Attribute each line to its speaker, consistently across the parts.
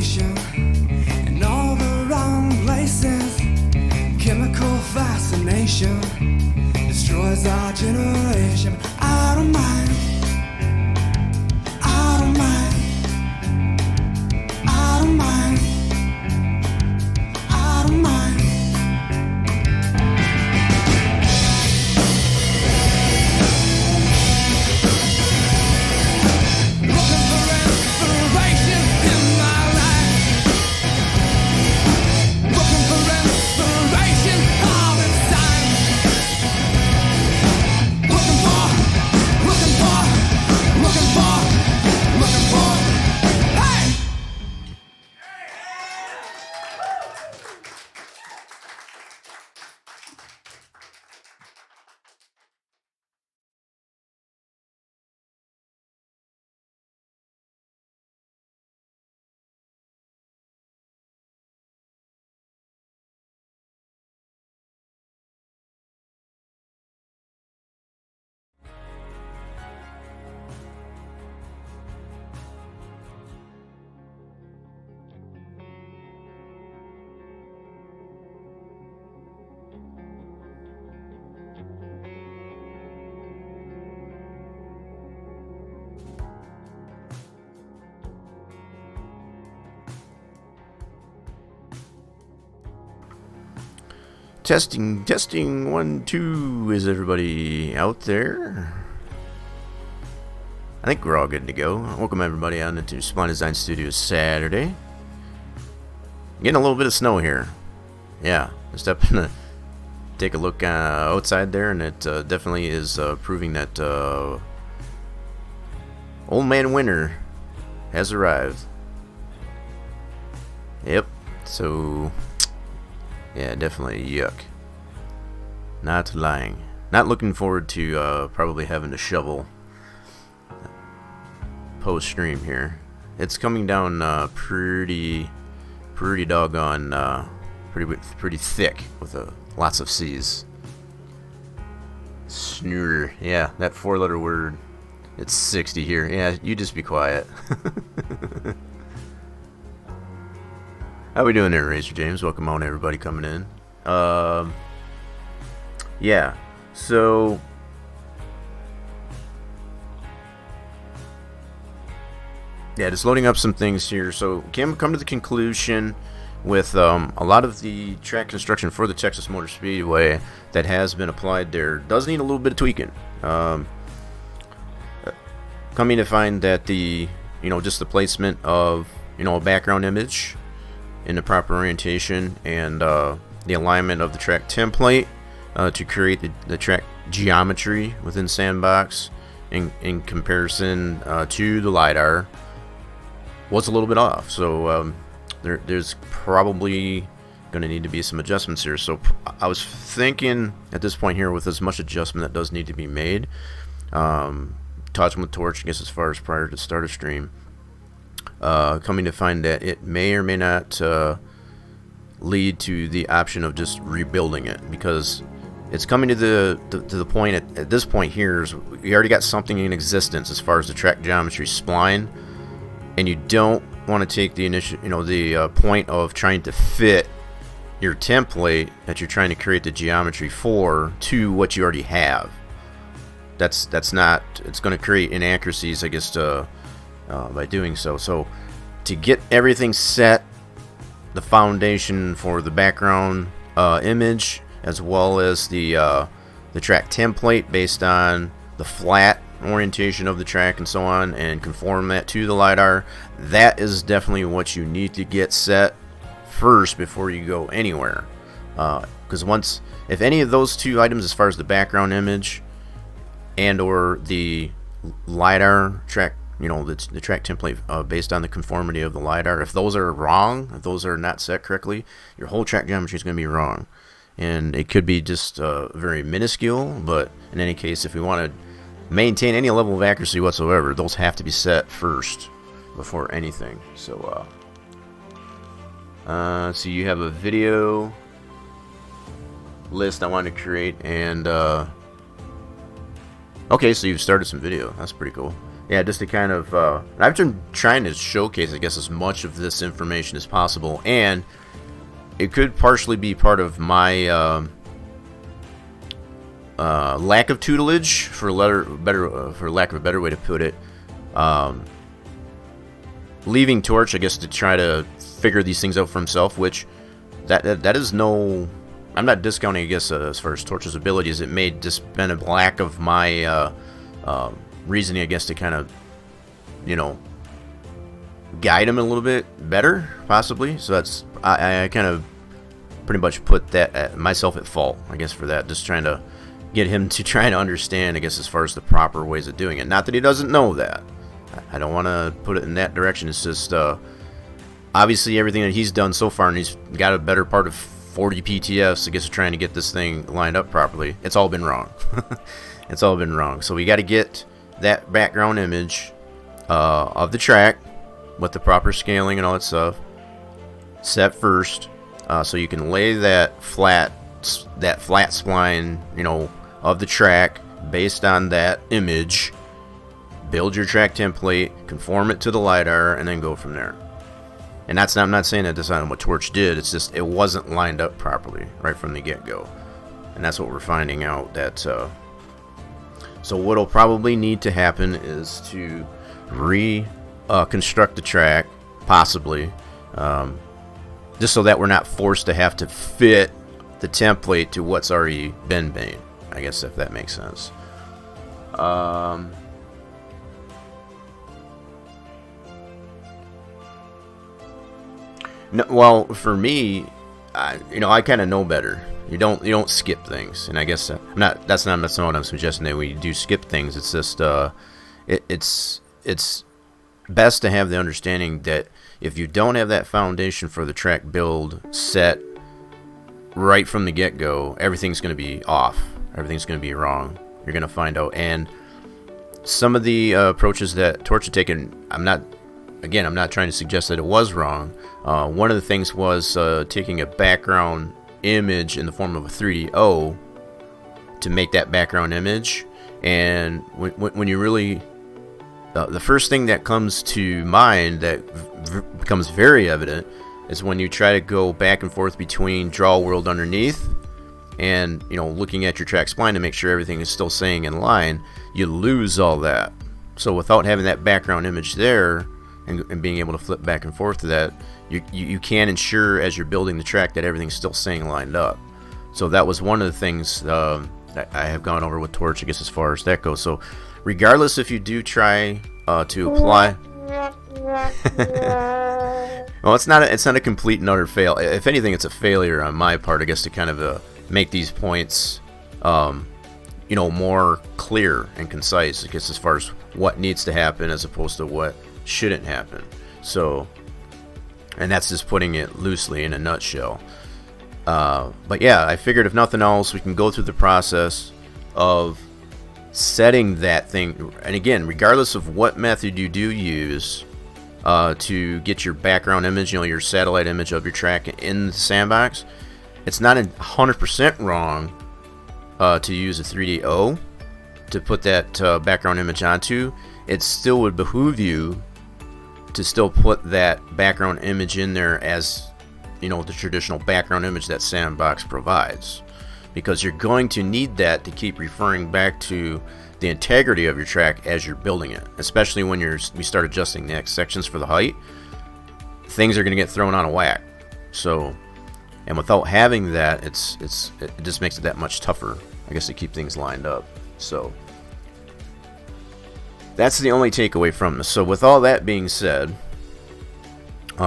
Speaker 1: destination in all the wrong places. Chemical fascination destroys our generation. I don't mind. I don't mind. I don't mind. I don't mind. Looking for inspiration in my life. Looking for inspiration all the time. Looking for, looking for, looking for, looking for. Hey!
Speaker 2: Testing, testing, 1, 2. Is everybody out there? I think we're all good to go. Welcome everybody on into Spline Design Studios Saturday. Getting a little bit of snow here. Yeah, just up to take a look outside there, and it definitely is proving that Old Man Winter has arrived. Yep. So. Yeah, definitely yuck. Not lying. Not looking forward to probably having to shovel post-stream here. It's coming down pretty doggone, pretty thick with lots of C's. Snoozer. Yeah, that 4-letter word. It's 60 here. Yeah, you just be quiet. How we doing there, Razor James? Welcome on, everybody coming in. Yeah, so just loading up some things here. So come to the conclusion with a lot of the track construction for the Texas Motor Speedway that has been applied there does need a little bit of tweaking. Coming to find that just the placement of a background image in the proper orientation and the alignment of the track template to create the track geometry within Sandbox in comparison to the LiDAR was a little bit off. So there's probably going to need to be some adjustments here. So I was thinking at this point here, with as much adjustment that does need to be made, touching with torch, I guess, as far as prior to start of stream, coming to find that it may or may not lead to the option of just rebuilding it, because it's coming to the point at this point here is we already got something in existence as far as the track geometry spline, and you don't want to take the initial the point of trying to fit your template that you're trying to create the geometry for to what you already have. That's not, it's going to create inaccuracies, I guess, by doing so. So to get everything set, the foundation for the background image, as well as the track template based on the flat orientation of the track and so on, and conform that to the LiDAR, that is definitely what you need to get set first before you go anywhere. Because if any of those two items, as far as the background image and or the LiDAR track, the track template based on the conformity of the LiDAR, if those are wrong, if those are not set correctly, your whole track geometry is going to be wrong. And it could be just very minuscule, but in any case, if we want to maintain any level of accuracy whatsoever, those have to be set first before anything. So so you have a video list I wanted to create, and okay, so you've started some video. That's pretty cool. yeah, just to kind of, I've been trying to showcase, I guess, as much of this information as possible, and it could partially be part of my lack of tutelage, for lack of a better way to put it. Leaving Torch, I guess, to try to figure these things out for himself, which that is no. I'm not discounting, I guess, as far as Torch's abilities. It may just been a lack of my reasoning, I guess, to kind of, guide him a little bit better, possibly. So that's I kind of pretty much put that myself at fault, I guess, for that. Just trying to get him to try to understand, I guess, as far as the proper ways of doing it. Not that he doesn't know that. I don't want to put it in that direction. It's just obviously everything that he's done so far, and he's got a better part of 40 PTFs, I guess, trying to get this thing lined up properly. It's all been wrong. It's all been wrong. So we got to get that background image of the track with the proper scaling and all that stuff set first, so you can lay that flat spline, of the track based on that image. Build your track template, conform it to the LiDAR, and then go from there. And I'm not saying that that's not what Torch did. It's just it wasn't lined up properly right from the get-go, and that's what we're finding out. That so what'll probably need to happen is to construct the track, possibly, just so that we're not forced to have to fit the template to what's already been made. I guess, if that makes sense. No, well, for me, I kind of know better. You don't skip things, and I guess that's not what I'm suggesting, that we do skip things. It's just it's best to have the understanding that if you don't have that foundation for the track build set right from the get-go, everything's going to be off. Everything's going to be wrong. You're going to find out. And some of the approaches that Torch had taken, I'm not trying to suggest that it was wrong. One of the things was taking a background image in the form of a 3DO to make that background image. And when you really, the first thing that comes to mind that becomes very evident is when you try to go back and forth between draw world underneath and looking at your track spline to make sure everything is still staying in line. You lose all that. So without having that background image there and being able to flip back and forth to that, you can ensure as you're building the track that everything's still staying lined up. So that was one of the things that I have gone over with Torch, I guess, as far as that goes. So regardless if you do try to apply well, it's not a complete and utter fail. If anything, it's a failure on my part, I guess, to kind of make these points more clear and concise, I guess, as far as what needs to happen as opposed to what shouldn't happen. So, and that's just putting it loosely in a nutshell. But yeah, I figured if nothing else, we can go through the process of setting that thing. And again, regardless of what method you do use to get your background image, your satellite image of your track in the sandbox, it's not 100% wrong to use a 3DO to put that background image onto. It still would behoove you to still put that background image in there as the traditional background image that sandbox provides, because you're going to need that to keep referring back to the integrity of your track as you're building it, especially when we start adjusting the X sections for the height. Things are going to get thrown out of whack. So, and without having that, it just makes it that much tougher, I guess, to keep things lined up. So that's the only takeaway from this. So with all that being said,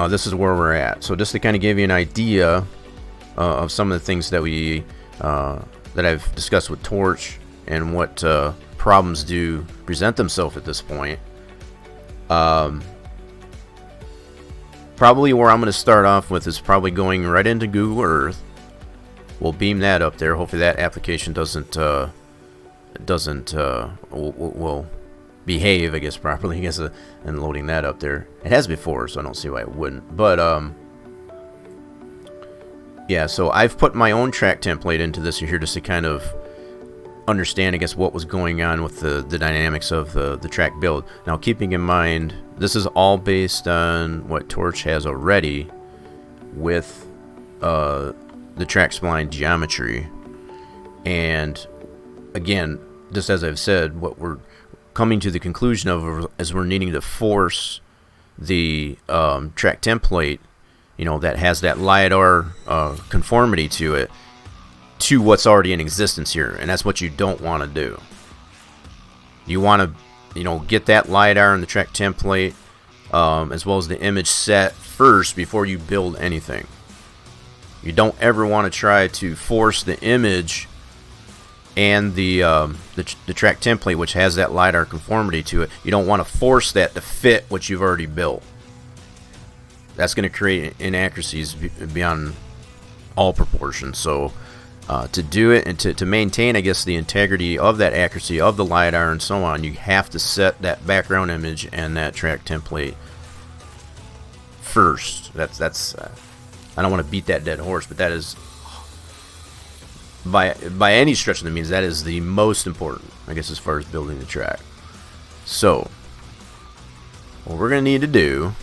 Speaker 2: this is where we're at. So just to kind of give you an idea of some of the things that that I've discussed with Torch and what problems do present themselves at this point. Probably where I'm going to start off with is probably going right into Google Earth. We'll beam that up there. Hopefully that application will behave, I guess, properly, I guess, and loading that up there. It has before, so I don't see why it wouldn't. But yeah, so I've put my own track template into this here just to kind of understand, I guess, what was going on with the dynamics of the track build. Now, keeping in mind, this is all based on what Torch has already with the track spline geometry. And again, just as I've said, what we're coming to the conclusion of is we're needing to force the track template, you know, that has that LiDAR conformity to it, to what's already in existence here. And that's what you don't want to do. You want to, you know, get that LiDAR and the track template as well as the image set first before you build anything. You don't ever want to try to force the image and the track template, which has that LiDAR conformity to it. You don't want to force that to fit what you've already built. That's going to create inaccuracies beyond all proportion. So to do it and to maintain, I guess, the integrity of that accuracy of the LiDAR and so on, you have to set that background image and that track template first. That's I don't want to beat that dead horse, but that is, by any stretch of the means, that is the most important, I guess, as far as building the track. So what we're going to need to do,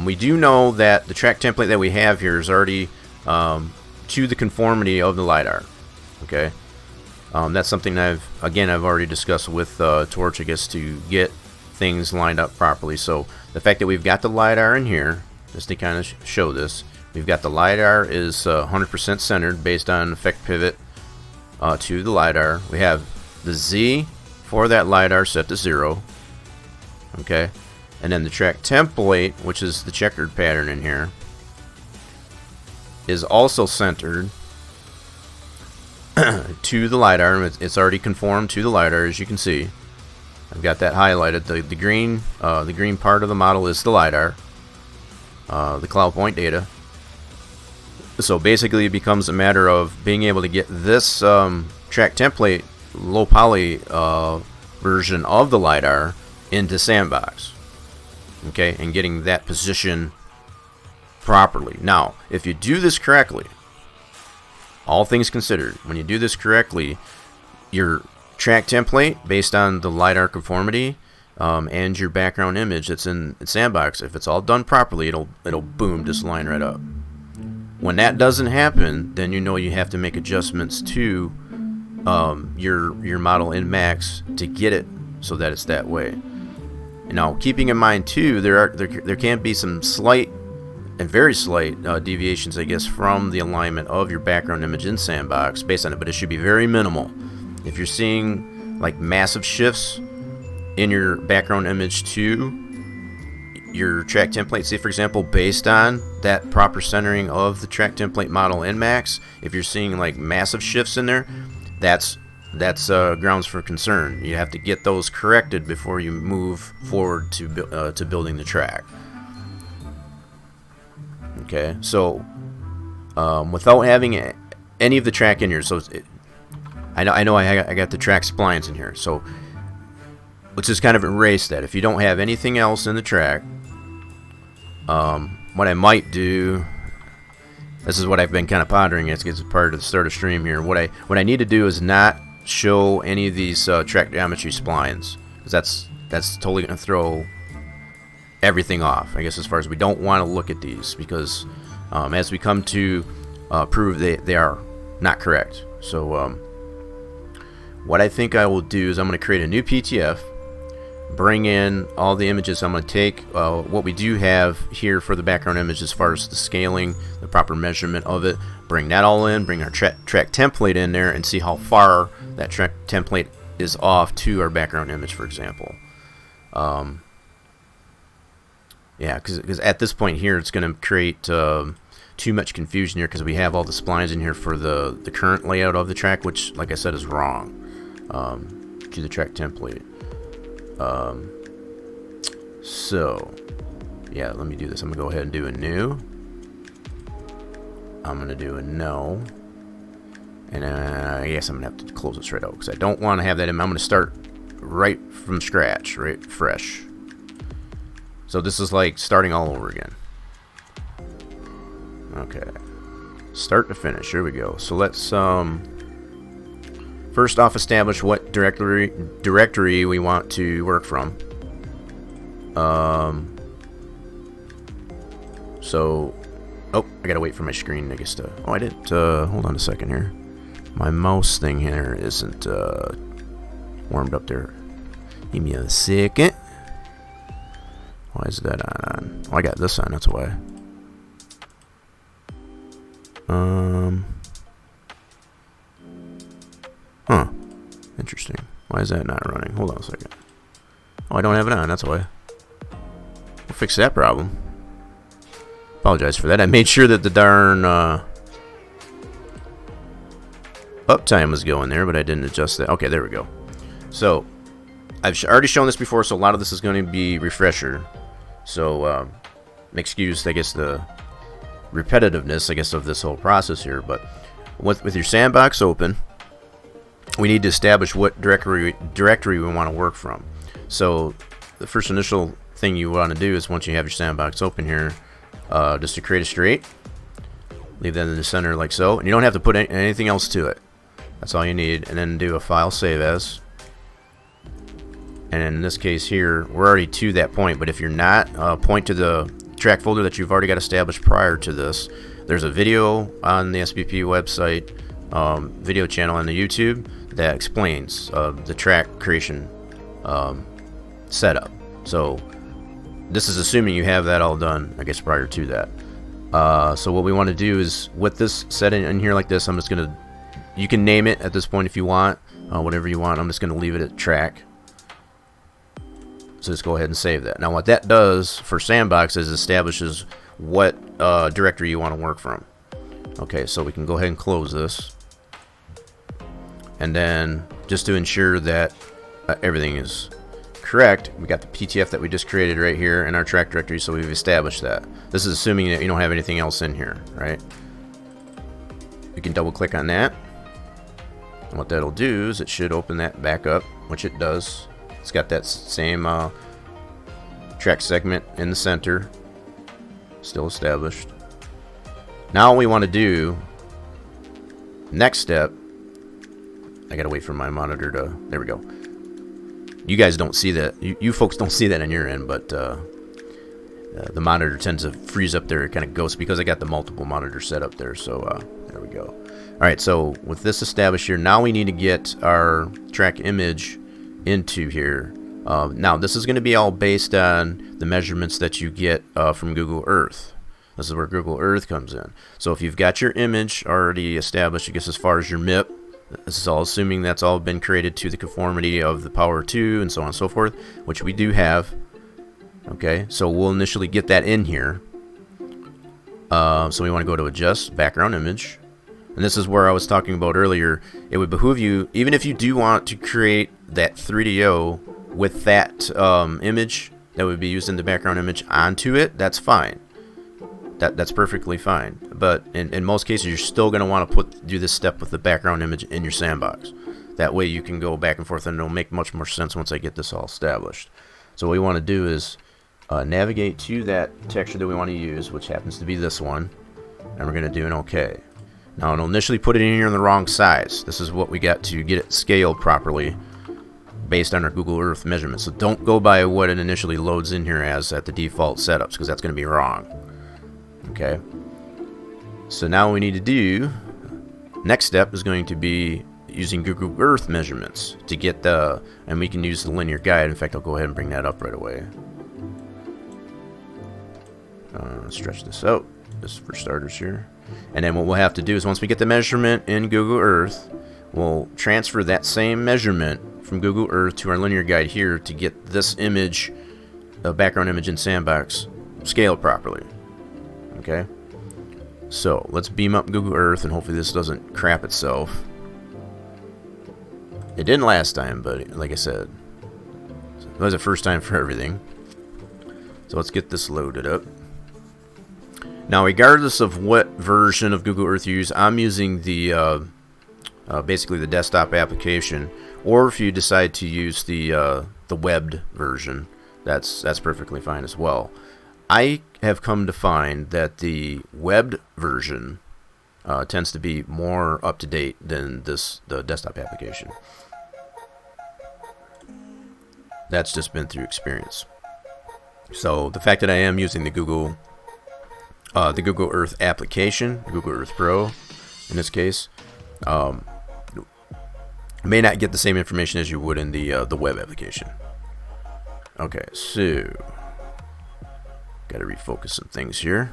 Speaker 2: we do know that the track template that we have here is already to the conformity of the LiDAR. Okay, that's something I've already discussed with Torch, I guess, to get things lined up properly. So the fact that we've got the LiDAR in here, just to kind of show this, we've got the LiDAR is 100% centered based on effect pivot to the LiDAR. We have the Z for that LiDAR set to 0. Okay, and then the track template, which is the checkered pattern in here, is also centered to the LiDAR. It's already conformed to the LiDAR, as you can see. I've got that highlighted. The green part of the model is the LiDAR, the cloud point data. So basically, it becomes a matter of being able to get this track template low poly version of the LiDAR into Sandbox. Okay, and getting that position properly. Now, if you do this correctly, all things considered, when you do this correctly, your track template based on the LiDAR conformity and your background image that's in Sandbox, if it's all done properly, it'll boom, just line right up. When that doesn't happen, then you know you have to make adjustments to your model in Max to get it so that it's that way. Now, keeping in mind too, there can be some slight and very slight deviations, I guess, from the alignment of your background image in Sandbox based on it, but it should be very minimal. If you're seeing like massive shifts in your background image to your track template, say for example, based on that proper centering of the track template model in Max, if you're seeing like massive shifts in there, that's grounds for concern. You have to get those corrected before you move forward to building the track. Okay, so without having any of the track in here, so I know I got the track splines in here, so let's just kind of erase that. If you don't have anything else in the track, what I might do, this is what I've been kind of pondering as part of the start of stream here. What I need to do is not show any of these track geometry splines, because that's totally going to throw everything off, I guess, as far as we don't want to look at these, because as we come to prove they are not correct. So what I think I will do is I'm going to create a new PTF, bring in all the images. I'm going to take what we do have here for the background image as far as the scaling, the proper measurement of it, bring that all in, bring our track template in there, and see how far that track template is off to our background image, for example. Yeah, because at this point here, it's going to create too much confusion here, because we have all the splines in here for the current layout of the track, which, like I said, is wrong to the track template. So yeah, let me do this. I'm gonna go ahead and do a new. I'm gonna do a no, and I guess I'm gonna have to close this right out because I don't want to have that in. I'm gonna start right from scratch, right fresh. So this is like starting all over again. Okay, start to finish. Here we go. So let's first off, establish what directory we want to work from. So, oh, I gotta wait for my screen, I guess, to, oh, I didn't, hold on a second here. My mouse thing here isn't, warmed up there. Give me a second. Why is that on? Oh, I got this on, that's why. Huh. Interesting. Why is that not running? Hold on a second. Oh, I don't have it on, that's why. We'll fix that problem. Apologize for that. I made sure that the darn uptime was going there, but I didn't adjust that. Okay, there we go. So, I've already shown this before, so a lot of this is going to be refresher. So, excuse, I guess, the repetitiveness, I guess, of this whole process here. But with your sandbox open, we need to establish what directory we want to work from. So, the first initial thing you want to do is, once you have your sandbox open here, just to create a straight, leave that in the center like so, and you don't have to put anything else to it. That's all you need. And then do a file save as. And in this case here, we're already to that point, but if you're not, point to the track folder that you've already got established prior to this. There's a video on the SBP website, video channel on the YouTube that explains the track creation setup. So this is assuming you have that all done, I guess, prior to that. So what we want to do is, with this set in here like this, I'm just going to, you can name it at this point if you want, whatever you want. I'm just going to leave it at track. So just go ahead and save that. Now what that does for Sandbox is establishes what directory you want to work from. Okay, so we can go ahead and close this. And then, just to ensure that everything is correct, we got the PTF that we just created right here in our track directory, so we've established that. This is assuming that you don't have anything else in here, right? You can double click on that. And what that'll do is it should open that back up, which it does. It's got that same track segment in the center, still established. Now what we want to do, next step, I gotta wait for my monitor to, there we go. You guys don't see that, you folks don't see that on your end, but the monitor tends to freeze up there, it kind of ghosts, because I got the multiple monitors set up there, so there we go. Alright, so with this established here, now we need to get our track image into here. Now this is going to be all based on the measurements that you get from Google Earth. This is where Google Earth comes in. So if you've got your image already established, I guess as far as your MIP, this is all assuming that's all been created to the conformity of the Power 2 and so on and so forth, which we do have. Okay, so we'll initially get that in here. So we want to go to Adjust, Background Image. And this is where I was talking about earlier. It would behoove you, even if you do want to create that 3DO with that image that would be used in the background image onto it, that's fine. That's perfectly fine. But in most cases, you're still going to want to do this step with the background image in your sandbox. That way you can go back and forth, and it'll make much more sense once I get this all established. So what we want to do is navigate to that texture that we want to use, which happens to be this one, and we're going to do an OK. Now it'll initially put it in here in the wrong size. This is what we got to get it scaled properly based on our Google Earth measurements. So don't go by what it initially loads in here as at the default setups, because that's going to be wrong. Okay. So now what we need to do, next step is going to be using Google Earth measurements to get the, and we can use the linear guide. In fact, I'll go ahead and bring that up right away. Stretch this out, just for starters here. And then what we'll have to do is, once we get the measurement in Google Earth, we'll transfer that same measurement from Google Earth to our linear guide here to get this image, the background image in Sandbox, scaled properly. Okay? So let's beam up Google Earth, and hopefully this doesn't crap itself. It didn't last time, but like I said, it was the first time for everything. So let's get this loaded up. Now, regardless of what version of Google Earth you use, I'm using the basically the desktop application, or if you decide to use the webbed version, that's perfectly fine as well. I have come to find that the webbed version tends to be more up to date than the desktop application. That's just been through experience. So the fact that I am using the Google Earth application, Google Earth Pro, in this case, may not get the same information as you would in the web application. Okay, so got to refocus some things here.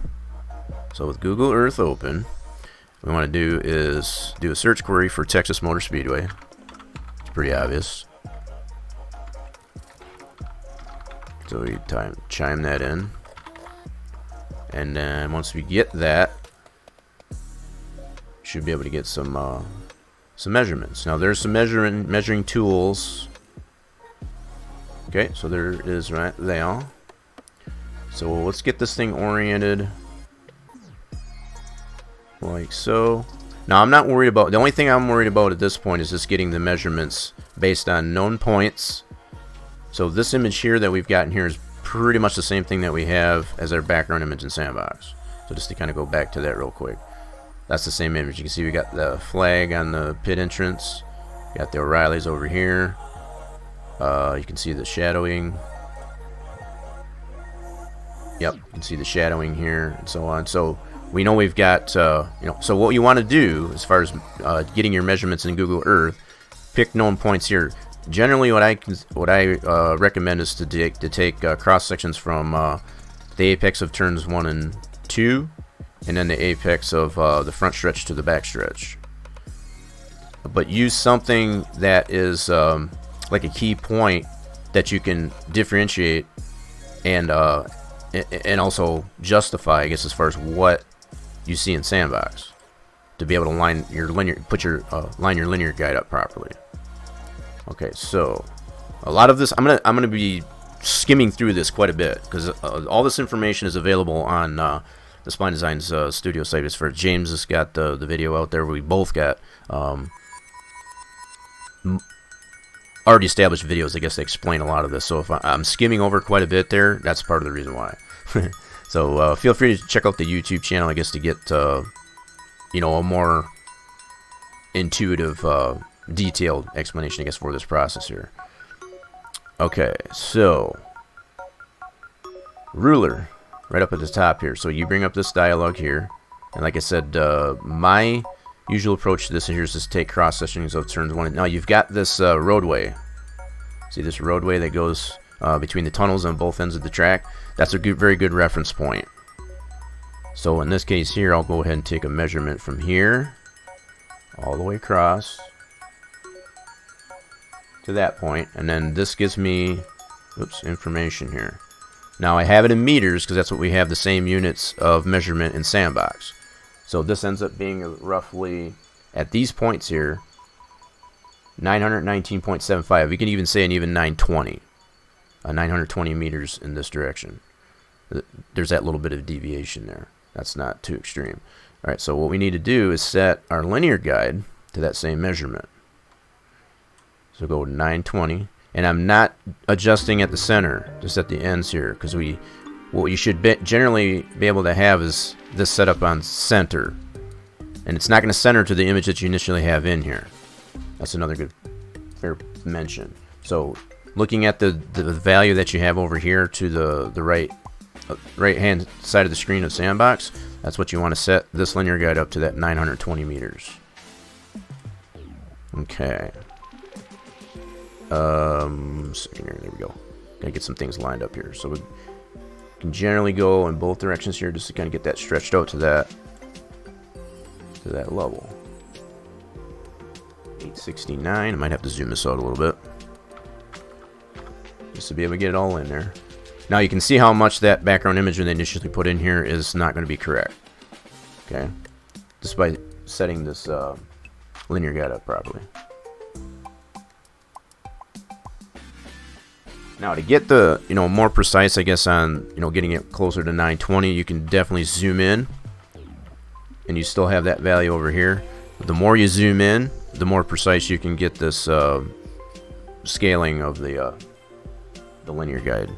Speaker 2: So with Google Earth open, what we want to do is do a search query for Texas Motor Speedway. It's pretty obvious. So we chime that in, and then once we get that, should be able to get some measurements. Now there's some measuring tools. Okay, so there it is right there. So let's get this thing oriented like so. Now I'm not worried about, the only thing I'm worried about at this point is just getting the measurements based on known points. So this image here that we've gotten here is pretty much the same thing that we have as our background image in Sandbox. So just to kind of go back to that real quick. That's the same image. You can see we got the flag on the pit entrance. Got the O'Reillys over here. You can see the shadowing. Yep, you can see the shadowing here and so on. So we know we've got, so what you want to do as far as getting your measurements in Google Earth, pick known points here. Generally, what I recommend is to take cross sections from the apex of turns 1 and 2, and then the apex of the front stretch to the back stretch. But use something that is like a key point that you can differentiate and also justify, I guess, as far as what you see in Sandbox, to be able to line your linear guide up properly. Okay, so a lot of this I'm gonna be skimming through this quite a bit because all this information is available on the Spline Design Studio site. As for James has got the video out there. We both got already established videos, I guess, that explain a lot of this. So if I'm skimming over quite a bit there, that's part of the reason why. So feel free to check out the YouTube channel, I guess, to get a more intuitive, detailed explanation, I guess, for this process here. Okay, so ruler right up at the top here. So you bring up this dialog here, and like I said, my usual approach to this here is just take cross sections of turns 1 and now you've got this roadway. See this roadway that goes between the tunnels on both ends of the track? That's a very good reference point. So in this case here, I'll go ahead and take a measurement from here all the way across to that point, and then this gives me information here. Now I have it in meters because that's what we have, the same units of measurement in Sandbox. So this ends up being roughly, at these points here, 919.75. We can even say an even 920. 920 meters in this direction. There's that little bit of deviation there. That's not too extreme. Alright, so what we need to do is set our linear guide to that same measurement. So go to 920. And I'm not adjusting at the center, just at the ends here, because what you should generally be able to have is this set up on center, and it's not going to center to the image that you initially have in here. That's another good fair mention. So looking at the value that you have over here to the right hand side of the screen of Sandbox, that's what you want to set this linear guide up to, that 920 meters. Okay. Second here, there we go. Gotta get some things lined up here. So we can generally go in both directions here just to kind of get that stretched out to that level. 869. I might have to zoom this out a little bit just to be able to get it all in there. Now you can see how much that background image they initially put in here is not going to be correct. Okay, just by setting this linear guide up properly. Now to get the more precise, I guess, on getting it closer to 920, you can definitely zoom in, and you still have that value over here. The more you zoom in, the more precise you can get this scaling of the linear guide.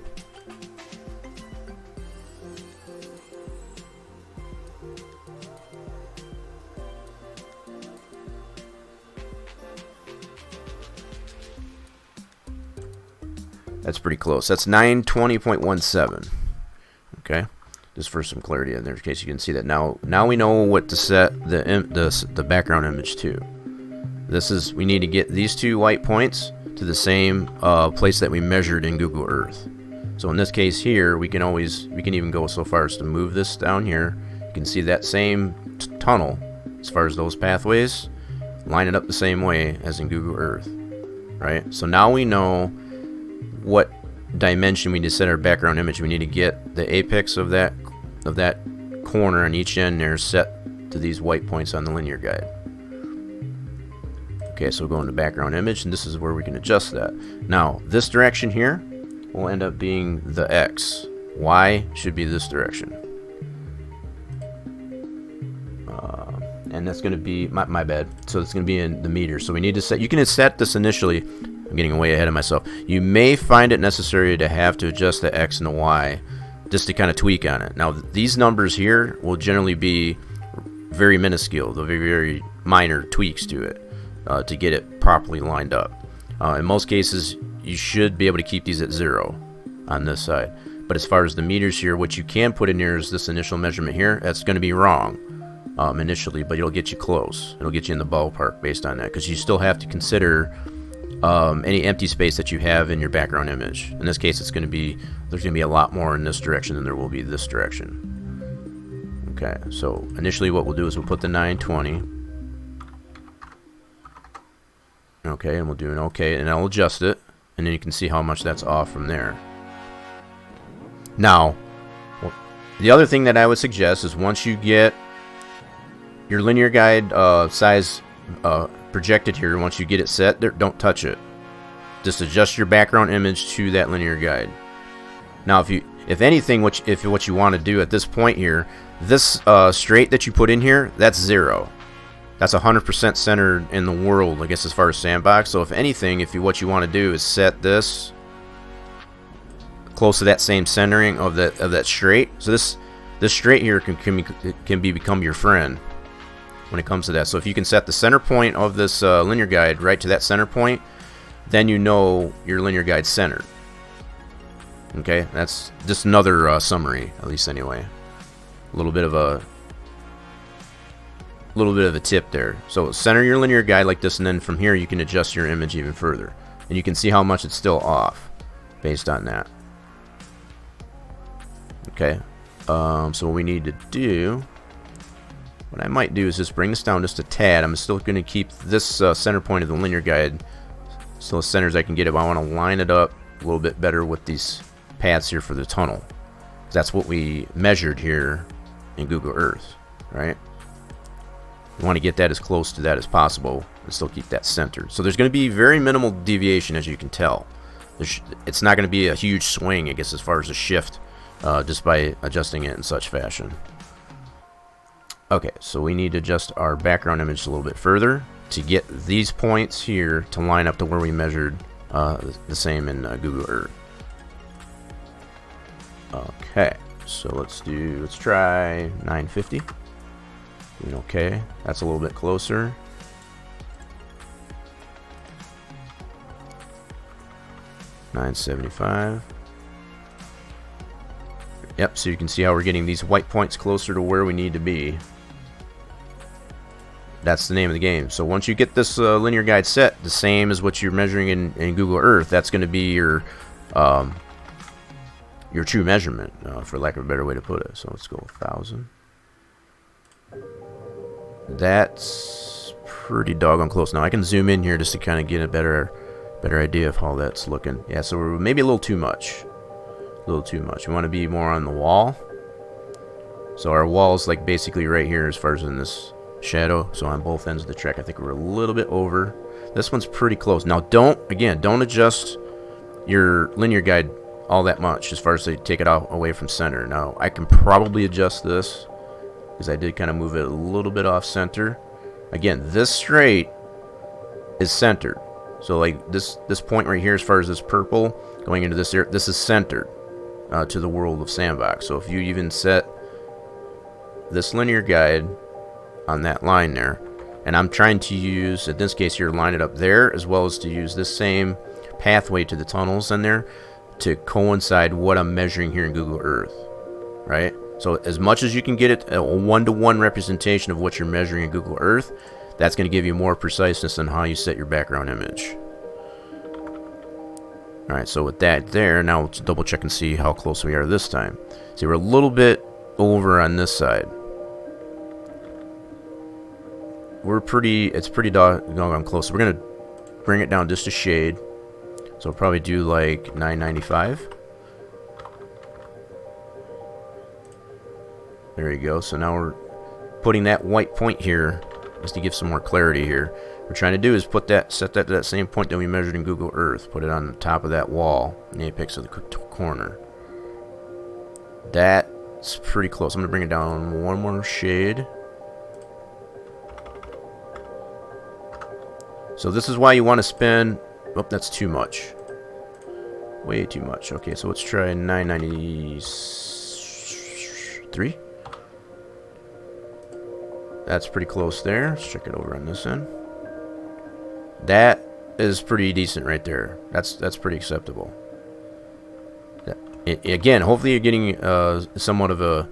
Speaker 2: That's pretty close. That's 920.17. Okay, just for some clarity in there, in case you can see that. Now we know what to set the background image to. We need to get these 2 white points to the same place that we measured in Google Earth. So in this case here, we can even go so far as to move this down here. You can see that same tunnel, as far as those pathways, line it up the same way as in Google Earth, right? So now we know what dimension we need to set our background image. We need to get the apex of that corner on each end there set to these white points on the linear guide. Okay, so we'll go into background image, and this is where we can adjust that. Now, this direction here will end up being the X. Y should be this direction. And that's going to be, my bad, so it's going to be in the meters. So we need to set, you can set this initially. I'm getting way ahead of myself. You may find it necessary to have to adjust the X and the Y just to kind of tweak on it. Now, these numbers here will generally be very minuscule. They'll be very minor tweaks to it to get it properly lined up. In most cases, you should be able to keep these at 0 on this side. But as far as the meters here, what you can put in here is this initial measurement here. That's going to be wrong initially, but it'll get you close. It'll get you in the ballpark based on that, because you still have to consider any empty space that you have in your background image. In this case, there's going to be a lot more in this direction than there will be this direction. Okay, so initially what we'll do is we'll put the 920. Okay, and we'll do an OK, and I'll adjust it, and then you can see how much that's off from there. Now, the other thing that I would suggest is once you get your linear guide size projected here, once you get it set, don't touch it. Just adjust your background image to that linear guide. Now, if anything, what you want to do at this point here, this straight that you put in here, that's 0. That's 100% centered in the world, I guess, as far as sandbox. So if anything, what you want to do is set this close to that same centering of that straight. So this straight here can become your friend when it comes to that. So if you can set the center point of this linear guide right to that center point, then you know your linear guide's centered. Okay, that's just another summary, at least anyway. A little bit of a tip there. So center your linear guide like this, and then from here you can adjust your image even further, and you can see how much it's still off based on that. Okay, so what we need to do, what I might do is just bring this down just a tad. I'm still going to keep this center point of the linear guide still as center as I can get it, but I want to line it up a little bit better with these paths here for the tunnel. That's what we measured here in Google Earth, right? You want to get that as close to that as possible and still keep that centered. So there's going to be very minimal deviation, as you can tell. It's not going to be a huge swing, I guess, as far as a shift, just by adjusting it in such fashion. Okay, so we need to adjust our background image a little bit further to get these points here to line up to where we measured the same in Google Earth. Okay, so let's try 950. Okay, that's a little bit closer. $975. Yep, so you can see how we're getting these white points closer to where we need to be. That's the name of the game. So once you get this linear guide set, the same as what you're measuring in Google Earth, that's going to be your true measurement, for lack of a better way to put it. So let's go 1,000. That's pretty doggone close. Now I can zoom in here just to kind of get a better idea of how that's looking. Yeah, so we're maybe a little too much. We want to be more on the wall. So our wall is like basically right here as far as in this shadow. So on both ends of the track, I think we're a little bit over. This one's pretty close. Now don't adjust your linear guide all that much as far as to take it out away from center. Now I can probably adjust this because I did kind of move it a little bit off center. Again, this straight is centered. So like this point right here, as far as this purple going into this area, this is centered to the world of sandbox. So if you even set this linear guide on that line there, and I'm trying to use, in this case here, line it up there, as well as to use this same pathway to the tunnels in there, to coincide what I'm measuring here in Google Earth, right? So as much as you can get it a one-to-one representation of what you're measuring in Google Earth, that's going to give you more preciseness on how you set your background image. Alright, so with that there, now let's double check and see how close we are this time. See, we're a little bit over on this side. It's pretty doggone close. So we're going to bring it down just a shade. So we'll probably do like 995. There you go. So now we're putting that white point here just to give some more clarity here. What we're trying to do is set that to that same point that we measured in Google Earth. Put it on the top of that wall, in the apex of the corner. That's pretty close. I'm going to bring it down one more shade. So this is why you want to spend... Oh, that's too much. Way too much. Okay, so let's try 993. That's pretty close there. Let's check it over on this end. That is pretty decent right there. That's pretty acceptable. Again, hopefully you're getting somewhat of a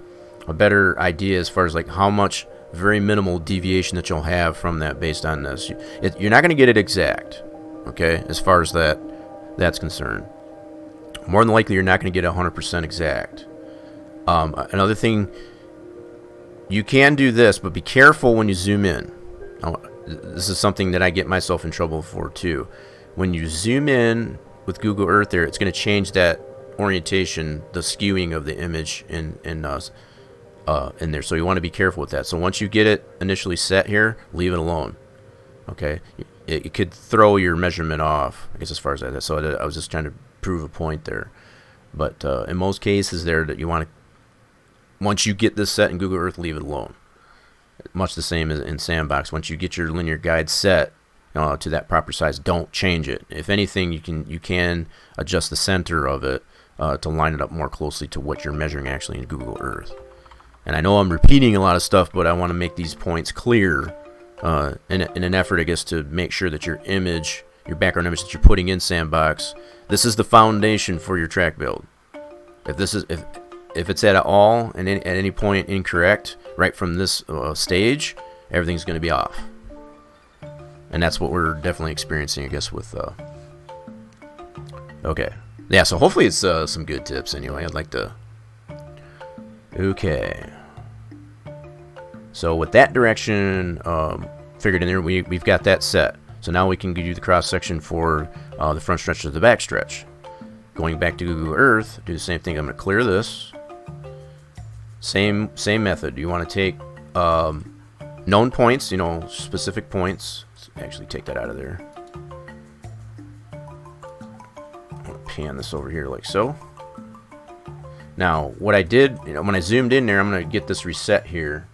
Speaker 2: better idea as far as like how much very minimal deviation that you'll have from that based on this. You're not going to get it exact, okay, as far as that's concerned. More than likely, you're not going to get 100% exact. Another thing, you can do this, but be careful when you zoom in. This is something that I get myself in trouble for too. When you zoom in with Google Earth there, it's going to change that orientation, the skewing of the image in there. So you want to be careful with that. So once you get it initially set here, leave it alone. Okay, it could throw your measurement off, I guess, as far as that. So I was just trying to prove a point there. But in most cases there, that you want to, once you get this set in Google Earth, leave it alone. Much the same as in Sandbox. Once you get your linear guide set to that proper size, don't change it. If anything, you can adjust the center of it to line it up more closely to what you're measuring actually in Google Earth. And I know I'm repeating a lot of stuff, but I want to make these points clear in an effort, I guess, to make sure that your image, your background image that you're putting in Sandbox, this is the foundation for your track build. If it's at all and at any point incorrect right from this stage, everything's going to be off. And that's what we're definitely experiencing, I guess, with... Okay. Yeah, so hopefully it's some good tips anyway. I'd like to... Okay. So with that direction figured in there, we've got that set. So now we can do the cross section for the front stretch to the back stretch. Going back to Google Earth, do the same thing. I'm going to clear this. Same method. You want to take known points, specific points. Let's actually take that out of there. I'm going to pan this over here like so. Now, what I did, when I zoomed in there, I'm going to get this reset here.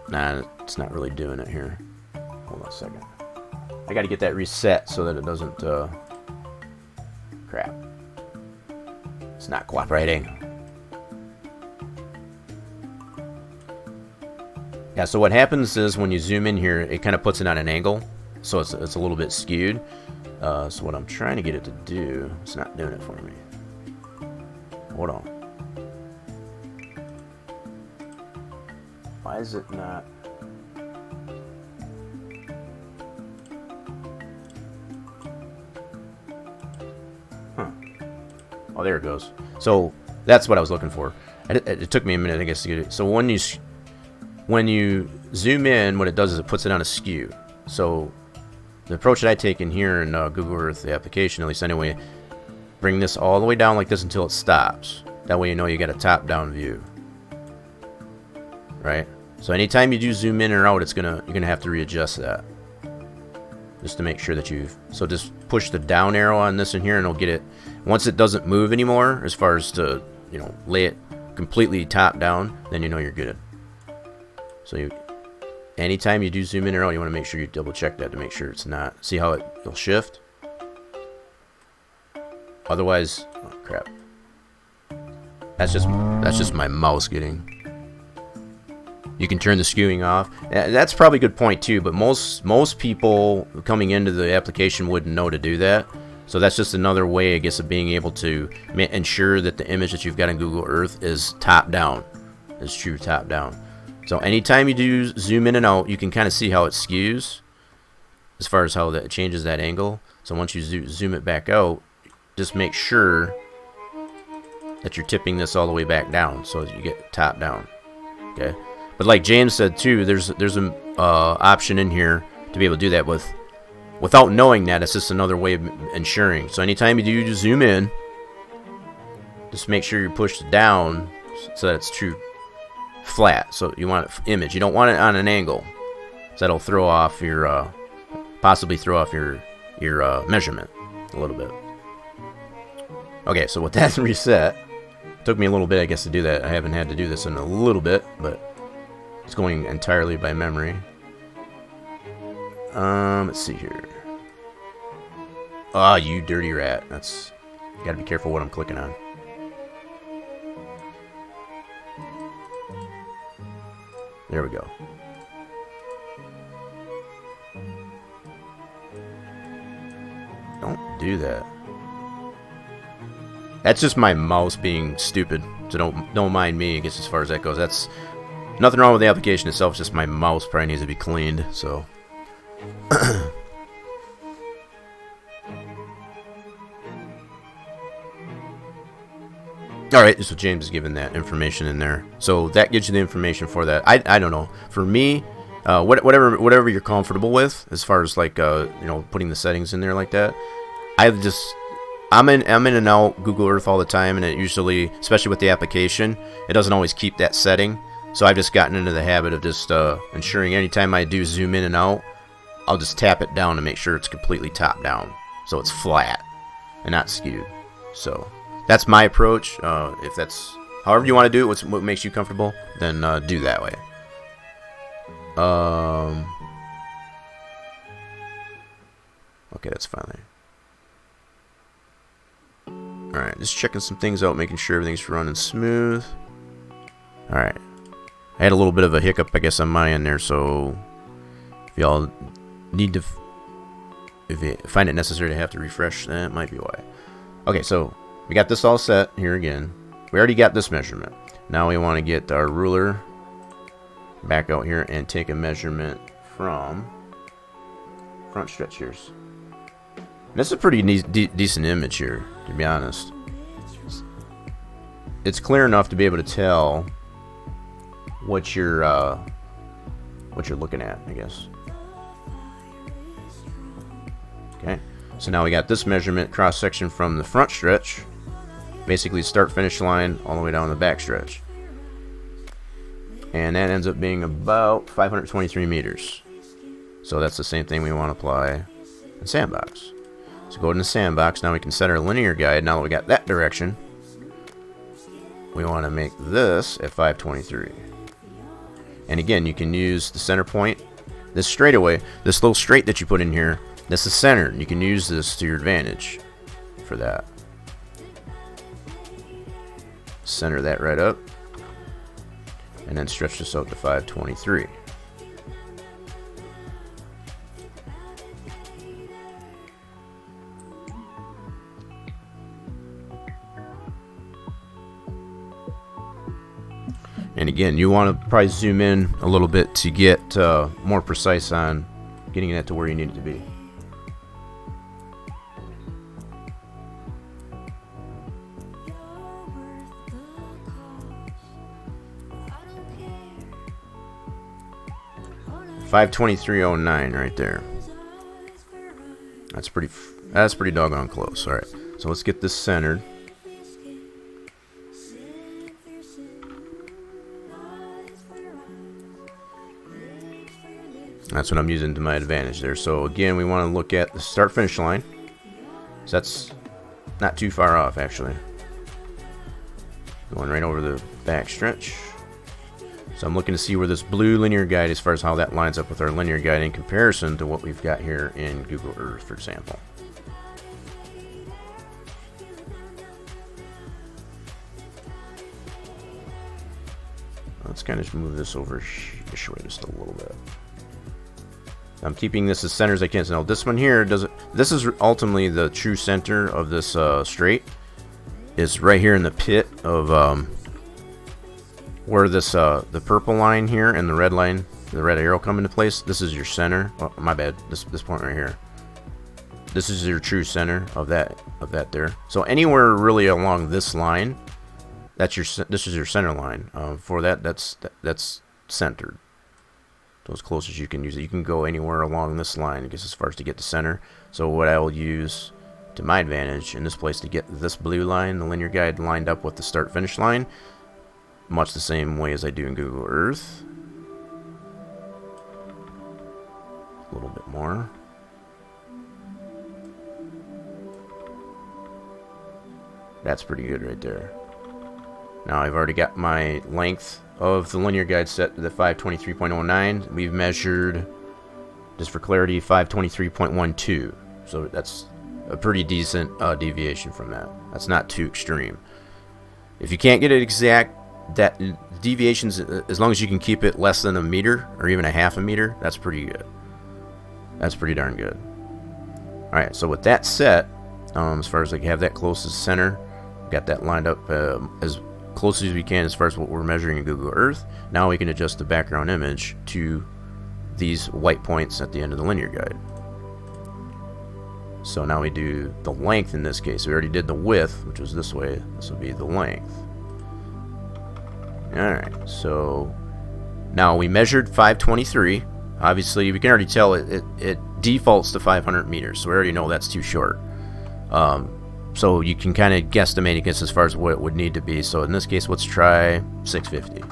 Speaker 2: Nah, it's not really doing it here. Hold on a second. I got to get that reset so that it doesn't... Crap. It's not cooperating. Yeah, so what happens is when you zoom in here, it kind of puts it on an angle. So it's a little bit skewed. So what I'm trying to get it to do, it's not doing it for me. Hold on. Why is it not? Huh. Oh, there it goes. So that's what I was looking for. It took me a minute, I guess, to get it. So when you zoom in, what it does is it puts it on a skew. So the approach that I take in here in Google Earth, the application, at least anyway, bring this all the way down like this until it stops. That way you know you got a top-down view. Right? So anytime you do zoom in or out, you're gonna have to readjust that. Just to make sure that so just push the down arrow on this in here and it'll get it. Once it doesn't move anymore, as far as to, lay it completely top down, then you know you're good. So anytime you do zoom in or out, you want to make sure you double check that to make sure it's not. See how it'll shift? Otherwise, oh crap. That's just my mouse getting. You can turn the skewing off. That's probably a good point too, but most people coming into the application wouldn't know to do that. So that's just another way, I guess, of being able to ensure that the image that you've got on Google Earth is top down. Is true top down. So anytime you do zoom in and out, you can kind of see how it skews as far as how that changes that angle. So once you zoom it back out, just make sure that you're tipping this all the way back down so that you get top down. Okay. But like James said too, there's an option in here to be able to do that without knowing that. It's just another way of ensuring. So anytime you do zoom in, just make sure you push it down so that it's true flat. So you want it image. You don't want it on an angle. So that'll throw off your possibly throw off your measurement a little bit. Okay, so with that reset, took me a little bit, I guess, to do that. I haven't had to do this in a little bit, but it's going entirely by memory. Let's see here. Ah, you dirty rat. That's, gotta be careful what I'm clicking on. There we go. Don't do that. That's just my mouse being stupid, so don't mind me, I guess, as far as that goes. That's nothing wrong with the application itself, it's just my mouse probably needs to be cleaned, so. Alright, so James is giving that information in there. So that gives you the information for that. I don't know. For me, whatever you're comfortable with, as far as like putting the settings in there like that. I'm in and out Google Earth all the time, and it usually, especially with the application, it doesn't always keep that setting. So I've just gotten into the habit of just ensuring anytime I do zoom in and out, I'll just tap it down to make sure it's completely top down, so it's flat and not skewed. So that's my approach. If that's however you want to do it, what makes you comfortable, then do that way. Okay, that's fine. Alright, just checking some things out, making sure everything's running smooth. Alright. I had a little bit of a hiccup, I guess, on my end there, so if y'all need to, if you find it necessary to have to refresh, that might be why. Okay, so we got this all set here again. We already got this measurement. Now we want to get our ruler back out here and take a measurement from front stretch here. This is a pretty decent image here, to be honest. It's clear enough to be able to tell what you're looking at, I guess. Okay, so now we got this measurement cross section from the front stretch, basically start finish line all the way down the back stretch, and that ends up being about 523 meters. So that's the same thing we want to apply in Sandbox. So go to the Sandbox. Now we can set our linear guide. Now that we got that direction, we want to make this at 523. And again, you can use the center point. This straightaway, this little straight that you put in here, this is centered. You can use this to your advantage for that. Center that right up, and then stretch this out to 523. And again, you want to probably zoom in a little bit to get more precise on getting it to where you need it to be. $523.09 right there. That's pretty doggone close. All right, so let's get this centered. That's what I'm using to my advantage there. So again, we want to look at the start finish line. So that's not too far off, actually. Going right over the back stretch. So I'm looking to see where this blue linear guide, as far as how that lines up with our linear guide in comparison to what we've got here in Google Earth, for example. let's kind of move this over this way just a little bit. I'm keeping this as center as I can. So now this one here doesn't. This is ultimately the true center of this straight. Is right here in the pit of where this the purple line here and the red line, the red arrow come into place. This is your center. Oh, my bad. This point right here. This is your true center of that there. So anywhere really along this line, this is your center line. For that's centered. So as close as you can use it. You can go anywhere along this line, I guess, as far as to get to center. So what I will use to my advantage in this place to get this blue line, the linear guide, lined up with the start finish line, much the same way as I do in Google Earth. A little bit more. That's pretty good right there. Now I've already got my length of the linear guide set to the 523.09. We've measured, just for clarity, 523.12. So that's a pretty decent deviation from that. That's not too extreme. If you can't get it exact, that deviations, as long as you can keep it less than a meter or even a half a meter, that's pretty good. That's pretty darn good. Alright, so with that set, as far as I have that close as center, got that lined up as close as we can as far as what we're measuring in Google Earth. Now we can adjust the background image to these white points at the end of the linear guide. So now we do the length in this case. We already did the width, which was this way. This will be the length. Alright, so now we measured 523. Obviously, we can already tell it defaults to 500 meters, so we already know that's too short. So you can kind of guesstimate, I guess, as far as what it would need to be. So in this case, let's try 650.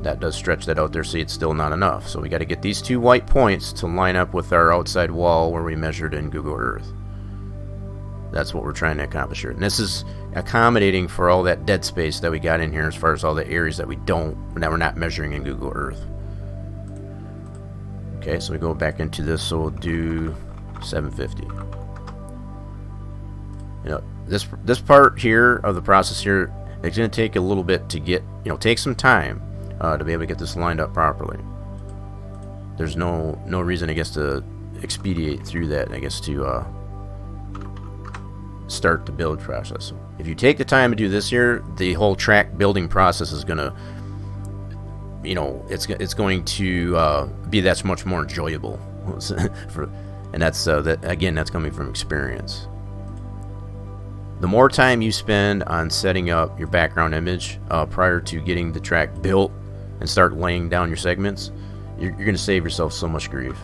Speaker 2: That does stretch that out there, see it's still not enough. So we got to get these two white points to line up with our outside wall where we measured in Google Earth. That's what we're trying to accomplish here. And this is accommodating for all that dead space that we got in here as far as all the areas that we're not measuring in Google Earth. Okay, so we go back into this, so we'll do 750. You know, this part here of the process here, it's going to take a little bit to get, take some time to be able to get this lined up properly. There's no reason, I guess, to expedite through that, I guess, to start the build process. If you take the time to do this here, the whole track building process is going to, it's going to be that much more enjoyable. And that's that's coming from experience. The more time you spend on setting up your background image prior to getting the track built and start laying down your segments, you're going to save yourself so much grief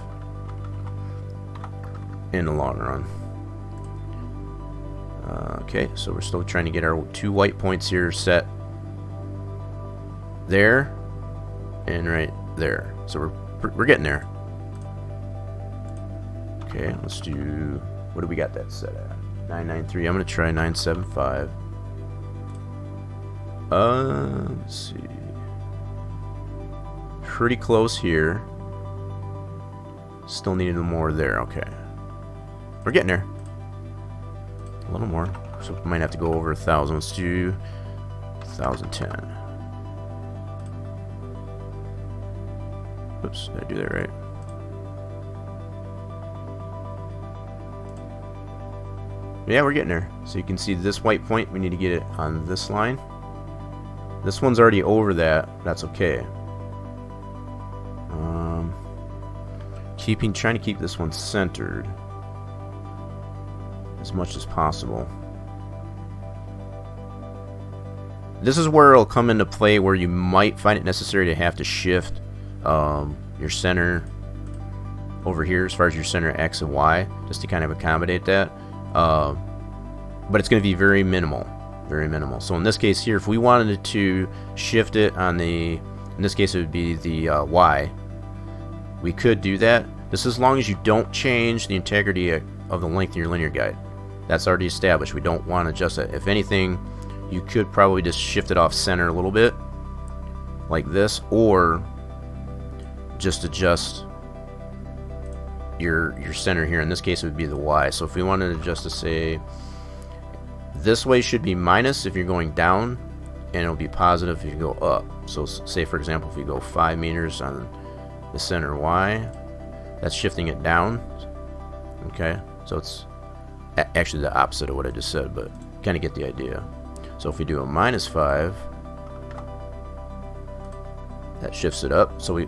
Speaker 2: in the long run. Okay, so we're still trying to get our two white points here set there and right there. So we're getting there. Okay, let's do, what do we got that set at? 993. I'm gonna try 975. Let's see. Pretty close here. Still need a little more there. Okay, we're getting there. A little more. So we might have to go over 1,000. Let's do 1,010. Oops, did I do that right? Yeah, we're getting there. So you can see this white point, we need to get it on this line. This one's already over that. That's okay. Trying to keep this one centered as much as possible. This is where it'll come into play, where you might find it necessary to have to shift your center over here, as far as your center X and Y, just to kind of accommodate that. But it's going to be very minimal, very minimal. So in this case here, if we wanted to shift it on the, in this case it would be the Y, we could do that. This, as long as you don't change the integrity of the length of your linear guide. That's already established. We don't want to adjust it. If anything, you could probably just shift it off center a little bit, like this, or just adjust your center here. In this case, it would be the Y. So if we wanted to adjust to say this way should be minus if you're going down, and it'll be positive if you go up. So say for example, if you go 5 meters on the center Y, that's shifting it down. Okay, so it's actually the opposite of what I just said, but kind of get the idea. So if we do a -5, that shifts it up. So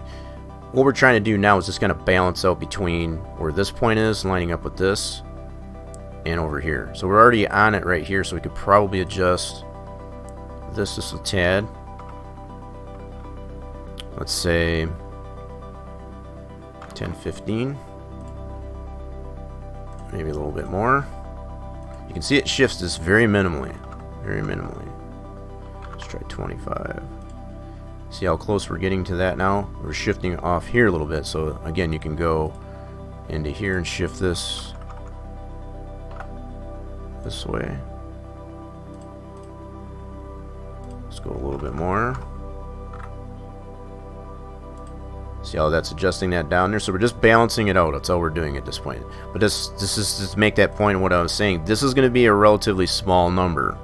Speaker 2: what we're trying to do now is just kind of balance out between where this point is lining up with this and over here. So we're already on it right here, so we could probably adjust this just a tad. Let's say 10-15, maybe a little bit more. You can see it shifts this very minimally, Let's try 25. See how close we're getting to that now? We're shifting off here a little bit, so again you can go into here and shift this way. Let's go a little bit more. See how that's adjusting that down there? So we're just balancing it out. That's all we're doing at this point. But this is just to make that point of what I was saying. This is going to be a relatively small number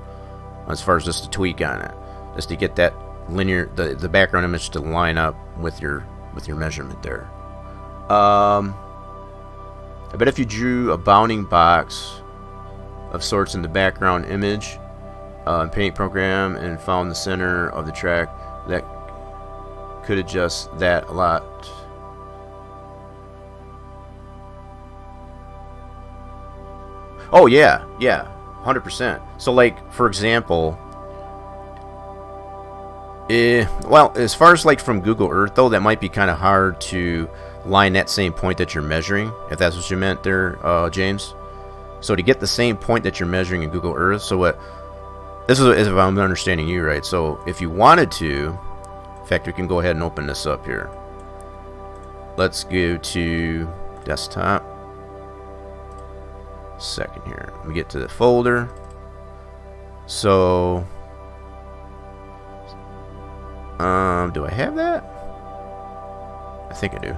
Speaker 2: as far as just a tweak on it, just to get that linear, the background image to line up with your measurement there. I bet if you drew a bounding box of sorts in the background image paint program and found the center of the track, that could adjust that a lot. Oh yeah, 100%. So like for example, well, as far as like from Google Earth though, that might be kind of hard to line that same point that you're measuring, if that's what you meant there, James. So to get the same point that you're measuring in Google Earth, so what this is if I'm understanding you right. So if you wanted to, in fact, we can go ahead and open this up here. Let's go to desktop. Second here, let me get to the folder. So do I have that? I think I do.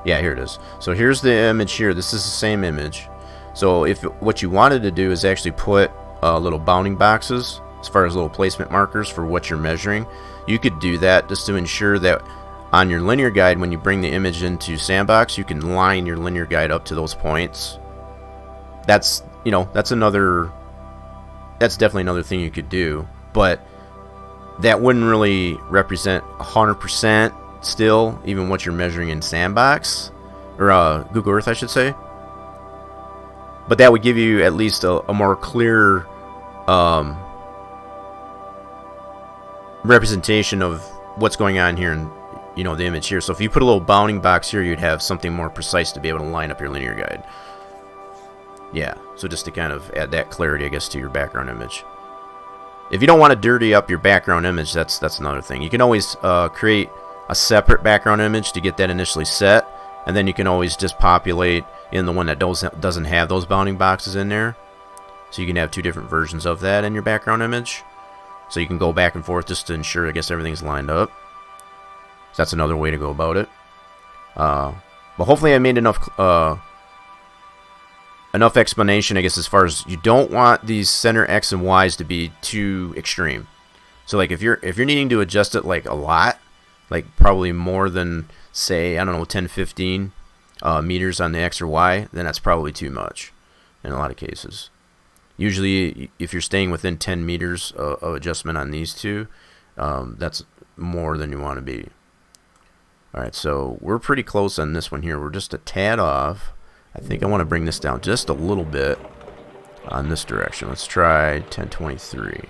Speaker 2: Yeah, here it is. So here's the image here. This is the same image. So if what you wanted to do is actually put little bounding boxes as far as little placement markers for what you're measuring, you could do that just to ensure that on your linear guide, when you bring the image into Sandbox, you can line your linear guide up to those points. That's, you know, that's definitely another thing you could do, but that wouldn't really represent 100% still, even what you're measuring in Sandbox, or Google Earth I should say. But that would give you at least a more clear representation of what's going on here in, you know, the image here. So if you put a little bounding box here, you'd have something more precise to be able to line up your linear guide. Yeah, so just to kind of add that clarity, I guess, to your background image. If you don't want to dirty up your background image, that's another thing. You can always create a separate background image to get that initially set, and then you can always just populate in the one that doesn't have those bounding boxes in there. So you can have two different versions of that in your background image. So you can go back and forth just to ensure, I guess, everything's lined up. So that's another way to go about it. But hopefully I made enough explanation, I guess, as far as you don't want these center X and Y's to be too extreme. So like if you're needing to adjust it like a lot, like probably more than, say, I don't know, 10-15 meters on the X or Y, then that's probably too much in a lot of cases. Usually if you're staying within 10 meters of adjustment on these two, that's more than you want to be. Alright, so we're pretty close on this one here. We're just a tad off. I think I want to bring this down just a little bit on this direction. Let's try 1023.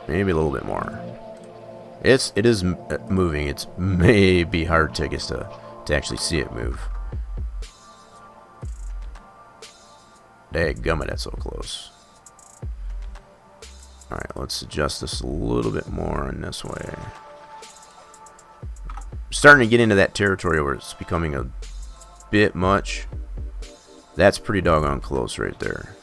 Speaker 2: Maybe a little bit more. It is moving. It's maybe hard to, I guess, to actually see it move. Dadgummit, that's so close. Alright, let's adjust this a little bit more in this way. Starting to get into that territory where it's becoming a bit much. That's pretty doggone close right there.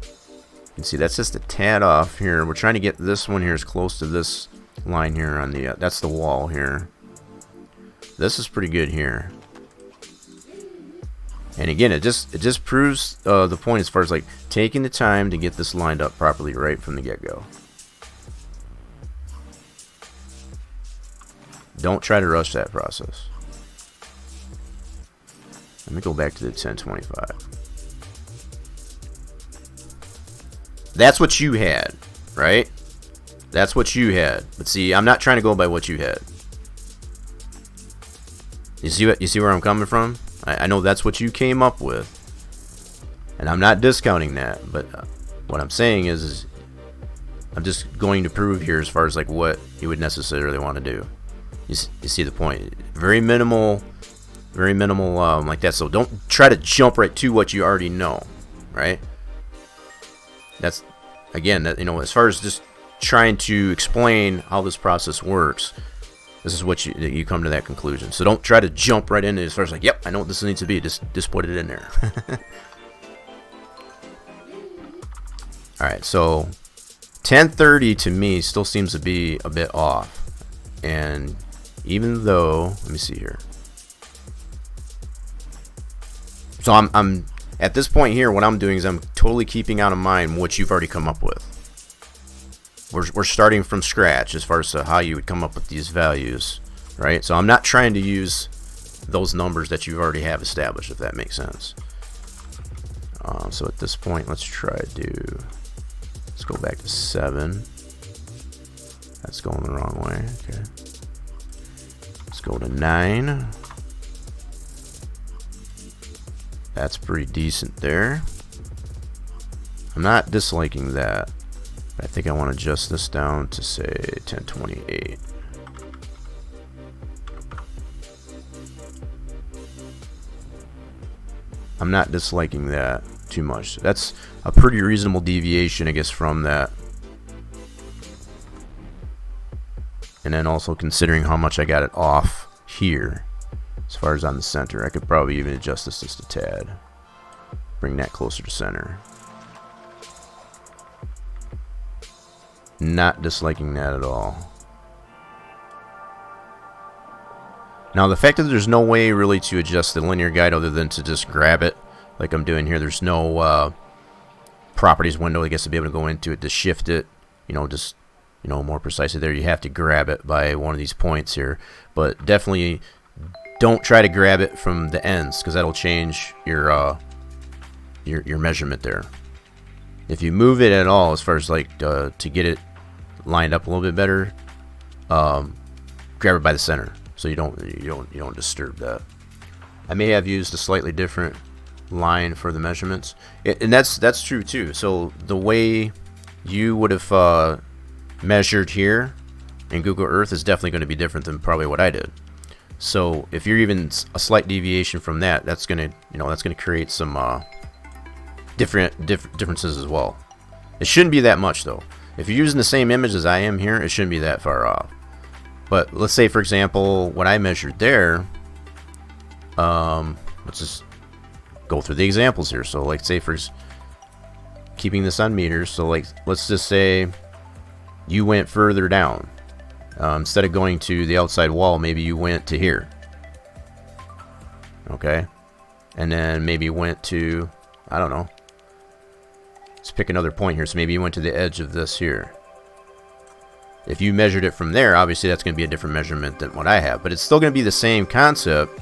Speaker 2: You can see that's just a tad off here. We're trying to get this one here as close to this line here on the that's the wall here. This is pretty good here. And again, it just proves the point as far as like taking the time to get this lined up properly right from the get-go. Don't try to rush that process. Let me go back to the 1025. That's what you had, right? That's what you had. But see, I'm not trying to go by what you had. You see where I'm coming from? I know that's what you came up with, and I'm not discounting that. But what I'm saying is I'm just going to prove here as far as like what you would necessarily want to do. You see the point? Very minimal like that. So don't try to jump right to what you already know, right? That's again, that, you know, as far as just trying to explain how this process works, this is what you come to that conclusion. So don't try to jump right into it as far as like, yep, I know what this needs to be. Just put it in there. All right, so 1030 to me still seems to be a bit off, and even though, let me see here. So I'm at this point here, what I'm doing is I'm totally keeping out of mind what you've already come up with. We're starting from scratch as far as how you would come up with these values, right? So I'm not trying to use those numbers that you already have established, if that makes sense. So at this point, let's go back to 7. That's going the wrong way. Okay. Let's go to 9. That's pretty decent there. I'm not disliking that. I think I want to adjust this down to say 1028. I'm not disliking that too much. That's a pretty reasonable deviation, I guess, from that. And then also considering how much I got it off here, as far as on the center, I could probably even adjust this just a tad. Bring that closer to center. Not disliking that at all. Now the fact that there's no way really to adjust the linear guide other than to just grab it like I'm doing here. There's no properties window, I guess, to be able to go into it to shift it, you know, just, you know, more precisely there. You have to grab it by one of these points here, but definitely don't try to grab it from the ends, because that'll change your measurement there. If you move it at all, as far as like to get it lined up a little bit better, grab it by the center so you don't disturb that. I may have used a slightly different line for the measurements, and that's true too. So the way you would have measured here in Google Earth is definitely going to be different than probably what I did. So if you're even a slight deviation from that, that's gonna create some differences as well. It shouldn't be that much though. If you're using the same image as I am here, it shouldn't be that far off. But let's say, for example, what I measured there, let's just go through the examples here. So like, say for keeping this on meters, so like let's just say you went further down. Instead of going to the outside wall, maybe you went to here. Okay, and then maybe you went to, I don't know, let's pick another point here. So maybe you went to the edge of this here. If you measured it from there, obviously that's going to be a different measurement than what I have, but it's still going to be the same concept,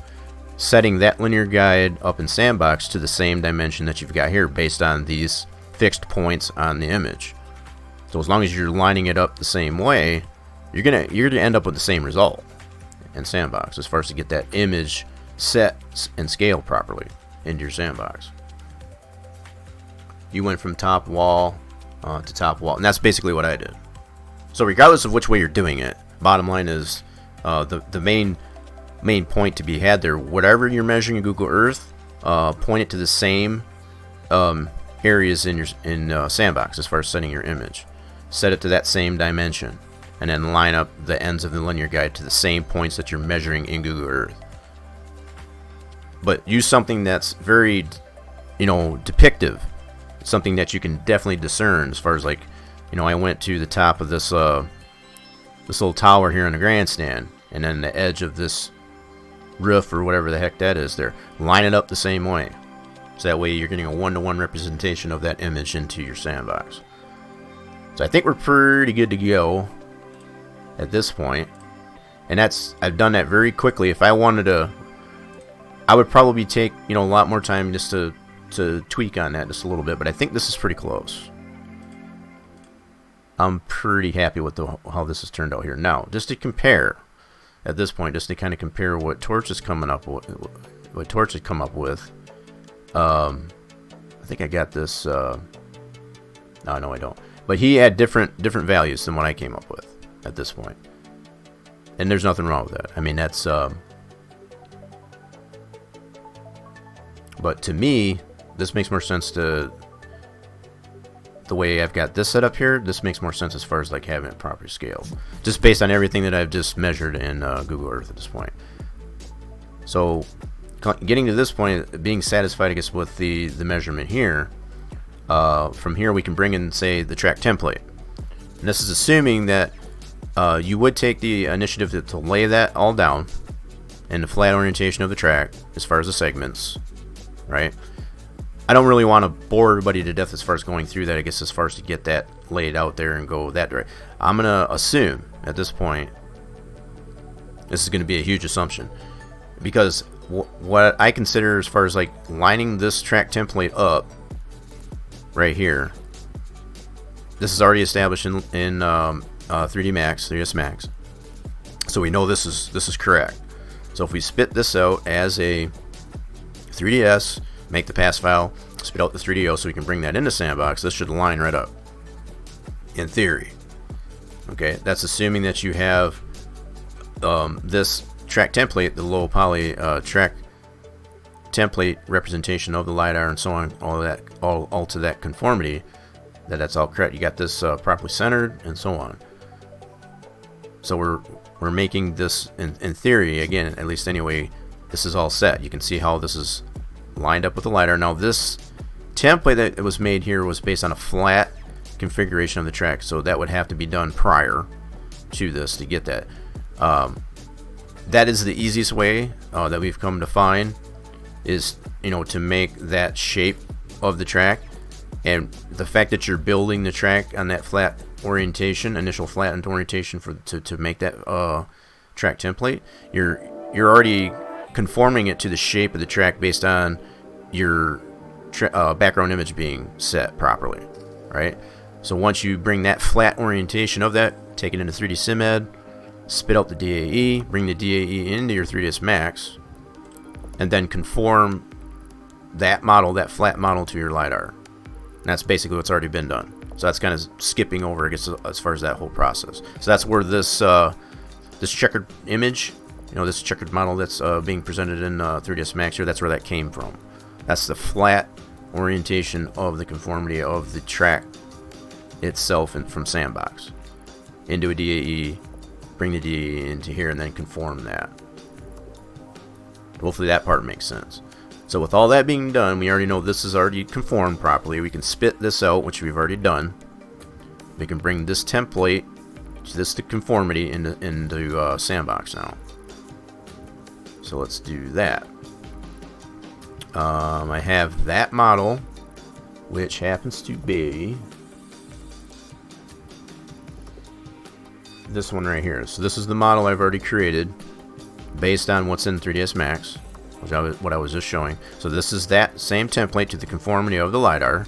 Speaker 2: setting that linear guide up in Sandbox to the same dimension that you've got here based on these fixed points on the image. So as long as you're lining it up the same way, you're gonna end up with the same result in Sandbox as far as to get that image set and scale properly into your Sandbox. You went from top wall to top wall, and that's basically what I did. So regardless of which way you're doing it, bottom line is the main point to be had there. Whatever you're measuring in Google Earth, point it to the same areas in Sandbox as far as setting your image. Set it to that same dimension, and then line up the ends of the linear guide to the same points that you're measuring in Google Earth. But use something that's very, depictive, something that you can definitely discern as far as like, I went to the top of this this little tower here in the grandstand, and then the edge of this roof or whatever the heck that is there. Line it up the same way. So that way you're getting a one-to-one representation of that image into your sandbox. So I think we're pretty good to go at this point. And I've done that very quickly. If I wanted to, I would probably take, you know, a lot more time just to tweak on that just a little bit. But I think this is pretty close. I'm pretty happy with how this has turned out here. Now, just to compare at this point, just to kind of compare what Torch is coming up with, what Torch has come up with. I think I got this. No, I don't. But he had different values than what I came up with at this point, and there's nothing wrong with that. I mean, that's. But to me, this makes more sense to the way I've got this set up here. This makes more sense as far as like having it proper scale, just based on everything that I've just measured in Google Earth at this point. So, getting to this point, being satisfied, I guess, with the measurement here, from here we can bring in, say, the track template. And this is assuming that you would take the initiative to lay that all down in the flat orientation of the track as far as the segments, right? I don't really want to bore everybody to death as far as going through that, I guess, as far as to get that laid out there and go that direction. I'm going to assume at this point, this is going to be a huge assumption, because what I consider as far as like lining this track template up right here, this is already established in 3D Max, 3ds Max, so we know this is correct. So if we spit this out as a 3ds, make the pass file, spit out the 3DO so we can bring that into Sandbox, this should line right up in theory. Okay, that's assuming that you have this track template, the low poly track template representation of the LiDAR and so on, all of that, all to that conformity, that's all correct. You got this properly centered and so on. So we're making this in theory, again, at least anyway, this is all set. You can see how this is lined up with the LiDAR. Now this template that was made here was based on a flat configuration of the track, so that would have to be done prior to this to get that. That is the easiest way that we've come to find, is, you know, to make that shape of the track. And the fact that you're building the track on that flat orientation, initial flattened orientation to make that track template, you're already conforming it to the shape of the track based on your background image being set properly, right? So once you bring that flat orientation of that, take it into 3D SimEd, spit out the DAE, bring the DAE into your 3ds Max, and then conform that model, that flat model, to your LiDAR. And that's basically what's already been done. So that's kind of skipping over, I guess, as far as that whole process. So that's where this this checkered image, you know, this checkered model that's being presented in 3ds Max here, that's where that came from. That's the flat orientation of the conformity of the track itself from Sandbox into a DAE, bring the DAE into here, and then conform that. Hopefully that part makes sense. So with all that being done, we already know this is already conformed properly. We can spit this out, which we've already done. We can bring this template, this to conformity, into Sandbox now. So let's do that. I have that model, which happens to be this one right here. So this is the model I've already created based on what's in 3ds Max, what I was just showing. So this is that same template to the conformity of the LiDAR.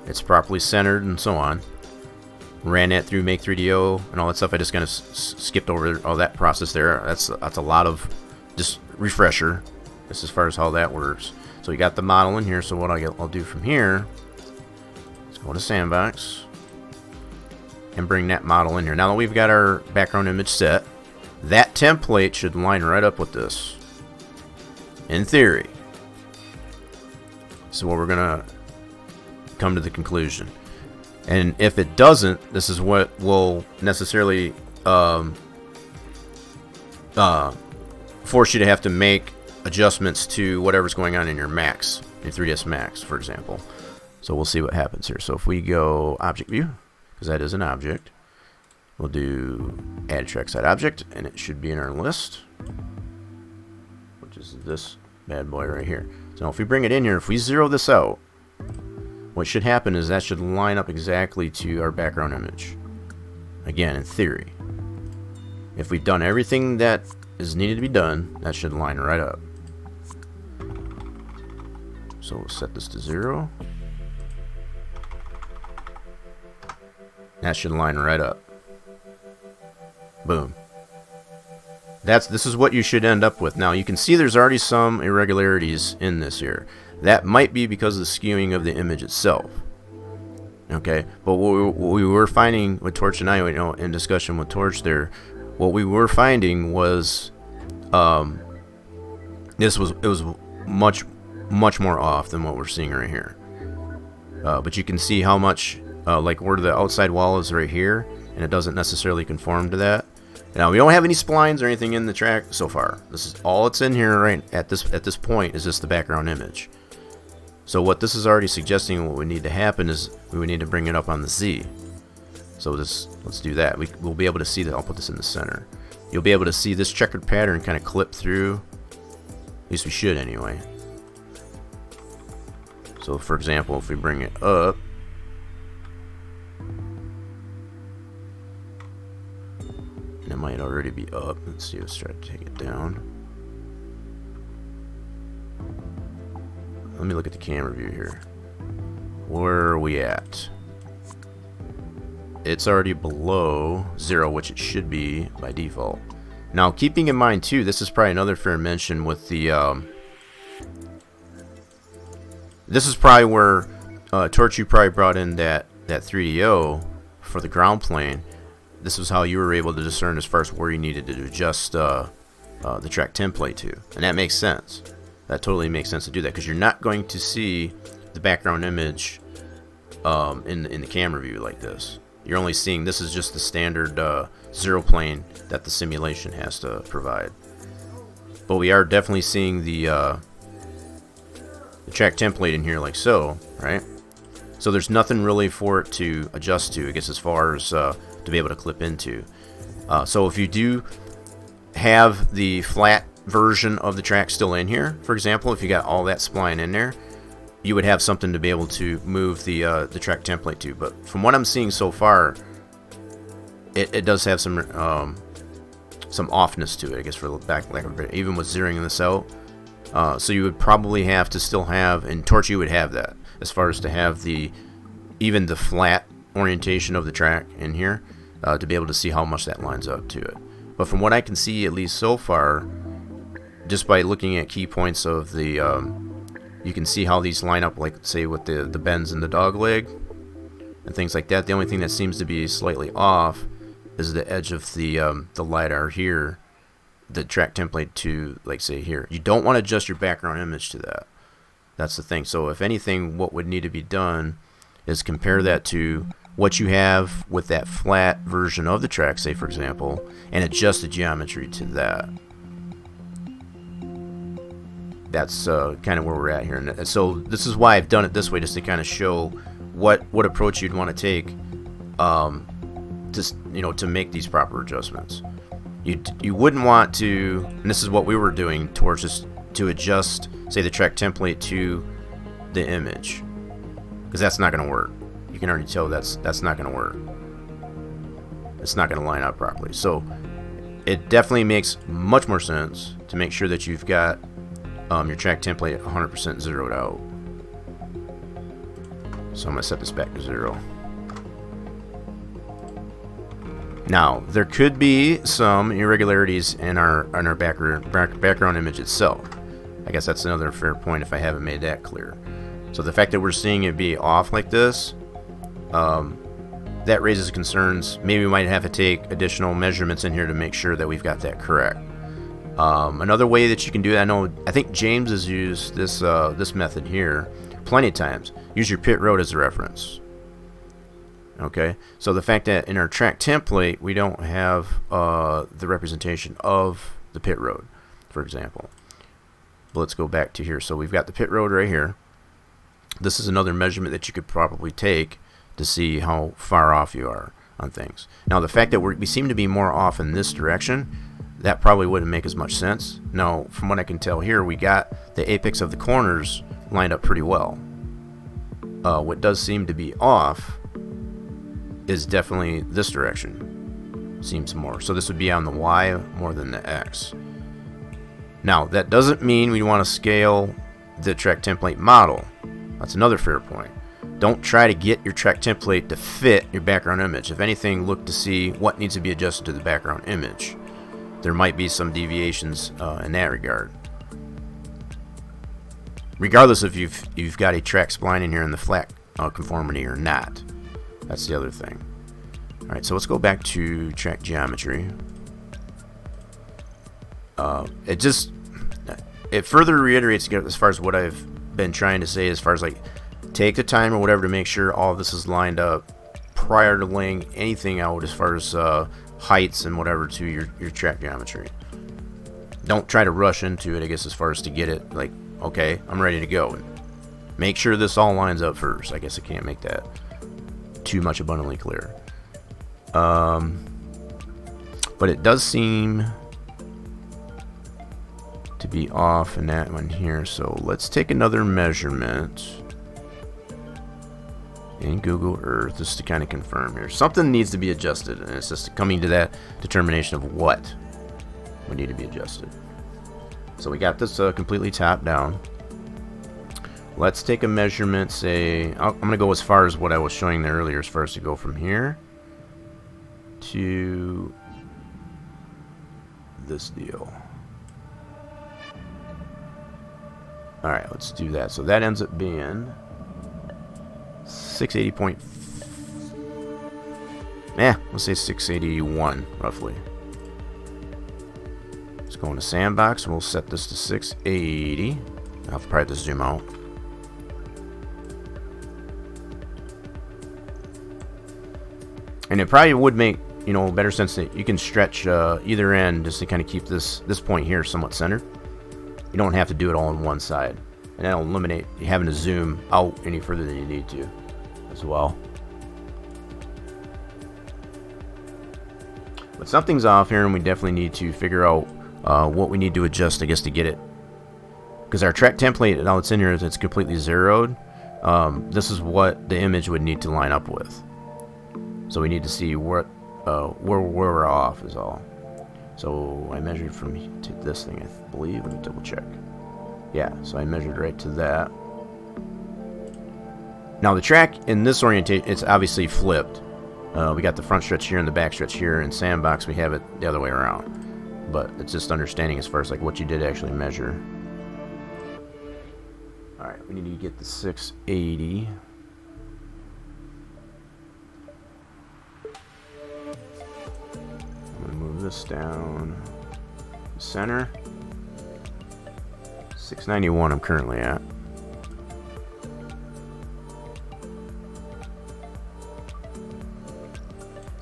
Speaker 2: It's properly centered and so on. Ran that through Make 3DO and all that stuff. I just kind of skipped over all that process there. That's a lot of just refresher as far as how that works. So we got the model in here. So what I'll do from here is go to Sandbox and bring that model in here. Now that we've got our background image set, that template should line right up with this, in theory. So what we're gonna come to the conclusion, and if it doesn't, this is what will necessarily force you to have to make adjustments to whatever's going on in your Max, your 3ds Max, for example. So we'll see what happens here. So if we go Object View, because that is an object, we'll do Add Trackside Object, and it should be in our list, which is this bad boy right here. So if we bring it in here, if we zero this out, what should happen is that should line up exactly to our background image. Again, in theory. If we've done everything that is needed to be done, that should line right up. So we'll set this to 0. That should line right up. Boom. This is what you should end up with. Now you can see there's already some irregularities in this here. That might be because of the skewing of the image itself. Okay, but what we were finding with Torch and I, in discussion with Torch there, what we were finding was it was much more off than what we're seeing right here. But you can see how much like where the outside wall is right here, and it doesn't necessarily conform to that. Now we don't have any splines or anything in the track so far. This is all it's in here right at this point is just the background image. So what this is already suggesting, what would need to happen is we would need to bring it up on the Z. So let's do that. We'll be able to see that. I'll put this in the center. You'll be able to see this checkered pattern kind of clip through. At least we should anyway. So for example, if we bring it up, and it might already be up. Let's see, let's try to take it down. Let me look at the camera view here. Where are we at? It's already below 0, which it should be by default. Now, keeping in mind too, this is probably another fair mention with the. This is probably where Torch, you probably brought in that 3DO for the ground plane. This was how you were able to discern as far as where you needed to adjust the track template to, and that makes sense. That totally makes sense to do that because you're not going to see the background image in the camera view like this. You're only seeing, this is just the standard 0 plane that the simulation has to provide. But we are definitely seeing the track template in here like so, right? So there's nothing really for it to adjust to, I guess, as far as to be able to clip into. So if you do have the flat version of the track still in here, for example, if you got all that spline in there, you would have something to be able to move the track template to. But from what I'm seeing so far, it does have some offness to it, I guess, for lack of a better, even with zeroing this out. So you would probably have to still have, and Torch, you would have that, as far as to have even the flat orientation of the track in here, to be able to see how much that lines up to it. But from what I can see, at least so far, just by looking at key points of the, you can see how these line up, like say with the bends in the dog leg and things like that. The only thing that seems to be slightly off is the edge of the LiDAR here, the track template to, like say here. You don't want to adjust your background image to that. That's the thing. So if anything, what would need to be done is compare that to what you have with that flat version of the track, say for example, and adjust the geometry to that. That's kind of where we're at here. And so this is why I've done it this way, just to kind of show what approach you'd want to take, to make these proper adjustments. You wouldn't want to, and this is what we were doing towards just to adjust, say, the track template to the image, because that's not going to work. You can already tell that's not going to work. It's not going to line up properly. So it definitely makes much more sense to make sure that you've got your track template 100% zeroed out. So I'm going to set this back to 0. Now, there could be some irregularities in our background image itself. I guess that's another fair point if I haven't made that clear. So the fact that we're seeing it be off like this, that raises concerns. Maybe we might have to take additional measurements in here to make sure that we've got that correct. Another way that you can do that, I think James has used this method here plenty of times. Use your pit road as a reference. Okay, so the fact that in our track template we don't have the representation of the pit road, for example. But let's go back to here. So we've got the pit road right here. This is another measurement that you could probably take to see how far off you are on things. Now the fact that we seem to be more off in this direction, that probably wouldn't make as much sense. Now, from what I can tell here, we got the apex of the corners lined up pretty well. What does seem to be off is definitely this direction. Seems more. So this would be on the Y more than the X. Now, that doesn't mean we want to scale the track template model. That's another fair point. Don't try to get your track template to fit your background image. If anything, look to see what needs to be adjusted to the background image. There might be some deviations in that regard. Regardless if you've got a track spline in here in the flat conformity or not. That's the other thing. Alright, so let's go back to track geometry. It further reiterates as far as what I've been trying to say, as far as like take the time or whatever to make sure all of this is lined up prior to laying anything out as far as heights and whatever to your track geometry. Don't try to rush into it, I guess, as far as to get it like, okay, I'm ready to go. Make sure this all lines up first. I guess I can't make that too much abundantly clear. But it does seem to be off in that one here. So let's take another measurement in Google Earth just to kind of confirm here. Something needs to be adjusted, and it's just coming to that determination of what would need to be adjusted. So we got this completely top down. Let's take a measurement, say, I'm going to go as far as what I was showing there earlier, as far as to go from here to this deal. Alright, let's do that. So that ends up being 680. Let's say 681 roughly. Let's go into sandbox and we'll set this to 680. I'll probably have to zoom out. And it probably would make, better sense that you can stretch either end just to kind of keep this point here somewhat centered. You don't have to do it all on one side, and that'll eliminate you having to zoom out any further than you need to as well. But something's off here, and we definitely need to figure out what we need to adjust, I guess, to get it. Because our track template, now it's in here, it's completely zeroed. This is what the image would need to line up with. So we need to see where we're off is all. So I measured from to this thing, I believe. Let me double check. Yeah, so I measured right to that. Now the track in this orientation, it's obviously flipped. We got the front stretch here and the back stretch here. In sandbox, we have it the other way around. But it's just understanding as far as like what you did actually measure. All right, we need to get the 680. I'm gonna move this down center. 691 I'm currently at.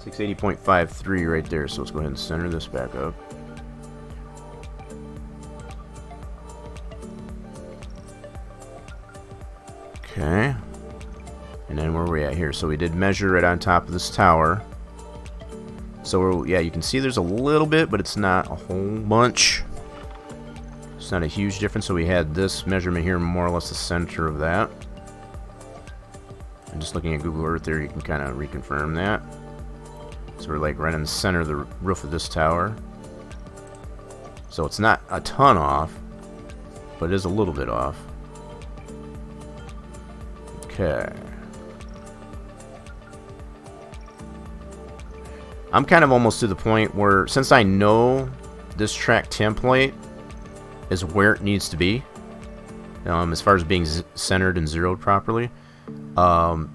Speaker 2: .53 right there, so let's go ahead and center this back up. Okay, and then where are we at here? So we did measure right on top of this tower. So yeah, you can see there's a little bit, but it's not a whole bunch. It's not a huge difference. So we had this measurement here, more or less the center of that. And just looking at Google Earth there, you can kind of reconfirm that. So we're like right in the center of the roof of this tower. So it's not a ton off, but it is a little bit off. Okay. I'm kind of almost to the point where, since I know this track template is where it needs to be, as far as being centered and zeroed properly, to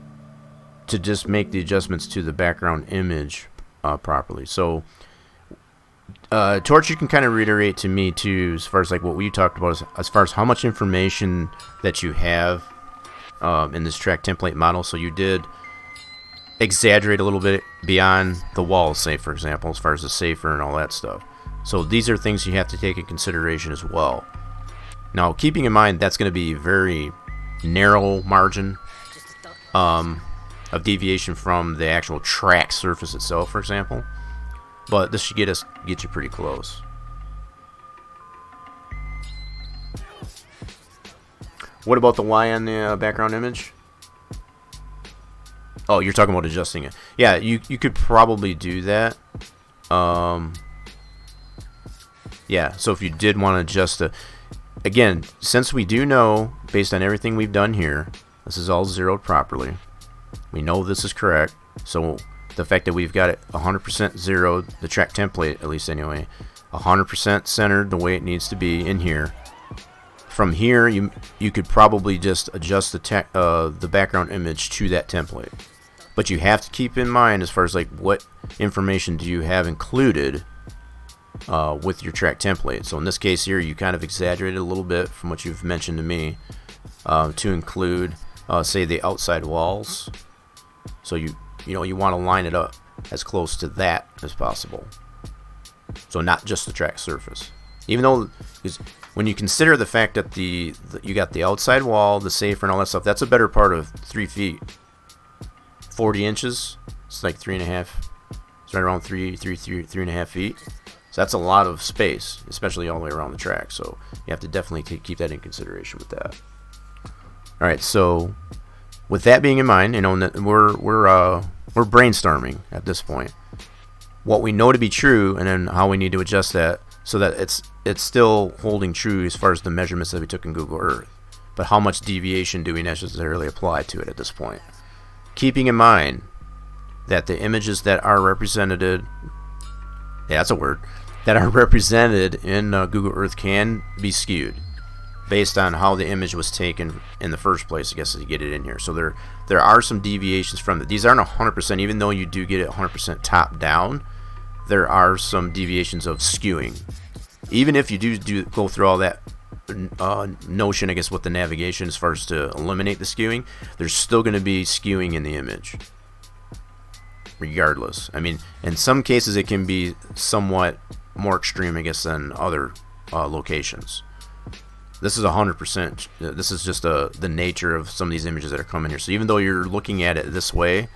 Speaker 2: just make the adjustments to the background image properly. So Torch, you can kind of reiterate to me too, as far as like what we talked about, as far as how much information that you have in this track template model. So you did exaggerate a little bit beyond the walls, say, for example, as far as the safer and all that stuff. So these are things you have to take in consideration as well. Now, keeping in mind that's going to be very narrow margin of deviation from the actual track surface itself, for example. But this should get you pretty close. What about the Y on the background image? Oh, you're talking about adjusting it. Yeah, you could probably do that. Yeah, so if you did want to adjust the... Again, since we do know, based on everything we've done here, this is all zeroed properly. We know this is correct. So the fact that we've got it 100% zeroed, the track template at least anyway, 100% centered the way it needs to be in here. From here, you could probably just adjust the background image to that template. But you have to keep in mind as far as like what information do you have included with your track template. So in this case here, you kind of exaggerated a little bit from what you've mentioned to me to include, say, the outside walls. So you want to line it up as close to that as possible. So not just the track surface. Even though, when you consider the fact that you got the outside wall, the safer, and all that stuff, that's a better part of 3 feet, 40 inches. It's like 3.5. It's right around 3.5 feet. So that's a lot of space, especially all the way around the track. So you have to definitely keep that in consideration with that. All right. So with that being in mind, we're brainstorming at this point. What we know to be true, and then how we need to adjust that so that it's still holding true as far as the measurements that we took in Google Earth. But how much deviation do we necessarily apply to it at this point? Keeping in mind that the images that are represented, that are represented in Google Earth can be skewed based on how the image was taken in the first place, I guess, to get it in here. So there are some deviations from it. These aren't 100%, even though you do get it 100% top down. There are some deviations of skewing. Even if you do go through all that notion, I guess, with the navigation as far as to eliminate the skewing, there's still going to be skewing in the image regardless. I mean, in some cases it can be somewhat more extreme, I guess, than other locations. This is 100%. This is just the nature of some of these images that are coming here. So even though you're looking at it this way,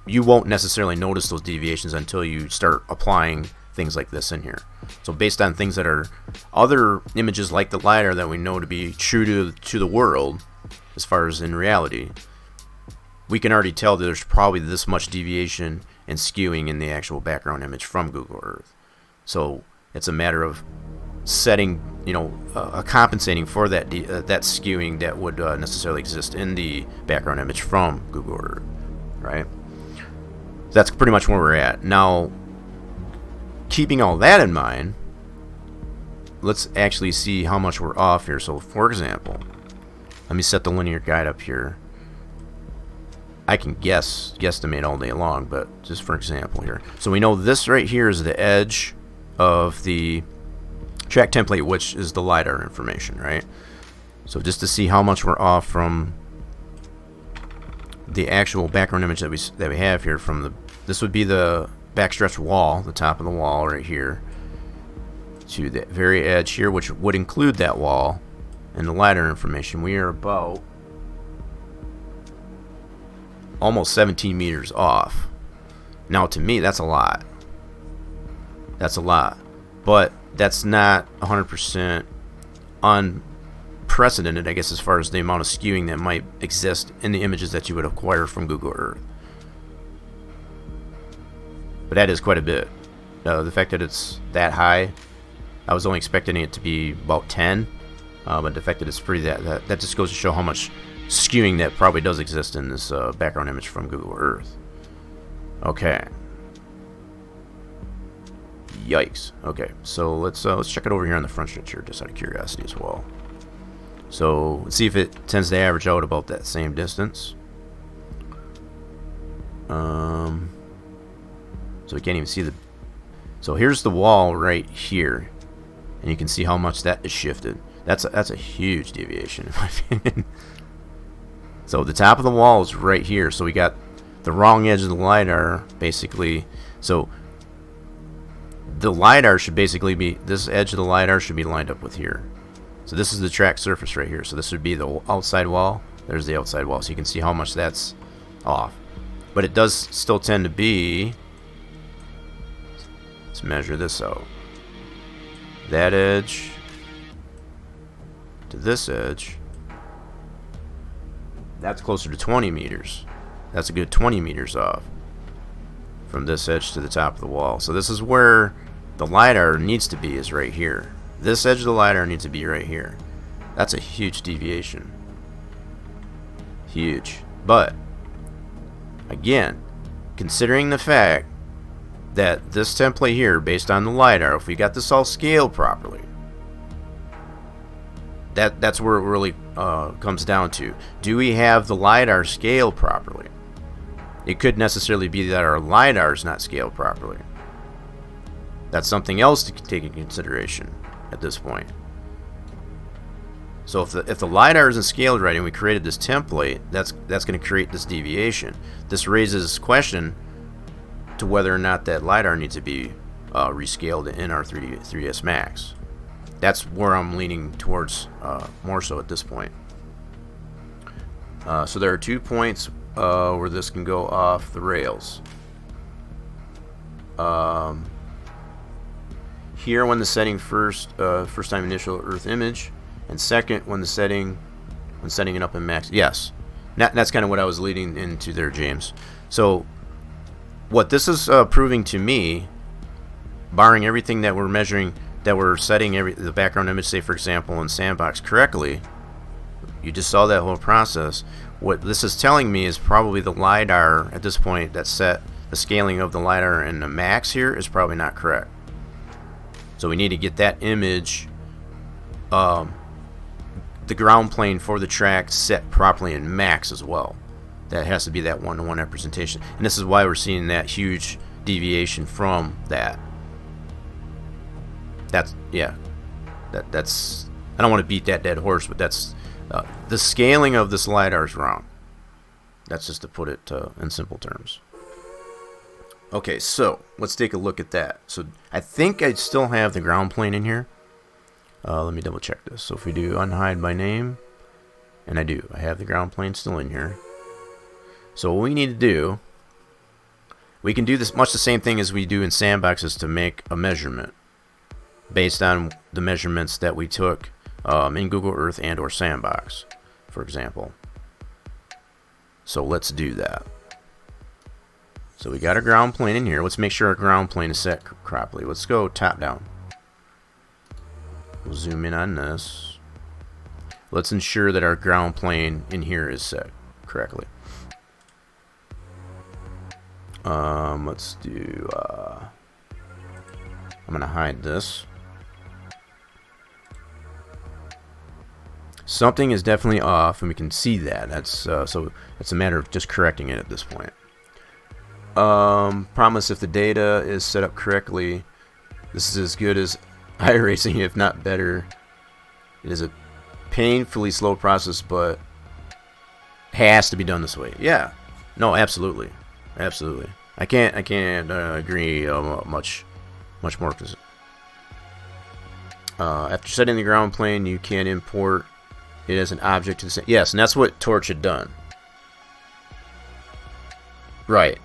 Speaker 2: you won't necessarily notice those deviations until you start applying things like this in here. So based on things that are other images like the LiDAR that we know to be true to the world, as far as in reality, we can already tell that there's probably this much deviation and skewing in the actual background image from Google Earth. So it's a matter of setting, compensating for that that skewing that would necessarily exist in the background image from Google Earth, right? That's pretty much where we're at now. Keeping all that in mind, let's actually see how much we're off here. So for example, let me set the linear guide up here. I can guesstimate all day long, but just for example here. So we know this right here is the edge of the track template, which is the LiDAR information, right? So just to see how much we're off from the actual background image that we have here this would be the backstretch wall, the top of the wall right here, to the very edge here, which would include that wall and the LiDAR information. We are about almost 17 meters off. Now to me that's a lot. That's a lot. But that's not 100% unprecedented, I guess, as far as the amount of skewing that might exist in the images that you would acquire from Google Earth. But that is quite a bit. The fact that it's that high, I was only expecting it to be about 10, but the fact that it's pretty that just goes to show how much skewing that probably does exist in this background image from Google Earth. Okay. Yikes. Okay, so let's check it over here on the front stretch here, just out of curiosity as well. So let's see if it tends to average out about that same distance. So we can't even see so here's the wall right here, and you can see how much that is shifted. That's a huge deviation in my opinion. So the top of the wall is right here, so we got the wrong edge of the LiDAR basically. So the LiDAR should basically be, this edge of the LiDAR should be lined up with here. So this is the track surface right here. So this would be the outside wall. There's the outside wall. So you can see how much that's off. But it does still tend to be, let's measure this out. That edge to this edge, that's closer to 20 meters. That's a good 20 meters off from this edge to the top of the wall. So this is where the LiDAR needs to be, is right here. This edge of the LiDAR needs to be right here. That's a huge deviation. Huge. But, again, considering the fact that this template here, based on the LiDAR, if we got this all scaled properly, that's where it really comes down to. Do we have the LiDAR scaled properly? It could necessarily be that our LiDAR is not scaled properly. That's something else to take into consideration at this point. So if the LiDAR isn't scaled right and we created this template, that's going to create this deviation. This raises question to whether or not that LiDAR needs to be rescaled in our 3ds Max. That's where I'm leaning towards more so at this point. So there are 2 points where this can go off the rails. Here when the setting first time initial Earth image, and second when setting it up in Max. Yes, that's kind of what I was leading into there, James. So what this is proving to me, barring everything that we're measuring, that we're setting the background image, say for example in Sandbox correctly, you just saw that whole process. What this is telling me is probably the LiDAR at this point that set the scaling of the LiDAR in the Max here is probably not correct. So we need to get that image, the ground plane for the track set properly in Max as well. That has to be that one-to-one representation, and this is why we're seeing that huge deviation from that. That's I don't want to beat that dead horse, but that's the scaling of this LiDAR is wrong. That's just to put it in simple terms. Okay, so let's take a look at that. So I think I still have the ground plane in here. Let me double check this. So if we do unhide by name, and I do, I have the ground plane still in here. So what we need to do, we can do this much the same thing as we do in Sandboxes to make a measurement based on the measurements that we took in Google Earth and or Sandbox, for example. So let's do that. So we got our ground plane in here. Let's make sure our ground plane is set properly. Let's go top down. We'll zoom in on this. Let's ensure that our ground plane in here is set correctly. Let's do, I'm gonna hide this. Something is definitely off, and we can see that. That's so it's a matter of just correcting it at this point. Promise if the data is set up correctly, this is as good as iRacing, if not better. It is a painfully slow process, but has to be done this way. Yeah, no, absolutely, absolutely. I can't agree much more. After setting the ground plane, you can import it as an object to the yes, and that's what Torch had done. Right.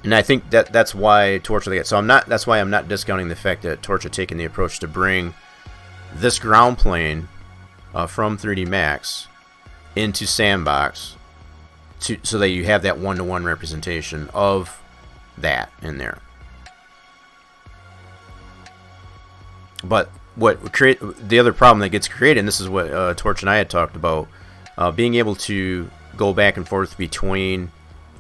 Speaker 2: And I think that's why Torch did that. So that's why I'm not discounting the fact that Torch had taken the approach to bring this ground plane from 3D Max into Sandbox so that you have that one-to-one representation of that in there. But the other problem that gets created, and this is what Torch and I had talked about, being able to go back and forth between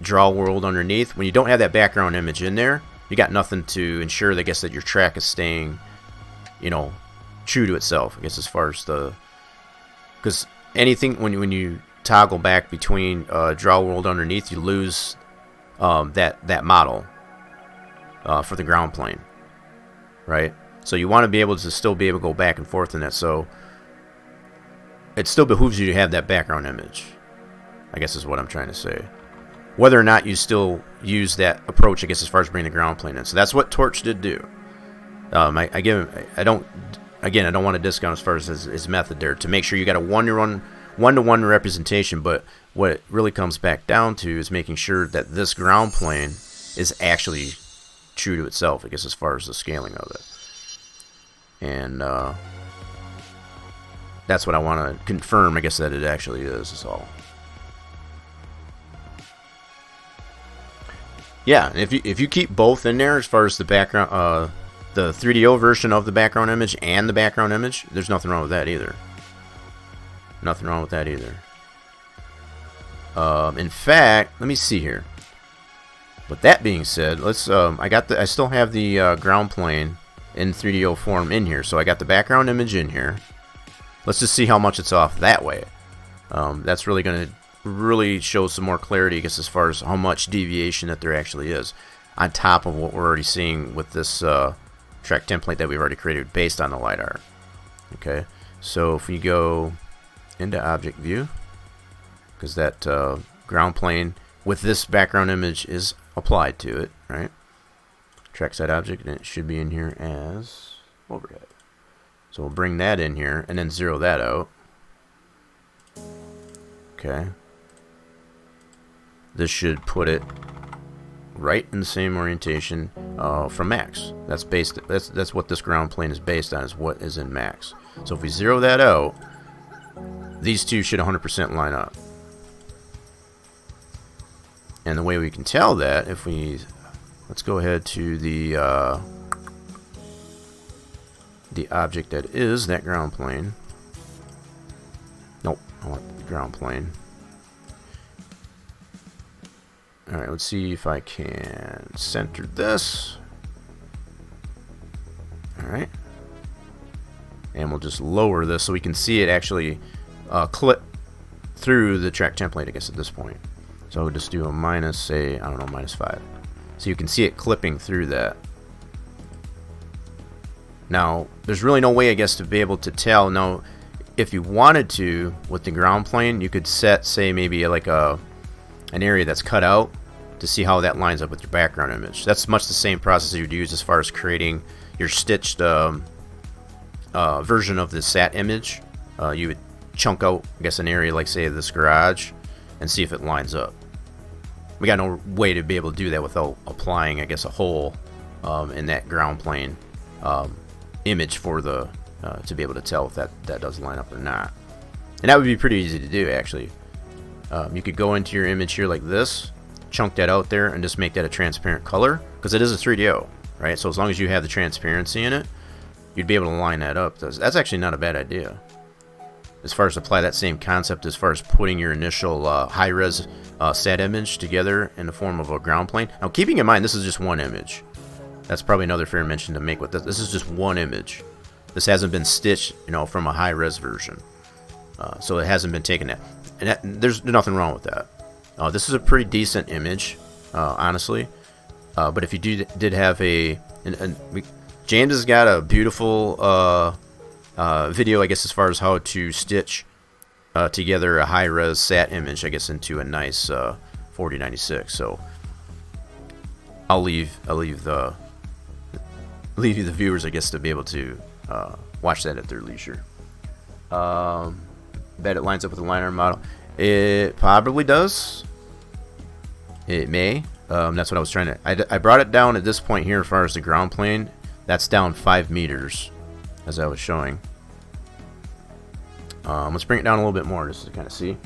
Speaker 2: draw world underneath. When you don't have that background image in there, you got nothing to ensure that your track is staying, true to itself. I guess as far as because anything when you toggle back between draw world underneath, you lose that model for the ground plane, right? So you want to be able to still be able to go back and forth in that. So it still behooves you to have that background image, I guess is what I'm trying to say. Whether or not you still use that approach, I guess, as far as bringing the ground plane in. So that's what Torch did do. I don't want to discount as far as his method there to make sure you got a one-to-one representation. But what it really comes back down to is making sure that this ground plane is actually true to itself, I guess, as far as the scaling of it. And that's what I want to confirm, I guess, that it actually is all. Yeah, if you keep both in there as far as the background, the 3DO version of the background image and the background image, there's nothing wrong with that either. Nothing wrong with that either. In fact, let me see here. With that being said, let's. I still have the ground plane in 3DO form in here, so I got the background image in here. Let's just see how much it's off that way. That's really going to really show some more clarity, I guess, as far as how much deviation that there actually is on top of what we're already seeing with this track template that we've already created based on the LiDAR. Okay, so if we go into object view, because that ground plane with this background image is applied to it, right? Trackside object, and it should be in here as overhead. So we'll bring that in here and then zero that out. Okay. This should put it right in the same orientation from max. That's what this ground plane is based on, is what is in max. So if we zero that out, these two should 100% line up. And the way we can tell that, if we, let's go ahead to the object that is that ground plane. Nope, I want the ground plane. Alright, let's see if I can center this. Alright. And we'll just lower this so we can see it actually clip through the track template, I guess, at this point. So we'll just do a minus, say, I don't know, -5. So you can see it clipping through that. Now, there's really no way, I guess, to be able to tell. Now, if you wanted to, with the ground plane, you could set, say, maybe like an area that's cut out to see how that lines up with your background image. That's much the same process you would use as far as creating your stitched version of the sat image. You would chunk out, I guess, an area like, say, this garage and see if it lines up. We got no way to be able to do that without applying, I guess, a hole in that ground plane image for the to be able to tell if that does line up or not. And that would be pretty easy to do, actually. You could go into your image here like this, chunk that out there, and just make that a transparent color, because it is a 3DO, right? So as long as you have the transparency in it, you'd be able to line that up. That's actually not a bad idea. As far as apply that same concept as far as putting your initial high-res sat image together in the form of a ground plane. Now, keeping in mind, this is just one image. That's probably another fair mention to make with this. This is just one image. This hasn't been stitched, from a high-res version. So it hasn't been taken that. And there's nothing wrong with that. This is a pretty decent image, honestly. But if you did have James has got a beautiful video, I guess, as far as how to stitch together a high-res sat image, I guess, into a nice 4096. So I'll leave you the viewers, I guess, to be able to watch that at their leisure. Bet it lines up with the LiDAR model. It probably does. It may. That's what I was trying to. I brought it down at this point here as far as the ground plane. That's down 5 meters, as I was showing. Let's bring it down a little bit more just to kind of see.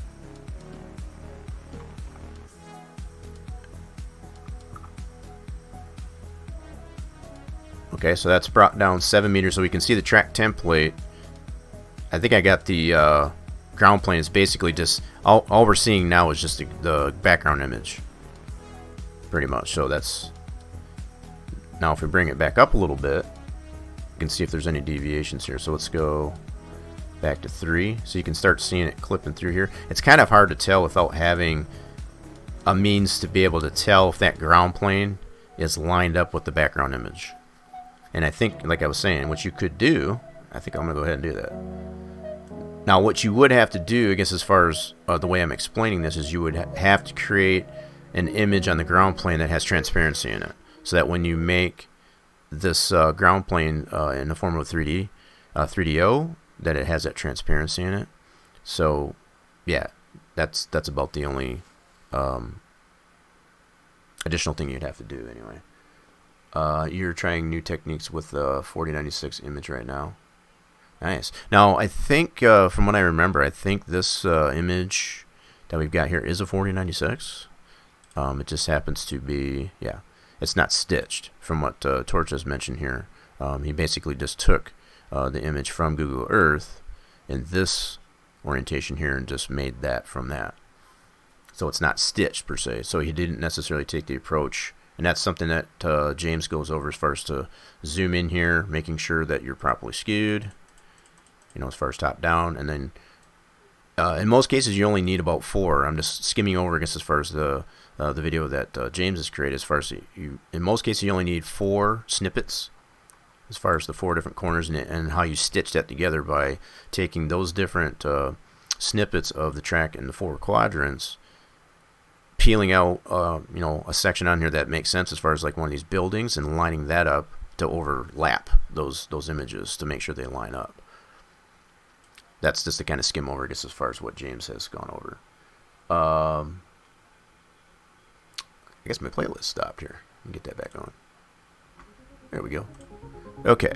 Speaker 2: Okay, so that's brought down 7 meters, so we can see the track template. I think I got the ground plane is basically just all we're seeing now is just the background image, pretty much. So that's now if we bring it back up a little bit, you can see if there's any deviations here. So let's go back to 3, so you can start seeing it clipping through here. It's kind of hard to tell without having a means to be able to tell if that ground plane is lined up with the background image. And I think, like I was saying, what you could do, I think I'm gonna go ahead and do that. Now, what you would have to do, I guess, as far as the way I'm explaining this, is you would have to create an image on the ground plane that has transparency in it, so that when you make this ground plane in the form of 3DO, that it has that transparency in it. So, yeah, that's about the only additional thing you'd have to do anyway. You're trying new techniques with the 4096 image right now. Nice. Now, I think, from what I remember, I think this image that we've got here is a 4096. It just happens to be, yeah, it's not stitched from what Torch has mentioned here. He basically just took the image from Google Earth in this orientation here and just made that from that. So it's not stitched per se. So he didn't necessarily take the approach, and that's something that James goes over as far as to zoom in here, making sure that you're properly skewed, you know, as far as top down, and then in most cases you only need about 4. I'm just skimming over, I guess, as far as the video that James has created. As far as in most cases you only need 4 snippets, as far as the 4 different corners and how you stitch that together by taking those different snippets of the track in the 4 quadrants, peeling out you know, a section on here that makes sense as far as like one of these buildings, and lining that up to overlap those images to make sure they line up. That's just the kind of skim over, I guess, as far as what James has gone over. I guess my playlist stopped here. Let me get that back on. There we go. Okay.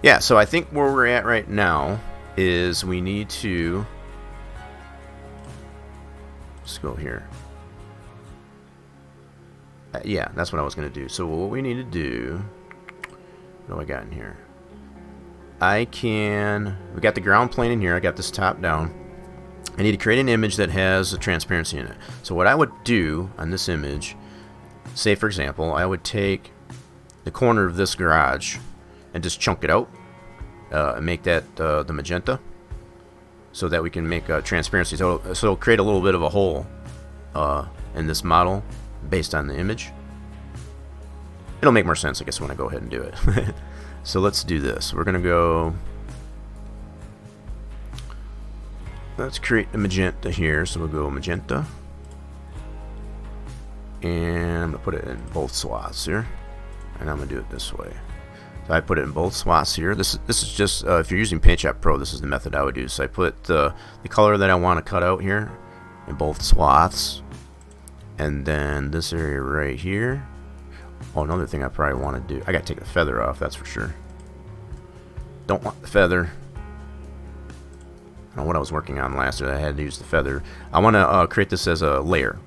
Speaker 2: Yeah, so I think where we're at right now is we need to, let's go here. Yeah, that's what I was going to do. So what we need to do, what do I got in here? We got the ground plane in here. I got this top down. I need to create an image that has a transparency in it. So what I would do on this image, say for example, I would take the corner of this garage and just chunk it out and make that the magenta, so that we can make transparency. So it'll create a little bit of a hole in this model based on the image. It'll make more sense, I guess, when I go ahead and do it. So let's do this. We're gonna go, let's create a magenta here. So we'll go magenta, and I'm gonna put it in both swaths here, and I'm gonna do it this way. So I put it in both swaths here. This is just if you're using PaintShop Pro, this is the method I would do. So I put the color that I want to cut out here in both swaths. And then this area right here. Oh, another thing I probably want to do, I gotta take the feather off, that's for sure. Don't want the feather. I don't know what I was working on last year, I had to use the feather. I want to create this as a layer.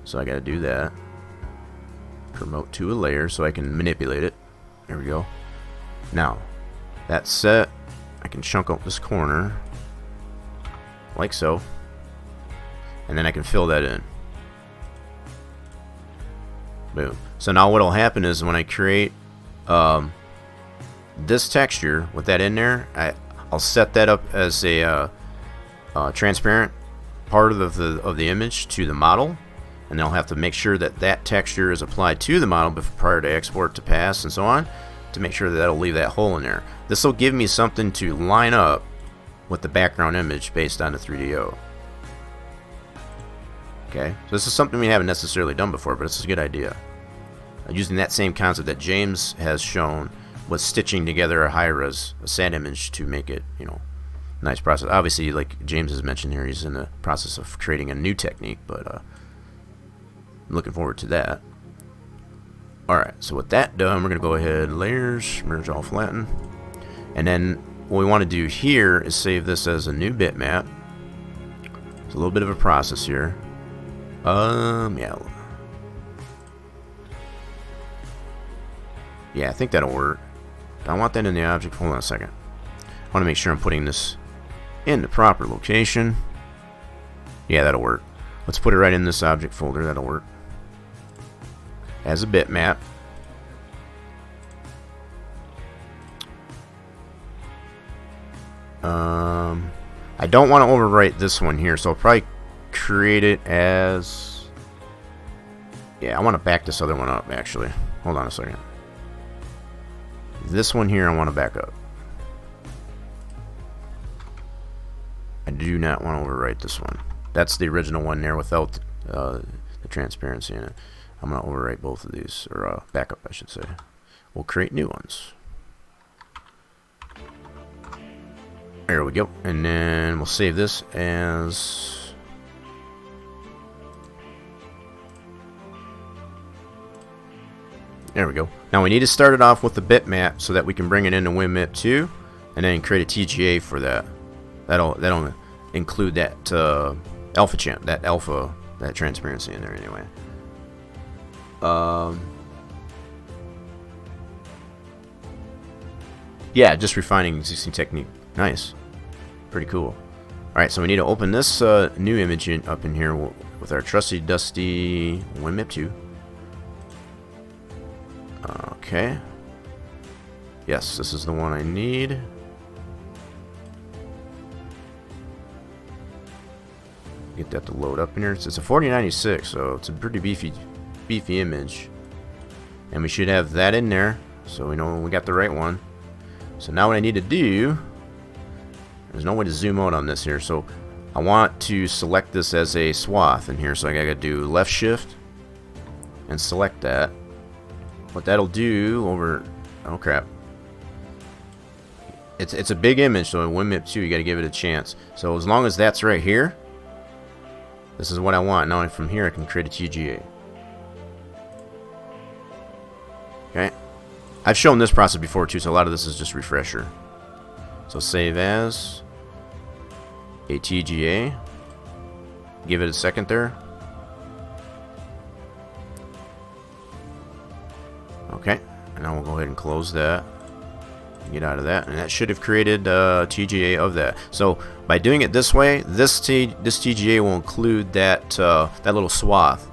Speaker 2: So I gotta do that. Promote to a layer so I can manipulate it. There we go. Now, that's set. I can chunk out this corner, like so. And then I can fill that in. Boom. So now what will happen is when I create this texture with that in there, I'll set that up as a transparent part of the image to the model, and I'll have to make sure that that texture is applied to the model prior to export to pass and so on, to make sure that that'll leave that hole in there. This will give me something to line up with the background image based on the 3DO. Okay, so this is something we haven't necessarily done before, but it's a good idea. Using that same concept that James has shown with stitching together a high-res sat image to make it, you know, nice process. Obviously, like James has mentioned here, he's in the process of creating a new technique, but I'm looking forward to that. Alright, so with that done, we're going to go ahead, layers, merge all flatten. And then what we want to do here is save this as a new bitmap. It's a little bit of a process here. Yeah, I think that'll work. I want that in the object. Hold on a second. I want to make sure I'm putting this in the proper location. Yeah, that'll work. Let's put it right in this object folder. That'll work. As a bitmap. I don't want to overwrite this one here, so I'll probably create it as, yeah, I want to back this other one up actually. Hold on a second. This one here I want to back up. I do not want to overwrite this one. That's the original one there without the transparency in it. I'm going to overwrite both of these, or back up I should say. We'll create new ones. There we go. And then we'll save this as There we go. Now we need to start it off with the bitmap so that we can bring it into WinMap 2 and then create a TGA for that. That'll include that alpha champ, that transparency in there anyway. Yeah, just refining existing technique. Nice. Pretty cool. Alright, so we need to open this new image up in here with our trusty dusty WinMap 2. Okay. Yes, this is the one I need. Get that to load up in here. It's a 4096, so it's a pretty beefy image. And we should have that in there, so we know we got the right one. So now what I need to do, there's no way to zoom out on this here, so I want to select this as a swath in here, so I gotta do left shift and select that. What that'll do over, oh crap, it's a big image, so in WinMap 2 you gotta give it a chance. So as long as that's right here, this is what I want. Now from here I can create a TGA. Okay, I've shown this process before too, so a lot of this is just refresher. So save as a TGA. Give it a second there. Okay, and now we'll go ahead and close that. Get out of that, and that should have created TGA of that. So by doing it this way, this TGA will include that that little swath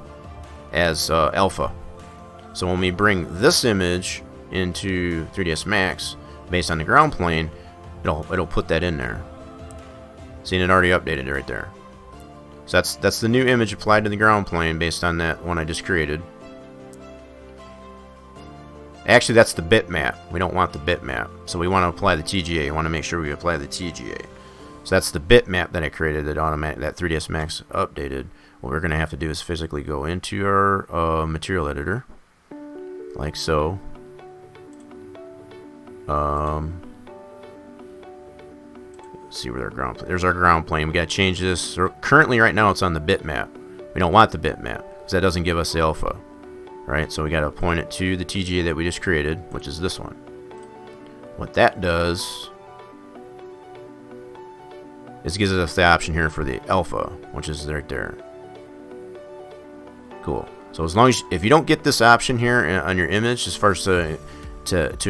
Speaker 2: as alpha. So when we bring this image into 3ds Max based on the ground plane, it'll put that in there. See, it already updated it right there. So that's the new image applied to the ground plane based on that one I just created. Actually, that's the bitmap. We don't want the bitmap, so we want to apply the TGA. We want to make sure we apply the TGA. So that's the bitmap that I created that 3ds Max updated. What we're going to have to do is physically go into our material editor, like so. See where our ground plane. There's our ground plane. We got to change this. So currently, right now, it's on the bitmap. We don't want the bitmap because that doesn't give us the alpha. Right, so we got to point it to the TGA that we just created, which is this one. What that does is gives us the option here for the alpha, which is right there. Cool. So as long as if you don't get this option here on your image, as far as to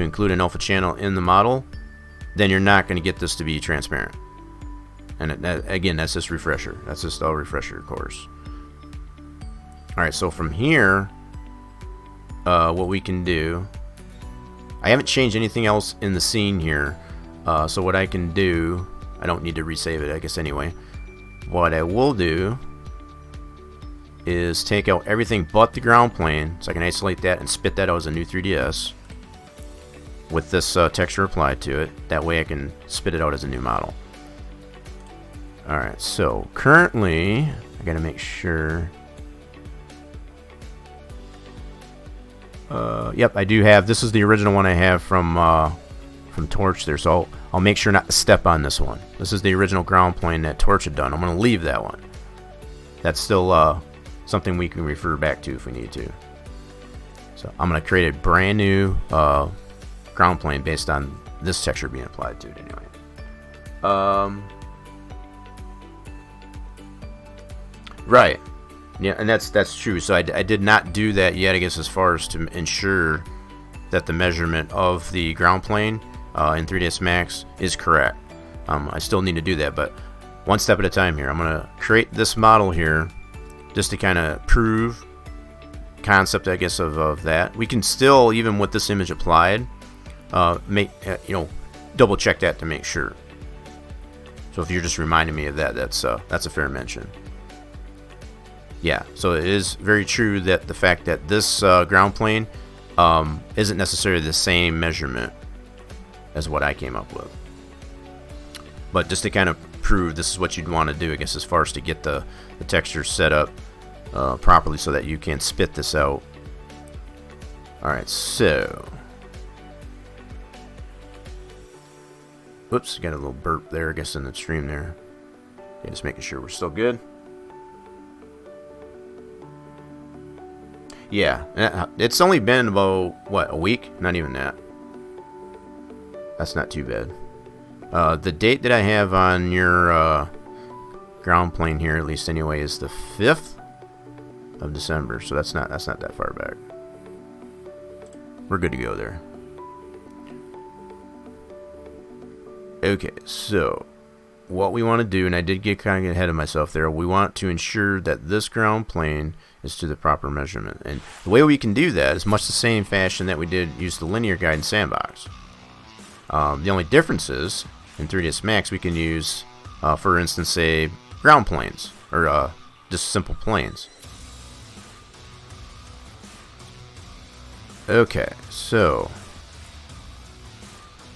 Speaker 2: include an alpha channel in the model, then you're not going to get this to be transparent. And again, that's just refresher. That's just a refresher course. All right, so from here. What we can do, I haven't changed anything else in the scene here, so what I can do, I don't need to resave it I guess anyway. What I will do is take out everything but the ground plane, so I can isolate that and spit that out as a new 3ds with this texture applied to it. That way I can spit it out as a new model. Alright, so currently I gotta make sure. Yep, I do have. This is the original one I have from Torch there, so I'll make sure not to step on this one. This is the original ground plane that Torch had done. I'm going to leave that one. That's still something we can refer back to if we need to. So I'm going to create a brand new ground plane based on this texture being applied to it anyway. Right. Yeah, and that's true. So I did not do that yet, I guess, as far as to ensure that the measurement of the ground plane in 3ds Max is correct. I still need to do that, but one step at a time here. I'm going to create this model here just to kind of prove concept, I guess, of that. We can still, even with this image applied, make double check that to make sure. So if you're just reminding me of that, that's a fair mention. Yeah, so it is very true that the fact that this ground plane isn't necessarily the same measurement as what I came up with. But just to kind of prove this is what you'd want to do, I guess, as far as to get the texture set up properly so that you can spit this out. Alright, so. Whoops, got a little burp there, I guess, in the stream there. Okay, just making sure we're still good. Yeah, it's only been about, what, a week? Not even that. That's not too bad. The date that I have on your ground plane here, at least anyway, is the 5th of December. So that's not that far back. We're good to go there. Okay, so what we want to do, and I did get kind of ahead of myself there, we want to ensure that this ground plane is to the proper measurement. And the way we can do that is much the same fashion that we did use the linear guide in Sandbox. The only difference is, in 3ds Max, we can use, for instance, say, ground planes, or just simple planes. Okay, so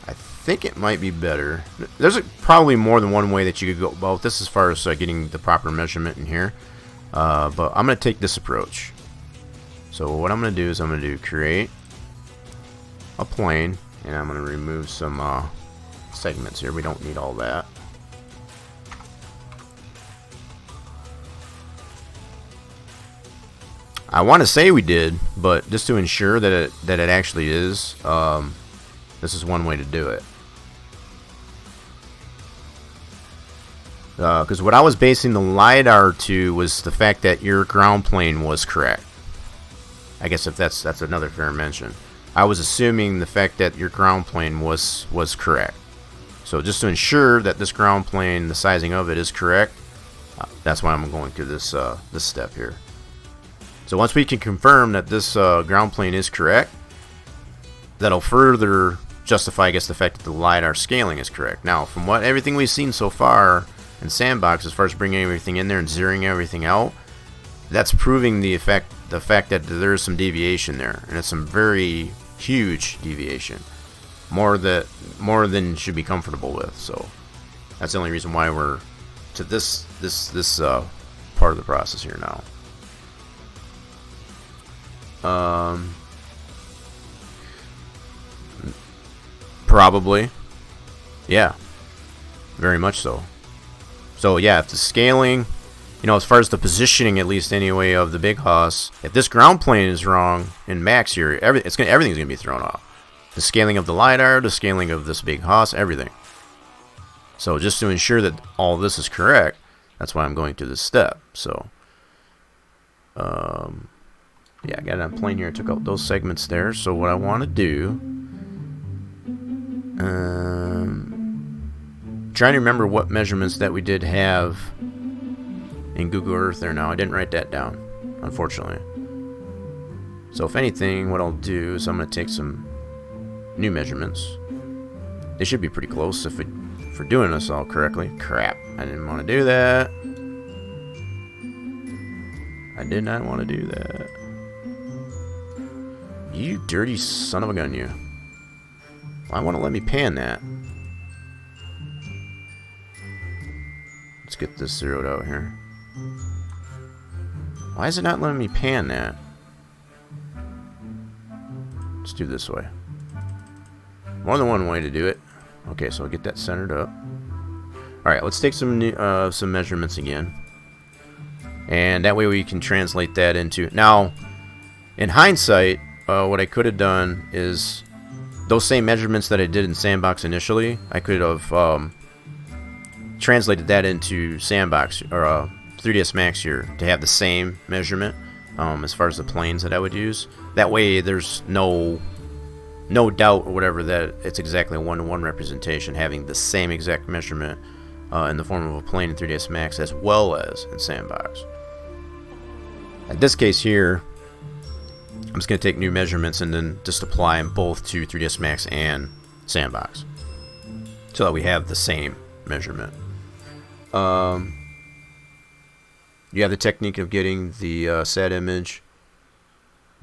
Speaker 2: I think it might be better. There's probably more than one way that you could go about this as far as getting the proper measurement in here. But I'm going to take this approach. So what I'm going to do is I'm going to do create a plane, and I'm going to remove some segments here. We don't need all that. I want to say we did, but just to ensure that it actually is, this is one way to do it. Because what I was basing the LiDAR to was the fact that your ground plane was correct. I guess if that's another fair mention. I was assuming the fact that your ground plane was correct. So just to ensure that this ground plane, the sizing of it is correct, that's why I'm going through this this step here. So once we can confirm that this ground plane is correct, that'll further justify, I guess, the fact that the LiDAR scaling is correct. Now, from everything we've seen so far in Sandbox, as far as bringing everything in there and zeroing everything out, that's proving the fact that there is some deviation there, and it's some very huge deviation, more than should be comfortable with. So that's the only reason why we're to this part of the process here now. Probably, yeah, very much so. So yeah, if the scaling, as far as the positioning, at least anyway, of the big hoss, if this ground plane is wrong in Max here, everything's gonna be thrown off. The scaling of the LiDAR, the scaling of this big hoss, everything. So just to ensure that all this is correct, that's why I'm going through this step. So, yeah, I got it on plane here. I took out those segments there. So what I want to do, trying to remember what measurements that we did have in Google Earth there now. I didn't write that down, unfortunately. So if anything, what I'll do is I'm going to take some new measurements. They should be pretty close if we're doing this all correctly. Crap, I didn't want to do that. I did not want to do that. You dirty son of a gun, you. Why won't it let me pan that? Let's get this zeroed out here. Why is it not letting me pan that? Let's do it this way. More than one way to do it. Okay, so I'll get that centered up. Alright, let's take some measurements again. And that way we can translate that into... Now, in hindsight, what I could have done is those same measurements that I did in Sandbox initially, I could have translated that into Sandbox or 3ds Max here to have the same measurement as far as the planes that I would use. That way there's no doubt or whatever that it's exactly a one-to-one representation, having the same exact measurement in the form of a plane in 3ds Max as well as in Sandbox. In this case here, I'm just going to take new measurements and then just apply them both to 3ds Max and Sandbox so that we have the same measurement. You have the technique of getting the sat image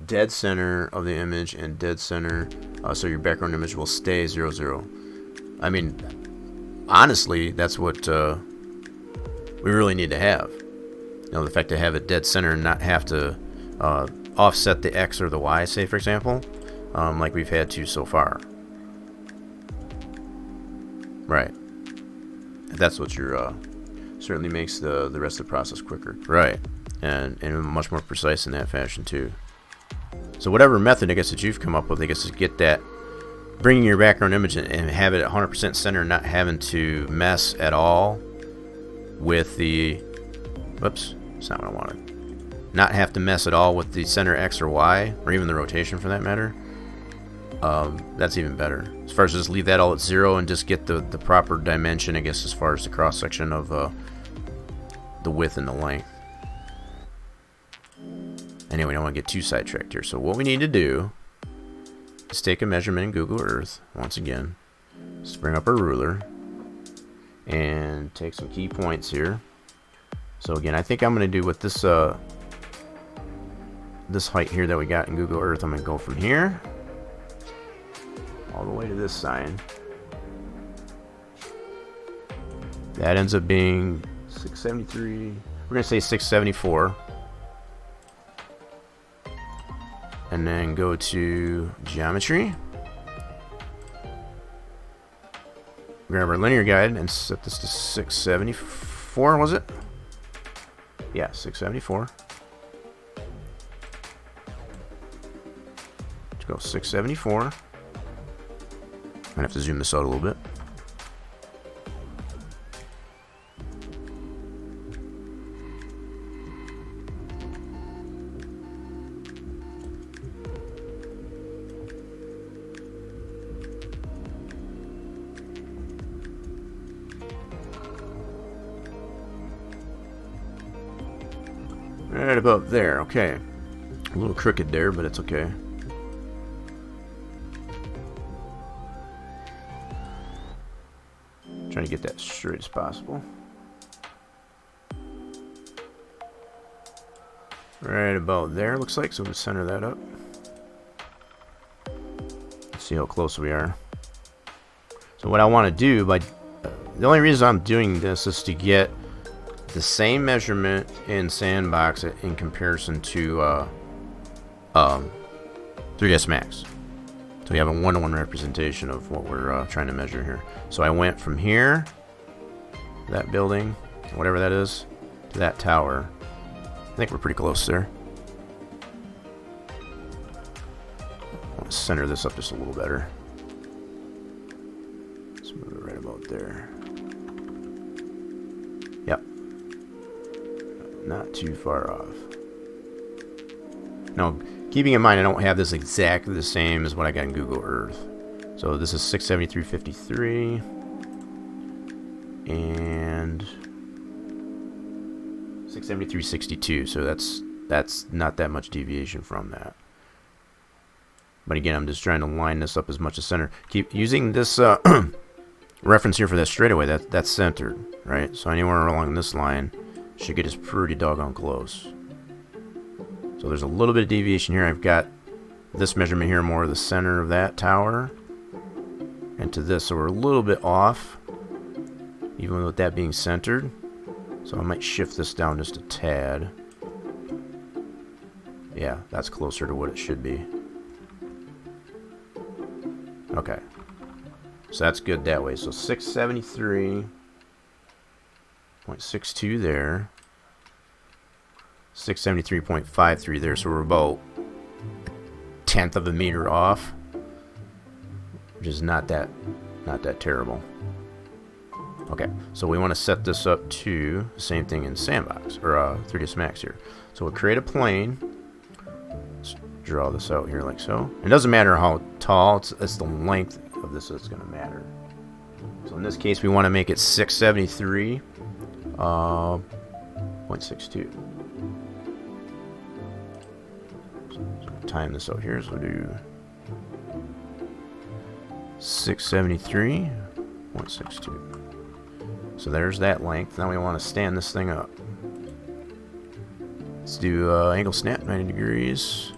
Speaker 2: dead center of the image and dead center so your background image will stay 0, 0. I mean, honestly, that's what we really need to have. The fact to have it dead center and not have to offset the X or the Y, say for example, like we've had to so far. Right. That's what you're certainly makes the rest of the process quicker. Right. And much more precise in that fashion too. So whatever method I guess that you've come up with, I guess, to get that, bringing your background image and have it at 100% center, not having to mess at all with the, whoops, that's not what I wanted. Not have to mess at all with the center X or Y, or even the rotation for that matter. That's even better. As far as just leave that all at 0 and just get the proper dimension, I guess, as far as the cross section of the width and the length. Anyway, I don't want to get too sidetracked here. So what we need to do is take a measurement in Google Earth once again. Just bring up our ruler and take some key points here. So again, I think I'm going to do with this this height here that we got in Google Earth. I'm going to go from here all the way to this sign. That ends up being 673. We're going to say 674. And then go to geometry. Grab our linear guide and set this to 674, was it? Yeah, 674. Let's go 674. I'm gonna have to zoom this out a little bit. Right about there, okay. A little crooked there, but it's okay. Trying to get that straight as possible. Right about there, looks like, so we'll center that up. Let's see how close we are. So what I want to do, the only reason I'm doing this is to get the same measurement in Sandbox in comparison to 3ds Max. So we have a 1-to-1 representation of what we're trying to measure here. So I went from here, that building, whatever that is, to that tower. I think we're pretty close there. I want to center this up just a little better. Let's move it right about there. Yep. Not too far off. Now, keeping in mind I don't have this exactly the same as what I got in Google Earth. So this is 673.53 and 673.62. So that's not that much deviation from that. But again, I'm just trying to line this up as much as center. Keep using this reference here for that straightaway. That's centered, right? So anywhere along this line should get us pretty doggone close. So there's a little bit of deviation here. I've got this measurement here more the center of that tower and to this, so we're a little bit off even with that being centered. So I might shift this down just a tad. Yeah, that's closer to what it should be. Okay, so that's good that way. So 673.62 there, 673.53 there, so we're about a tenth of a meter off, which is not that terrible. Okay, so we want to set this up to the same thing in Sandbox or 3ds Max here. So we'll create a plane. Let's draw this out here like so. It doesn't matter how tall, it's the length of this that's going to matter. So in this case, we want to make it 673.62. So time this out here, so we'll do 673.62. So there's that length. Now we want to stand this thing up. Let's do angle snap 90 degrees.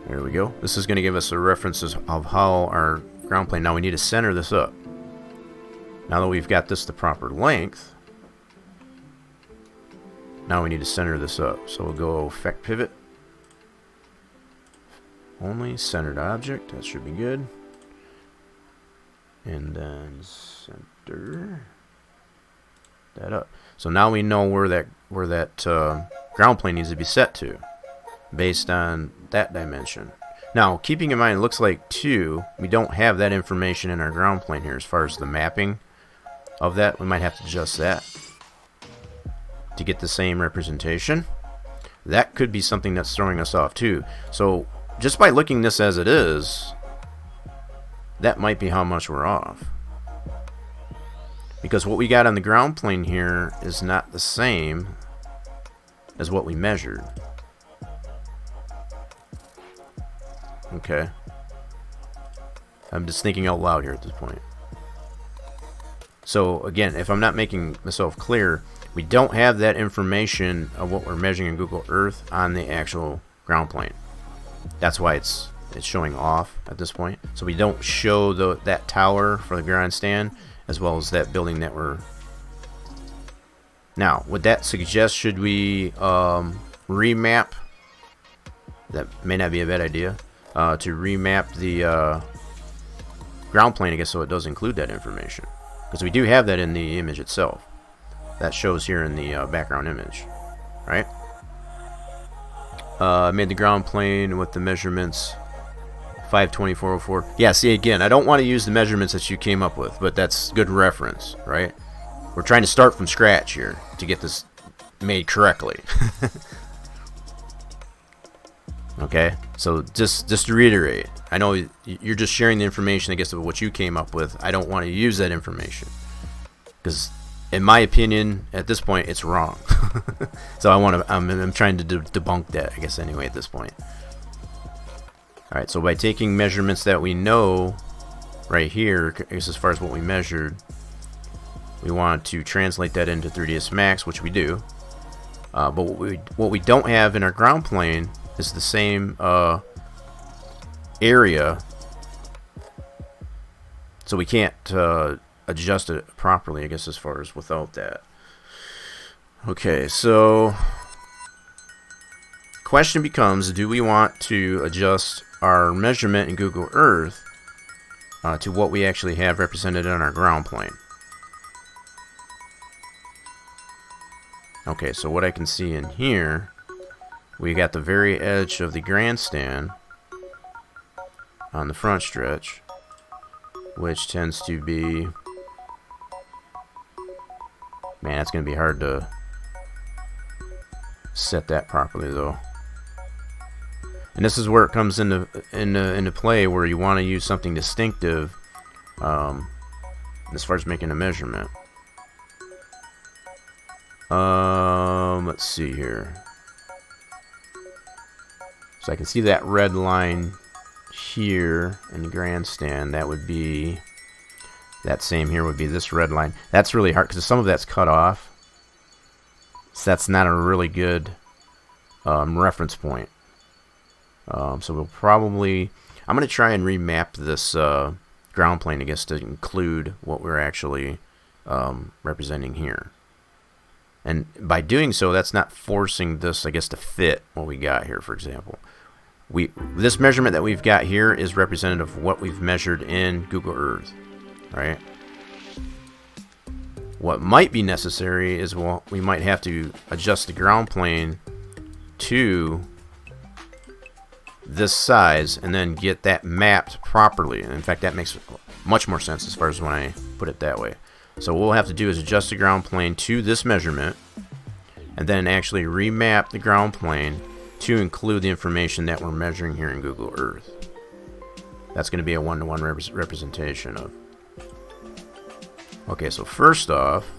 Speaker 2: There we go. This is going to give us a reference of how our ground plane. Now we need to center this up. Now that we've got this the proper length, now we need to center this up. So we'll go effect pivot. Only centered object. That should be good. and then center that up. So now we know where that ground plane needs to be set to, based on that dimension. Now, keeping in mind, it looks like too, we don't have that information in our ground plane here as far as the mapping of that. We might have to adjust that to get the same representation. That could be something that's throwing us off too. So just by looking this as it is, that might be how much we're off. Because what we got on the ground plane here is not the same as what we measured. Okay. I'm just thinking out loud here at this point. So again, if I'm not making myself clear, we don't have that information of what we're measuring in Google Earth on the actual ground plane. That's why it's showing off at this point. So we don't show that tower for the grandstand as well as that building that we're... Now, would that suggest should we remap? That may not be a bad idea. To remap the ground plane, I guess, so it does include that information. Because we do have that in the image itself. That shows here in the background image. Right? I made the ground plane with the measurements 52404. Yeah, see, again, I don't want to use the measurements that you came up with, but that's good reference, right? We're trying to start from scratch here to get this made correctly. Okay, so just to reiterate, I know you're just sharing the information, I guess, of what you came up with. I don't want to use that information because, in my opinion, at this point, it's wrong. So I'm trying to debunk that, I guess, anyway, at this point. All right, so by taking measurements that we know right here, I guess as far as what we measured, we want to translate that into 3ds Max, which we do. But what we don't have in our ground plane is the same area, so we can't adjust it properly, I guess, as far as without that. Okay, so question becomes, do we want to adjust our measurement in Google Earth to what we actually have represented on our ground plane? Okay, so what I can see in here, we got the very edge of the grandstand on the front stretch, which tends to be... Man, that's going to be hard to set that properly, though. And this is where it comes into play, where you want to use something distinctive as far as making a measurement. Let's see here. So I can see that red line here in the grandstand. That would be, that same here would be this red line. That's really hard because some of that's cut off. So that's not a really good reference point. So we'll probably, I'm going to try and remap this ground plane, I guess, to include what we're actually representing here. And by doing so, that's not forcing this, I guess, to fit what we got here, for example. This measurement that we've got here is representative of what we've measured in Google Earth, right? What might be necessary is, well, we might have to adjust the ground plane to this size and then get that mapped properly. And in fact, that makes much more sense as far as when I put it that way. So what we'll have to do is adjust the ground plane to this measurement and then actually remap the ground plane to include the information that we're measuring here in Google Earth. That's going to be a one-to-one representation of. Okay, so first off,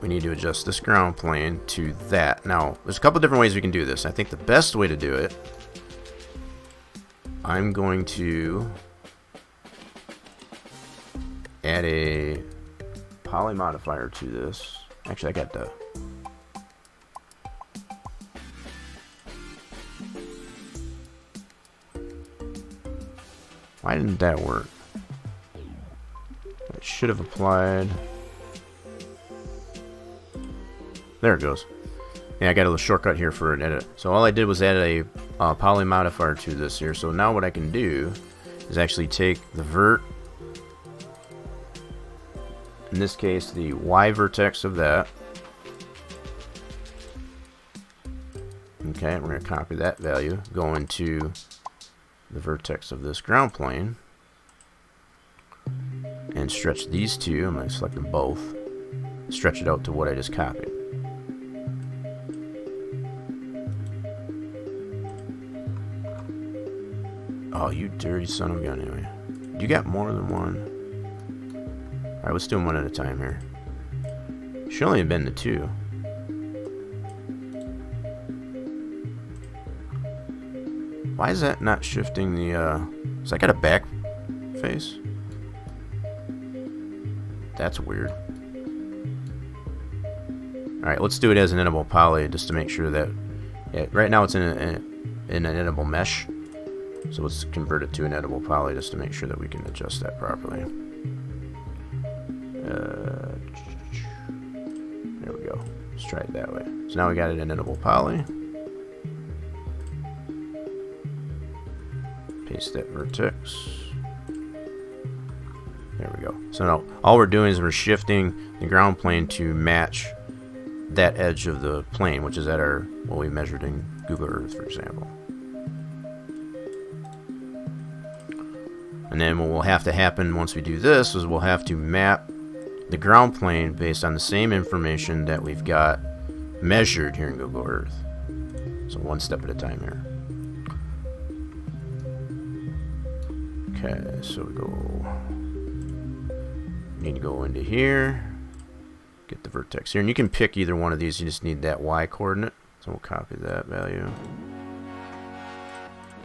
Speaker 2: we need to adjust this ground plane to that. Now, there's a couple different ways we can do this. I think the best way to do it, I'm going to add a poly modifier to this. Actually, I got the... Why didn't that work? It should have applied... There it goes. Yeah, I got a little shortcut here for an edit. So all I did was add a poly modifier to this here. So now what I can do is actually take the vert, in this case the Y vertex of that. Okay, we're going to copy that value, go into the vertex of this ground plane, and stretch these two. I'm going to select them both, stretch it out to what I just copied. Oh, you dirty son of a gun. Anyway, you got more than one. Alright, let's do them one at a time here. Should only have been the two. Why is that not shifting the, Is that got a back face? That's weird. Alright, let's do it as an editable poly just to make sure that... Yeah, right now it's in an editable mesh. So let's convert it to an editable poly just to make sure that we can adjust that properly. There we go. Let's try it that way. So now we got it in editable poly. Paste that vertex. There we go. So now all we're doing is we're shifting the ground plane to match that edge of the plane, which is at our what we measured in Google Earth, for example. And then what will have to happen once we do this is we'll have to map the ground plane based on the same information that we've got measured here in Google Earth. So one step at a time here. Okay, so we need to go into here, get the vertex here, and you can pick either one of these. You just need that Y coordinate. So we'll copy that value.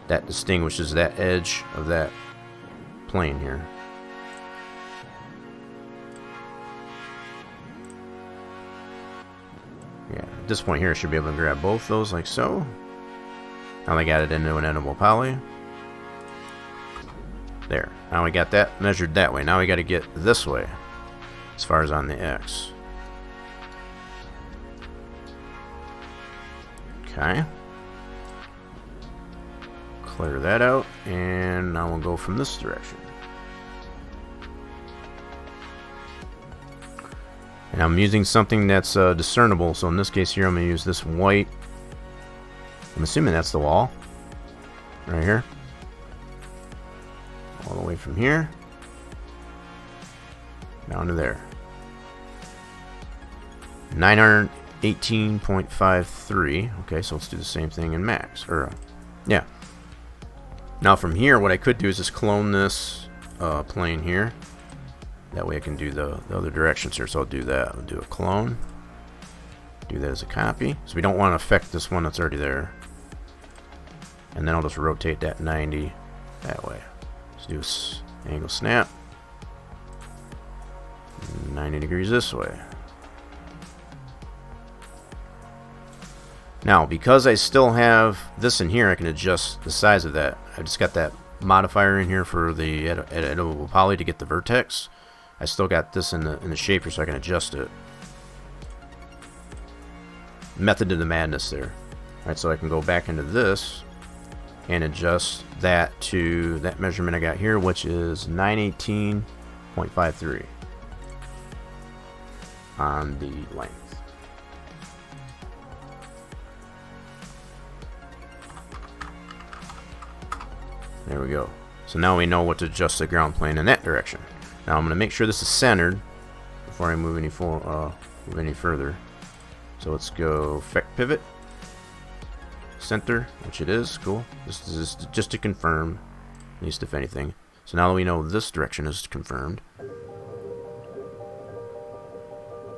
Speaker 2: That distinguishes that edge of that plane here. Yeah, at this point here I should be able to grab both those like so. Now I got it into an editable poly. There. Now we got that measured that way. Now we got to get this way as far as on the X. Okay. Clear that out, and now we'll go from this direction. And I'm using something that's discernible, so in this case here I'm going to use this white. I'm assuming that's the wall right here, all the way from here down to there. 918.53. Okay, so let's do the same thing in max, or yeah. Now from here, what I could do is just clone this plane here. That way I can do the other directions here. So I'll do that. I'll do a clone. Do that as a copy. So we don't want to affect this one that's already there. And then I'll just rotate that 90 that way. Let's do angle snap. 90 degrees this way. Now, because I still have this in here, I can adjust the size of that. I just got that modifier in here for the editable poly to get the vertex. I still got this in the shape here, so I can adjust it. Method of the madness there. Alright, so I can go back into this and adjust that to that measurement I got here, which is 918.53 on the length. There we go. So now we know what to adjust the ground plane in that direction. Now I'm going to make sure this is centered before I move any further. So let's go effect pivot, center, which it is. Cool. This is just to confirm, at least if anything. So now that we know this direction is confirmed,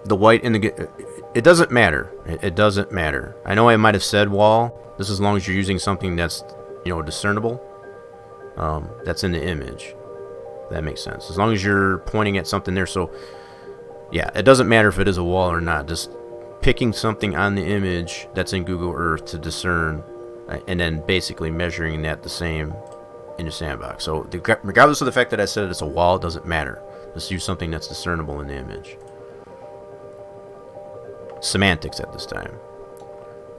Speaker 2: the white in the it doesn't matter. It doesn't matter. I know I might have said wall. This is as long as you're using something that's discernible. That's in the image. That makes sense. As long as you're pointing at something there. So yeah, it doesn't matter if it is a wall or not. Just picking something on the image that's in Google Earth to discern, and then basically measuring that the same in your sandbox. So regardless of the fact that I said it's a wall, it doesn't matter. Just use something that's discernible in the image. Semantics at this time.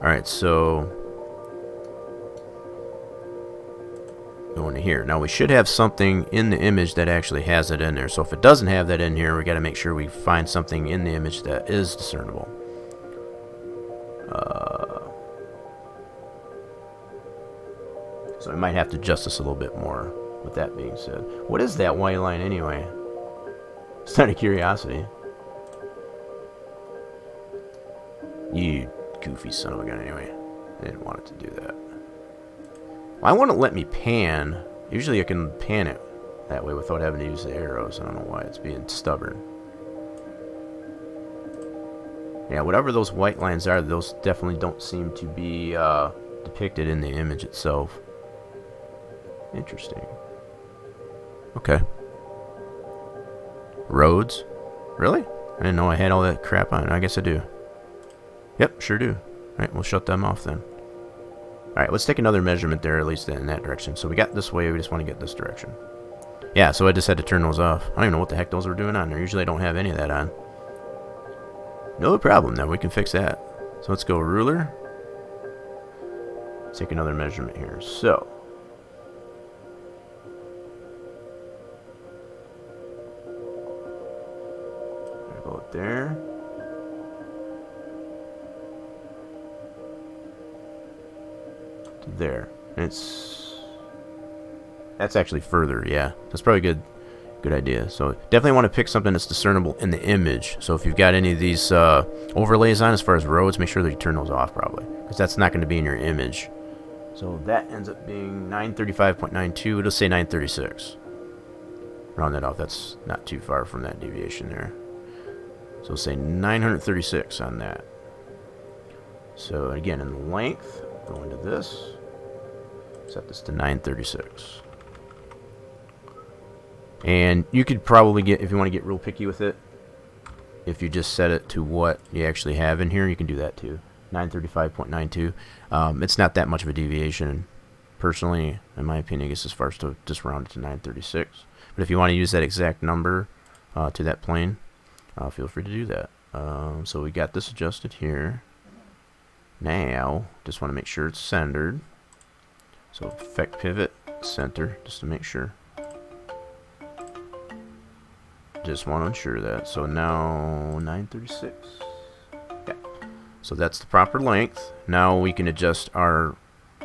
Speaker 2: Alright, so go going to here. Now we should have something in the image that actually has it in there. So if it doesn't have that in here, we got to make sure we find something in the image that is discernible. So I might have to adjust this a little bit more. With that being said, what is that white line anyway? It's out of curiosity. You goofy son of a gun anyway. I didn't want it to do that. Why won't it let me pan? Usually I can pan it that way without having to use the arrows. I don't know why it's being stubborn. Yeah, whatever those white lines are, those definitely don't seem to be depicted in the image itself. Interesting. Okay. Roads? Really? I didn't know I had all that crap on. I guess I do. Yep, sure do. Alright, we'll shut them off then. Alright, let's take another measurement there, at least in that direction. So we got this way, we just want to get this direction. Yeah, so I just had to turn those off. I don't even know what the heck those were doing on there. Usually I don't have any of that on. No problem, then we can fix that. So let's go ruler. Let's take another measurement here. So go there. To there. And that's actually further, yeah. That's probably good idea. So definitely want to pick something that's discernible in the image. So if you've got any of these overlays on as far as roads, make sure that you turn those off probably, because that's not going to be in your image. So that ends up being 935.92. It'll say 936. Round that off. That's not too far from that deviation there. So we'll say 936 on that. So again, in length, go into this. Set this to 936. And you could probably get, if you want to get real picky with it, if you just set it to what you actually have in here, you can do that too. 935.92. It's not that much of a deviation, personally, in my opinion. I guess as far as to just round it to 936. But if you want to use that exact number to that plane, feel free to do that. So we got this adjusted here. Now, just want to make sure it's centered. So effect pivot, center, just to make sure. Just want to ensure that. So now 936. Yeah. So that's the proper length. Now we can adjust our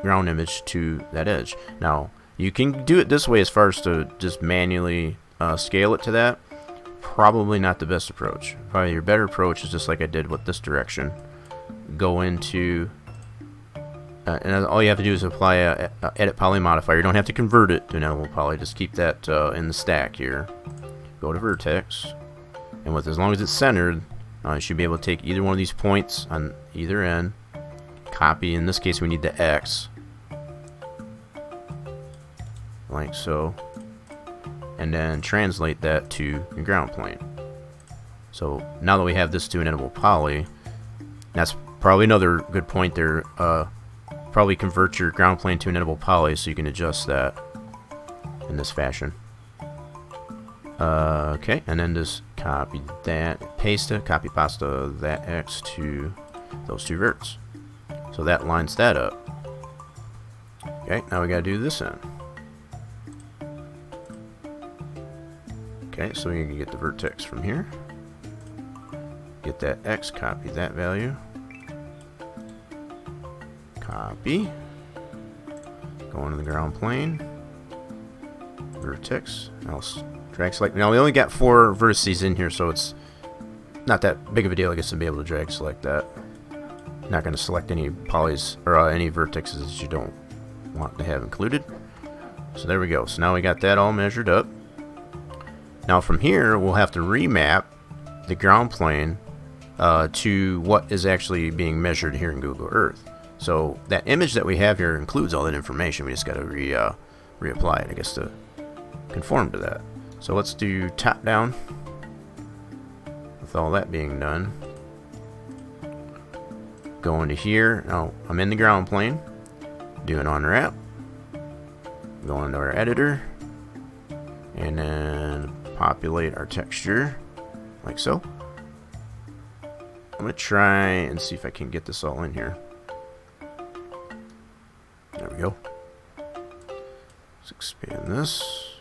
Speaker 2: ground image to that edge. Now you can do it this way as far as to just manually scale it to that. Probably not the best approach. Probably your better approach is just like I did with this direction. Go into and all you have to do is apply a edit poly modifier. You don't have to convert it to an editable poly. Just keep that in the stack here. Go to vertex, and as long as it's centered, you should be able to take either one of these points on either end, copy. In this case, we need the X, like so, and then translate that to your ground plane. So now that we have this to an editable poly, that's probably another good point there. Probably convert your ground plane to an editable poly so you can adjust that in this fashion. Okay, and then just copy that, paste it, copy pasta that X to those two verts. So that lines that up. Okay, now we gotta do this end. Okay, so you can get the vertex from here. Get that X, copy that value. Copy. Go into the ground plane. Vertex. I'll drag select. Now we only got 4 vertices in here, so it's not that big of a deal, I guess, to be able to drag select that. Not going to select any polys or any vertexes that you don't want to have included. So there we go. So now we got that all measured up. Now from here, we'll have to remap the ground plane to what is actually being measured here in Google Earth. So that image that we have here includes all that information. We just got to reapply it, I guess, to conform to that. So let's do top down. With all that being done, go into here. Now I'm in the ground plane. Do an unwrap. Go into our editor, and then populate our texture like so. I'm gonna try and see if I can get this all in here. There we go. So expand this.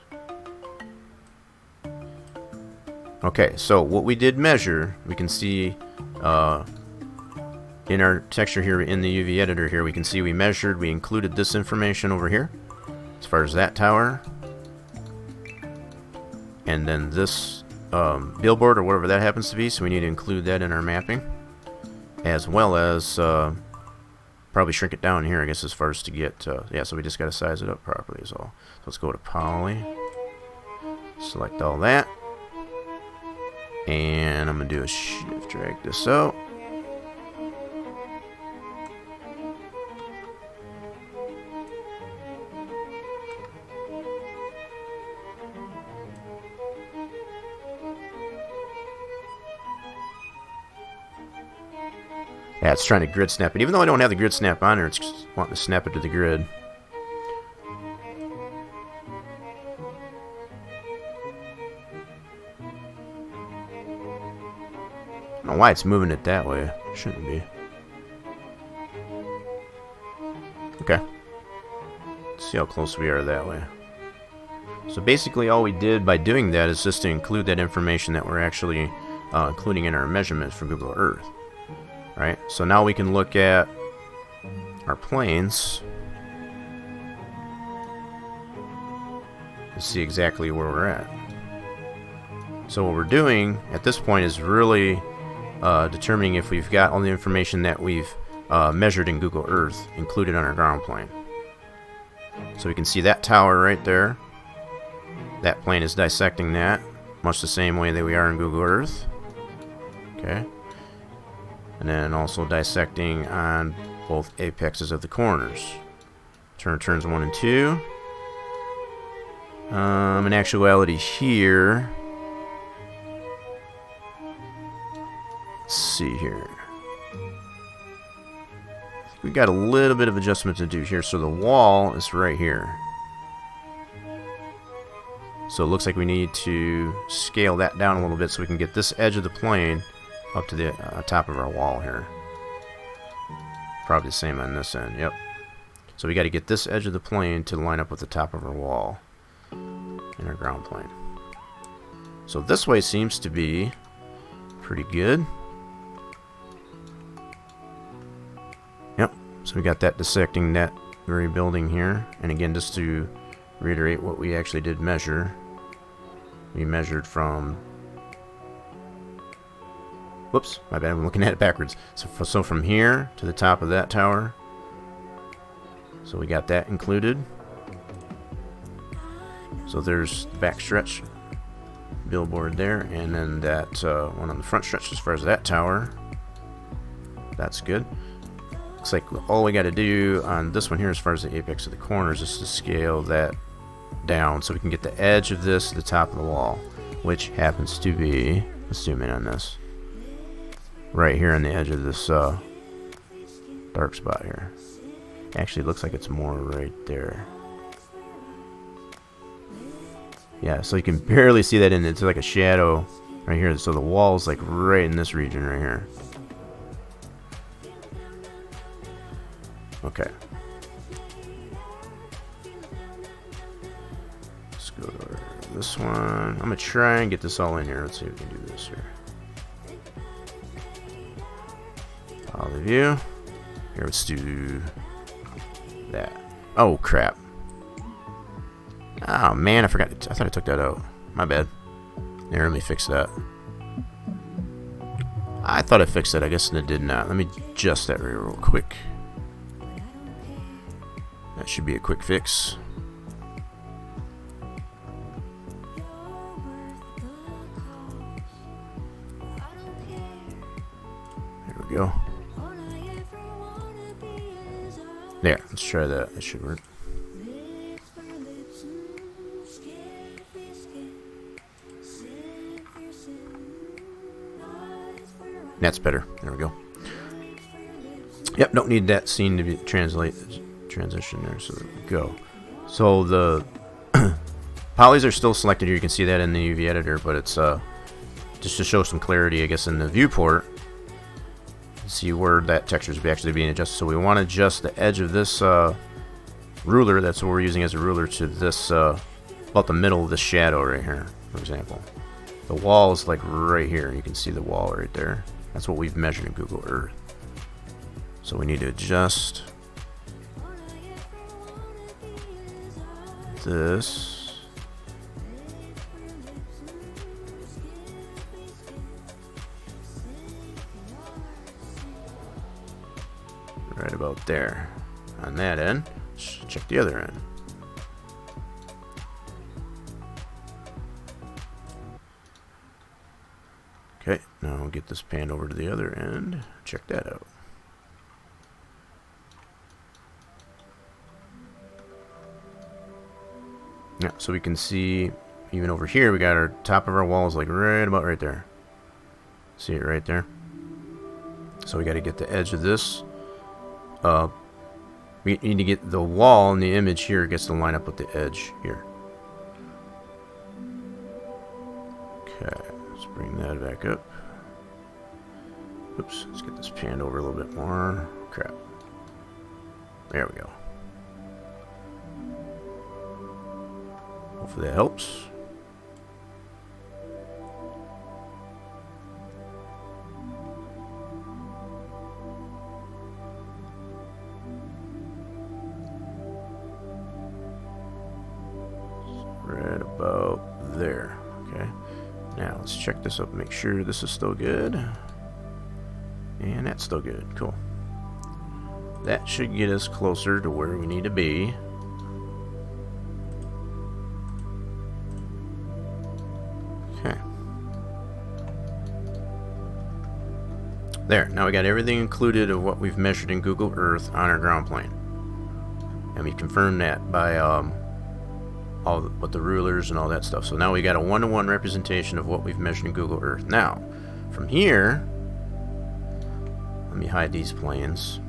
Speaker 2: Okay, so what we did measure, we can see in our texture here in the UV editor here, we can see we measured, we included this information over here as far as that tower, and then this billboard or whatever that happens to be, so we need to include that in our mapping, as well as probably shrink it down here, I guess, as far as to get yeah, so we just got to size it up properly is all. So let's go to poly, select all that, and I'm gonna do a shift drag this out. Yeah, it's trying to grid snap it. Even though I don't have the grid snap on there, it's just wanting to snap it to the grid. I don't know why it's moving it that way. Shouldn't be. Okay. Let's see how close we are that way. So basically all we did by doing that is just to include that information that we're actually including in our measurements for Google Earth. Right, so now we can look at our planes and see exactly where we're at. So what we're doing at this point is really determining if we've got all the information that we've measured in Google Earth included on our ground plane. So we can see that tower right there. That plane is dissecting that, much the same way that we are in Google Earth. Okay. And then also dissecting on both apexes of the corners. Turns 1 and 2. In actuality here, let's see here. We got a little bit of adjustment to do here. So the wall is right here. So it looks like we need to scale that down a little bit so we can get this edge of the plane up to the top of our wall here. Probably the same on this end, yep. So we got to get this edge of the plane to line up with the top of our wall in our ground plane. So this way seems to be pretty good. Yep, so we got that dissecting that very building here. And again, just to reiterate what we actually did measure, we measured from, whoops, my bad, I'm looking at it backwards. So from here to the top of that tower, so we got that included. So there's the back stretch billboard there, and then that one on the front stretch as far as that tower. That's good. Looks like all we got to do on this one here as far as the apex of the corners is to scale that down so we can get the edge of this to the top of the wall, which happens to be, let's zoom in on this, right here on the edge of this dark spot here. Actually, it looks like it's more right there. Yeah, so you can barely see that it's like a shadow right here. So the wall's like right in this region right here. Okay. Let's go to this one. I'm gonna try and get this all in here. Let's see if we can do this here. All the view. Here, let's do that. Oh crap. Oh man, I forgot. I thought I took that out. My bad. Here, let me fix that. I thought I fixed it. I guess it did not. Let me adjust that real quick. That should be a quick fix. There we go. There, let's try that. That should work. That's better. There we go. Yep, don't need that scene to be transition there. So there we go. So the polys are still selected here. You can see that in the UV editor, but it's just to show some clarity, I guess, in the viewport. See where that texture is actually being adjusted. So we want to adjust the edge of this ruler, that's what we're using as a ruler, to this, about the middle of the shadow right here, for example. The wall is like right here. You can see the wall right there. That's what we've measured in Google Earth. So we need to adjust this. Right about there. On that end, let's check the other end. Okay, now we'll get this panned over to the other end. Check that out. Yeah, so we can see even over here, we got our top of our walls like right about right there. See it right there? So we got to get the edge of this. We need to get the wall and the image here gets to line up with the edge here. Okay, let's bring that back up. Oops, let's get this panned over a little bit more. Crap. There we go. Hopefully that helps. Right about there. Okay. Now let's check this up, make sure this is still good. And that's still good. Cool. That should get us closer to where we need to be. Okay. There. Now we got everything included of what we've measured in Google Earth on our ground plane. And we confirmed that by all with the rulers and all that stuff. So now we got a one-to-one representation of what we've measured in Google Earth. Now, from here, let me hide these planes.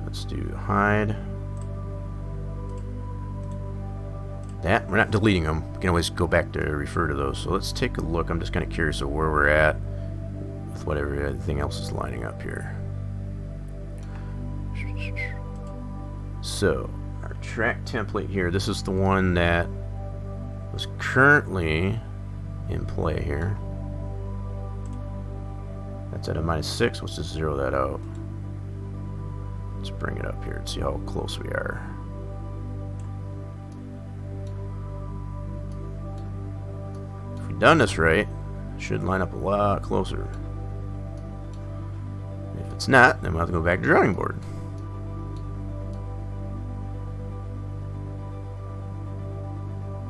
Speaker 2: Let's do hide. That, we're not deleting them. We can always go back to refer to those. So let's take a look. I'm just kind of curious of where we're at with whatever everything else is lining up here. So, our track template here, this is the one that was currently in play here. That's at a -6. Let's just zero that out. Let's bring it up here and see how close we are. If we've done this right, it should line up a lot closer. If it's not, then we'll have to go back to the drawing board.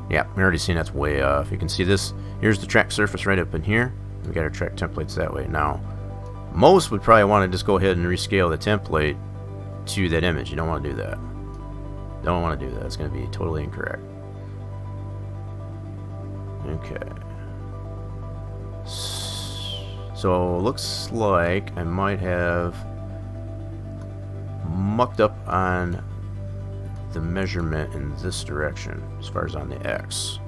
Speaker 2: Yeah, we already seen that's way off. You can see this. Here's the track surface right up in here. We got our track templates that way. Now, most would probably want to just go ahead and rescale the template to that image. You don't want to do that. Don't want to do that. It's going to be totally incorrect. Okay. So, looks like I might have mucked up on the measurement in this direction as far as on the X.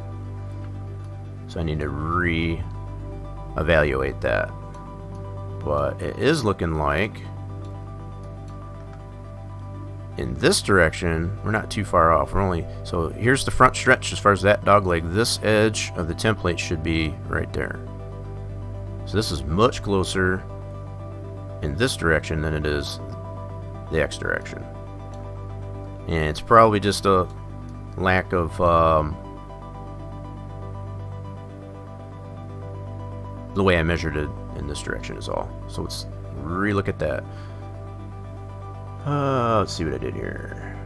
Speaker 2: So I need to re-evaluate that. But it is looking like in this direction we're not too far off. We're only, so here's the front stretch as far as that dog leg. This edge of the template should be right there. So this is much closer in this direction than it is the X direction. And it's probably just a lack of the way I measured it in this direction is all. So let's re-look at that. Let's see what I did here.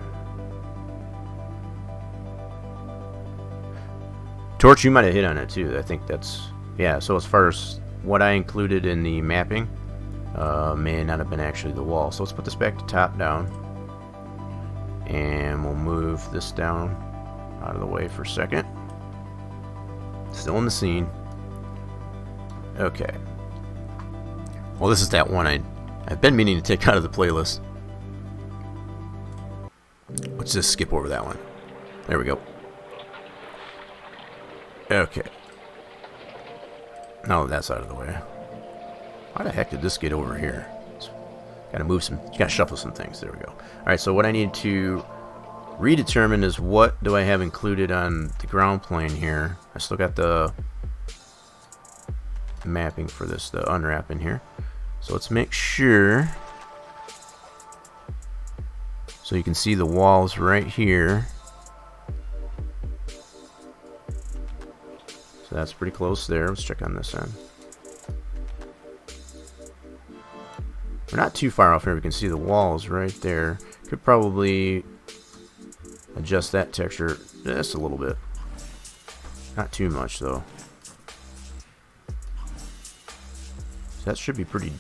Speaker 2: Torch, you might have hit on it too. I think that's, yeah, so as far as what I included in the mapping, may not have been actually the wall. So let's put this back to top down. And we'll move this down out of the way for a second. Still in the scene. Okay. Well, this is that one I've been meaning to take out of the playlist. Let's just skip over that one. There we go. Okay. Now that that's out of the way. How the heck did this get over here? Gotta move some, you gotta shuffle some things. There we go. Alright, so what I need to redetermine is what do I have included on the ground plane here. I still got the mapping for this, the unwrap in here. So let's make sure. So you can see the walls right here. So that's pretty close there. Let's check on this end. We're not too far off here. We can see the walls right there. Could probably adjust that texture just a little bit. Not too much though. So that should be pretty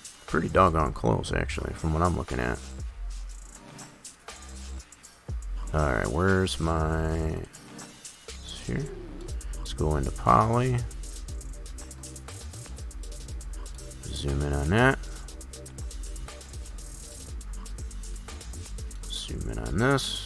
Speaker 2: doggone close actually from what I'm looking at. Alright, where's my... It's here. Let's go into poly. Zoom in on that. Zoom in on this.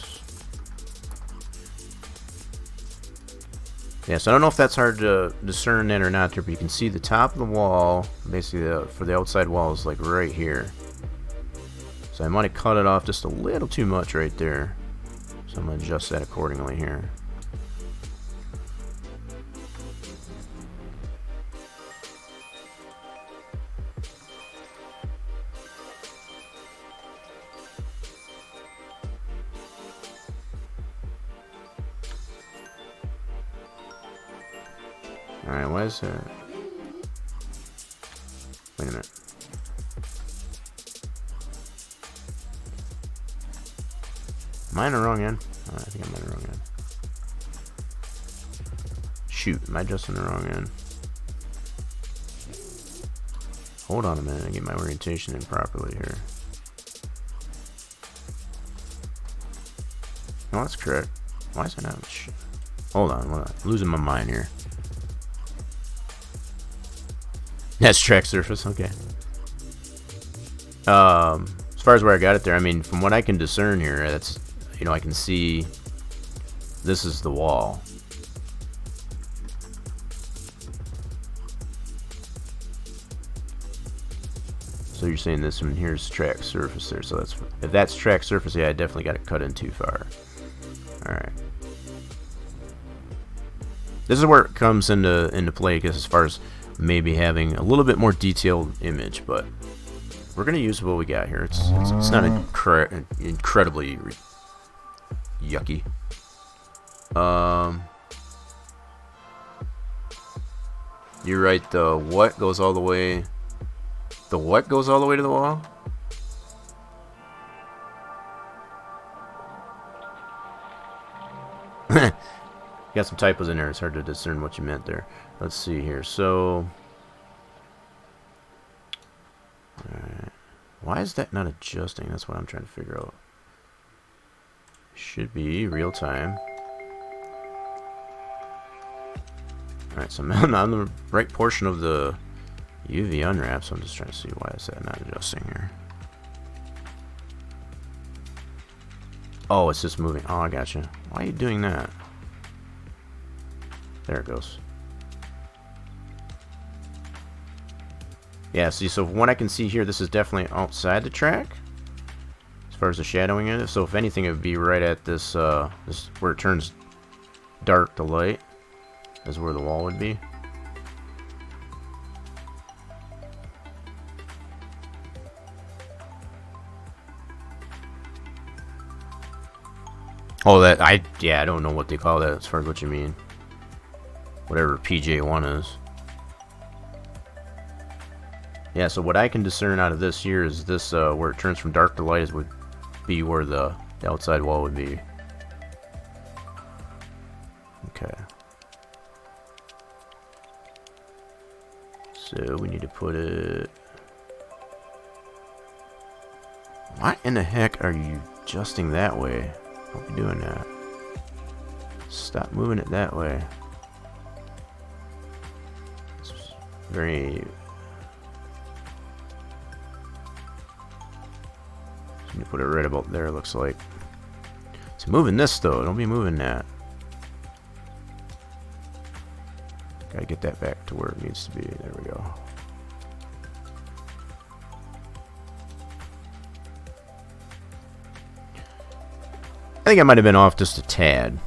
Speaker 2: Yeah, so I don't know if that's hard to discern that or not there, but you can see the top of the wall, basically for the outside wall is like right here. So I might have cut it off just a little too much right there. So I'm going to adjust that accordingly here. Alright, why is that? Wait a minute. Am I on the wrong end? Oh, I think I'm on the wrong end. Shoot, am I just on the wrong end? Hold on a minute, I get my orientation in properly here. No, that's correct. Why is it not? Hold on, I'm losing my mind here. That's track surface, okay. As far as where I got it there, I mean, from what I can discern here, that's, you know, I can see this is the wall. So you're saying this one here's track surface there, so that's, if that's track surface, yeah, I definitely got it cut in too far. Alright. This is where it comes into play, because as far as maybe having a little bit more detailed image, but we're gonna use what we got here. It's not incredibly yucky. You're right. The what goes all the way. The what goes all the way to the wall? Got some typos in there. It's hard to discern what you meant there. Let's see here. So, alright. Why is that not adjusting? That's what I'm trying to figure out. Should be real time. Alright, so I'm on the right portion of the UV unwrap, so I'm just trying to see why is that not adjusting here. Oh, it's just moving. Oh, I gotcha. Why are you doing that? There it goes. Yeah, see, so from what I can see here, this is definitely outside the track as far as the shadowing is. So if anything, it would be right at this, this where it turns dark to light is where the wall would be. Oh, that I don't know what they call that as far as what you mean. Whatever PJ1 is. Yeah, so what I can discern out of this here is this where it turns from dark to light would be where the outside wall would be. Okay. So we need to put it... What in the heck are you adjusting that way? Don't be doing that. Stop moving it that way. It's very... Just need to put it right about there, looks like. It's moving this though, don't be moving that. Gotta get that back to where it needs to be. There we go. I think I might have been off just a tad.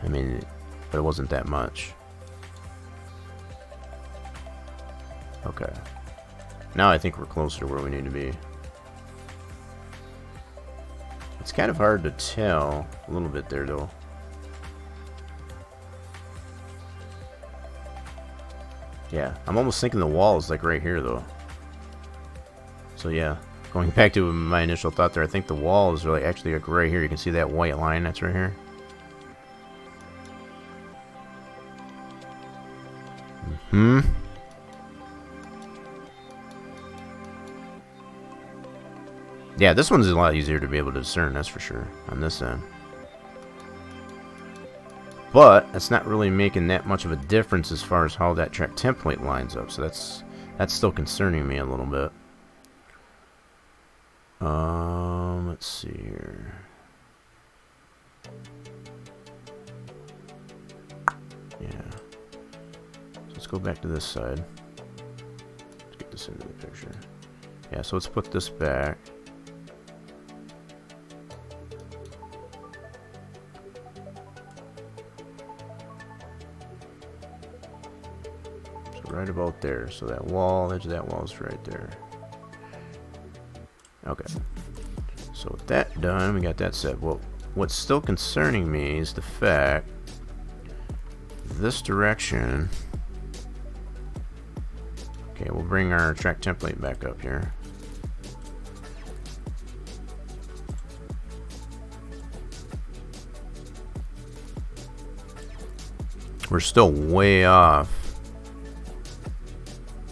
Speaker 2: I mean, but it wasn't that much. Okay. Now I think we're closer to where we need to be. It's kind of hard to tell a little bit there, though. Yeah, I'm almost thinking the wall is like right here, though. So yeah, going back to my initial thought there, I think the wall is really actually like right here. You can see that white line that's right here. Yeah, this one's a lot easier to be able to discern, that's for sure, on this end. But it's not really making that much of a difference as far as how that track template lines up, so that's still concerning me a little bit. Let's see here. Yeah. So let's go back to this side. Let's get this into the picture. Yeah, so let's put this back. So right about there. So that wall, edge of that wall is right there. Okay. So with that done, we got that set. Well, what's still concerning me is the fact this direction. Okay, we'll bring our track template back up here. We're still way off.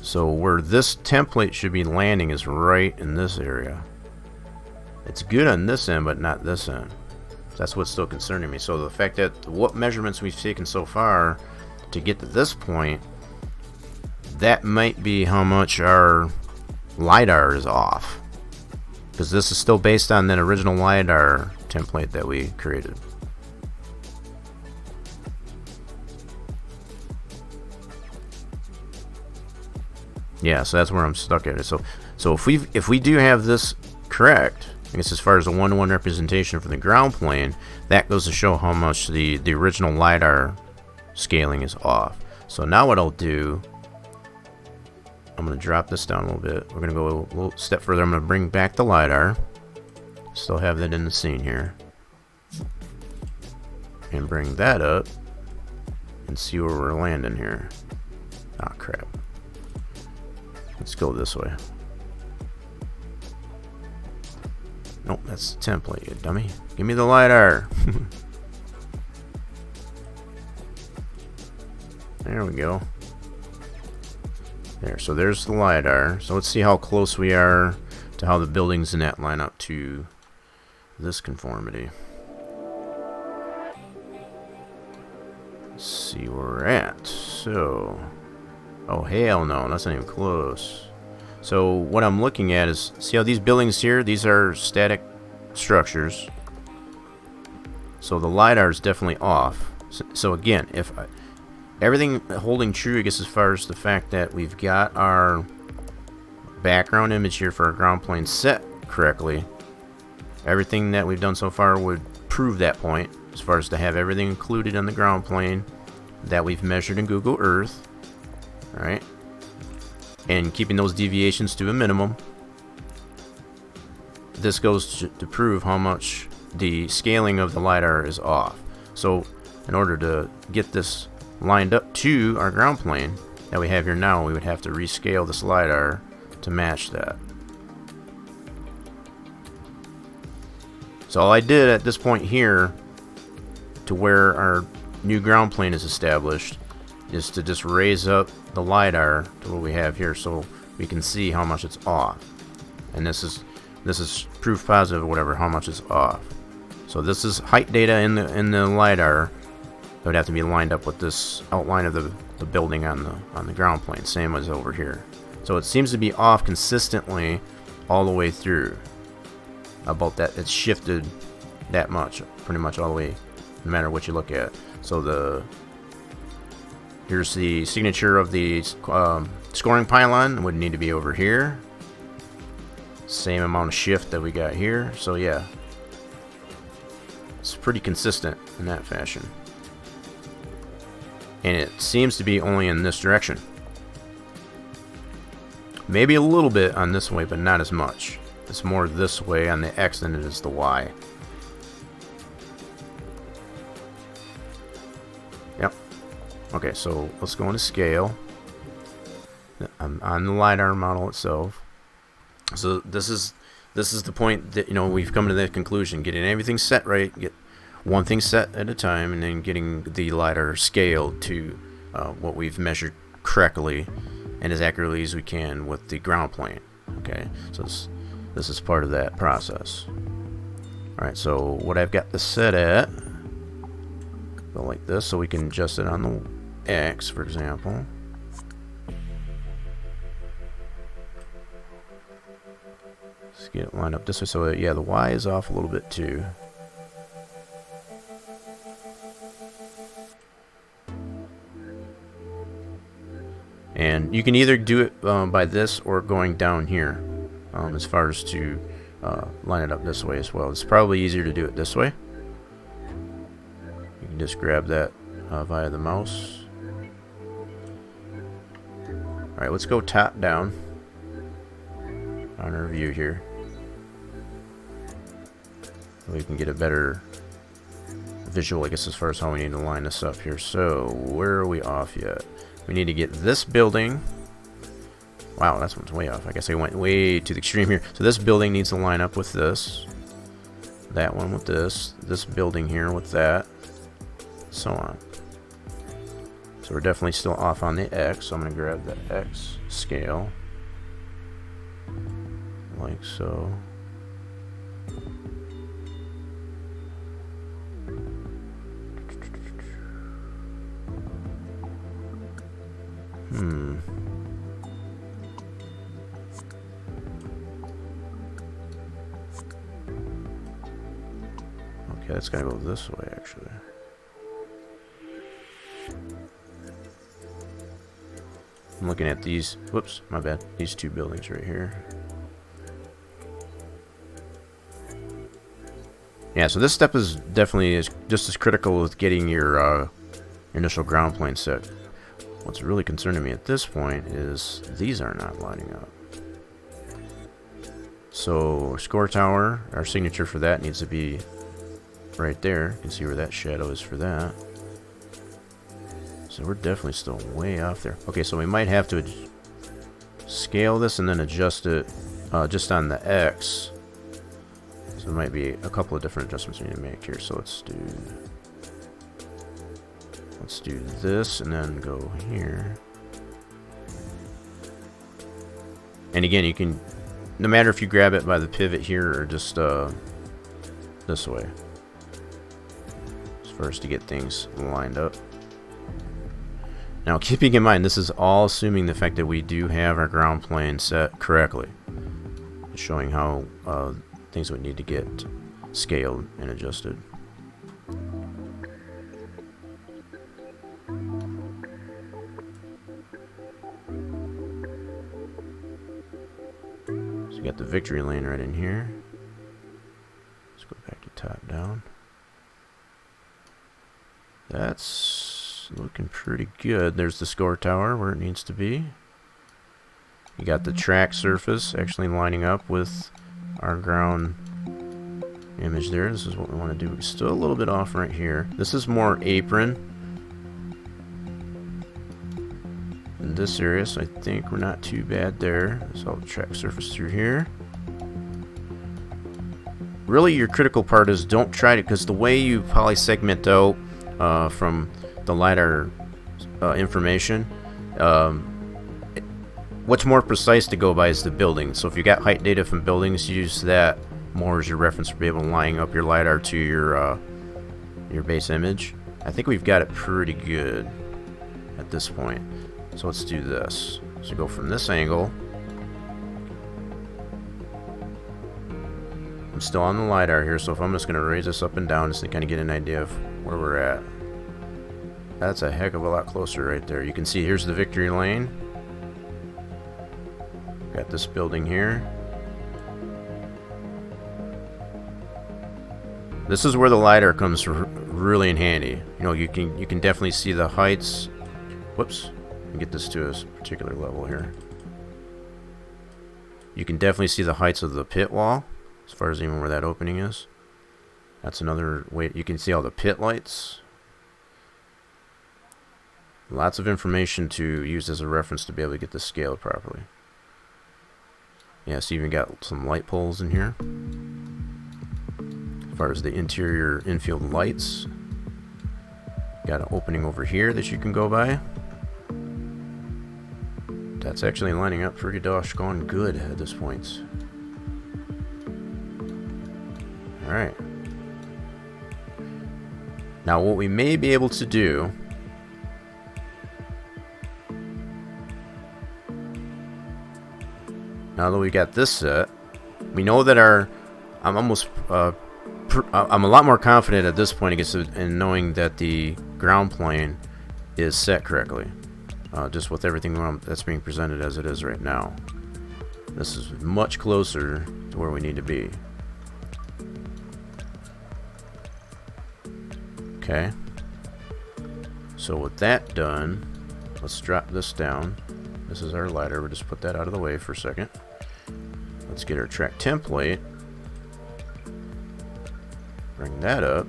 Speaker 2: So where this template should be landing is right in this area. It's good on this end, but not this end. That's what's still concerning me. So the fact that what measurements we've taken so far to get to this point, that might be how much our LiDAR is off. Because this is still based on that original LiDAR template that we created. Yeah, so that's where I'm stuck at it. So if we do have this correct, I guess as far as a 1-to-1 representation for the ground plane, that goes to show how much the original LiDAR scaling is off. So now what I'll do, I'm going to drop this down a little bit. We're going to go a little step further. I'm going to bring back the LiDAR. Still have that in the scene here. And bring that up. And see where we're landing here. Ah, crap. Let's go this way. Nope, that's the template, you dummy. Give me the LiDAR. There we go. There, so there's the LiDAR. So let's see how close we are to how the buildings in that line up to this conformity. Let's see where we're at. So, oh hell no, that's not even close. So what I'm looking at is, see how these buildings here, these are static structures. So the LiDAR is definitely off. So again, if everything holding true, I guess, as far as the fact that we've got our background image here for our ground plane set correctly, everything that we've done so far would prove that point, as far as to have everything included on the ground plane that we've measured in Google Earth. Alright, and keeping those deviations to a minimum. This goes to prove how much the scaling of the LiDAR is off. So in order to get this lined up to our ground plane that we have here now, we would have to rescale this LiDAR to match that. So all I did at this point here, to where our new ground plane is established, is to just raise up the LiDAR to what we have here, so we can see how much it's off. And this is proof positive or whatever, how much it's off. So this is height data in the LiDAR that would have to be lined up with this outline of the building on the ground plane, same as over here. So it seems to be off consistently all the way through. About that, it's shifted that much, pretty much all the way, no matter what you look at. So here's the signature of the scoring pylon. Would need to be over here. Same amount of shift that we got here. So yeah, It's pretty consistent in that fashion. And it seems to be only in this direction. Maybe a little bit on this way, but not as much. It's more this way on the X than it is the Y. Yep. Okay, so let's go into scale. I'm on the LiDAR model itself. So this is the point that, you know, we've come to that conclusion. Getting everything set right, get one thing set at a time, and then getting the LiDAR scaled to what we've measured correctly and as accurately as we can with the ground plane. Okay, so this is part of that process. Alright, so what I've got this set at, go like this, so we can adjust it on the X, for example. Let's get it lined up this way. So yeah, the Y is off a little bit too. And you can either do it by this or going down here, as far as to line it up this way as well. It's probably easier to do it this way. You can just grab that via the mouse. Alright, let's go top down on our view here. We can get a better visual, I guess, as far as how we need to line this up here. So, where are we off yet? We need to get this building. Wow, that's one's way off. I guess I went way to the extreme here. So this building needs to line up with this. That one with this. This building here with that. So on. So we're definitely still off on the X. So I'm going to grab the X scale. Like so. Okay, that's gotta go this way, actually. I'm looking at these, whoops, my bad, these two buildings right here. Yeah, so this step is definitely just as critical with getting your initial ground plane set. What's really concerning me at this point is these are not lining up. So score tower, our signature for that needs to be right there. You can see where that shadow is for that. So we're definitely still way off there. Okay, so we might have to scale this and then adjust it just on the X. So there might be a couple of different adjustments we need to make here. So let's do this and then go here. And again, you can, no matter if you grab it by the pivot here or just this way, as far as to get things lined up. Now, keeping in mind, this is all assuming the fact that we do have our ground plane set correctly, showing how things would need to get scaled and adjusted. So you got the victory lane right in here. Let's go back to top down. That's looking pretty good. There's the score tower where it needs to be. You got the track surface actually lining up with our ground image there. This is what we want to do. We're still a little bit off right here. This is more apron in this area, so I think we're not too bad there. So I'll track surface through here. Really, your critical part is don't try to, because the way you polysegment out from the LiDAR information, what's more precise to go by is the building. So if you got height data from buildings, use that more as your reference to be able to line up your LiDAR to your base image. I think we've got it pretty good at this point. So let's do this. So go from this angle. I'm still on the LiDAR here, so if I'm just going to raise this up and down just to kind of get an idea of where we're at. That's a heck of a lot closer right there. You can see here's the victory lane. Got this building here. this is where the LiDAR comes really in handy. You know, you can definitely see the heights. Whoops, let me get this to a particular level here. You can definitely see the heights of the pit wall, as far as even where that opening is. That's another way. You can see all the pit lights. Lots of information to use as a reference to be able to get this scaled properly. Yeah, so you even got some light poles in here. As far as the interior infield lights. Got an opening over here that you can go by. That's actually lining up pretty doggone good at this point. Alright. Now what we may be able to do, now that we got this set, we know that I'm a lot more confident at this point in knowing that the ground plane is set correctly. Just with everything that's being presented as it is right now. This is much closer to where we need to be. Okay. So with that done, let's drop this down. This is our LiDAR. We'll just put that out of the way for a second. Let's get our track template. Bring that up.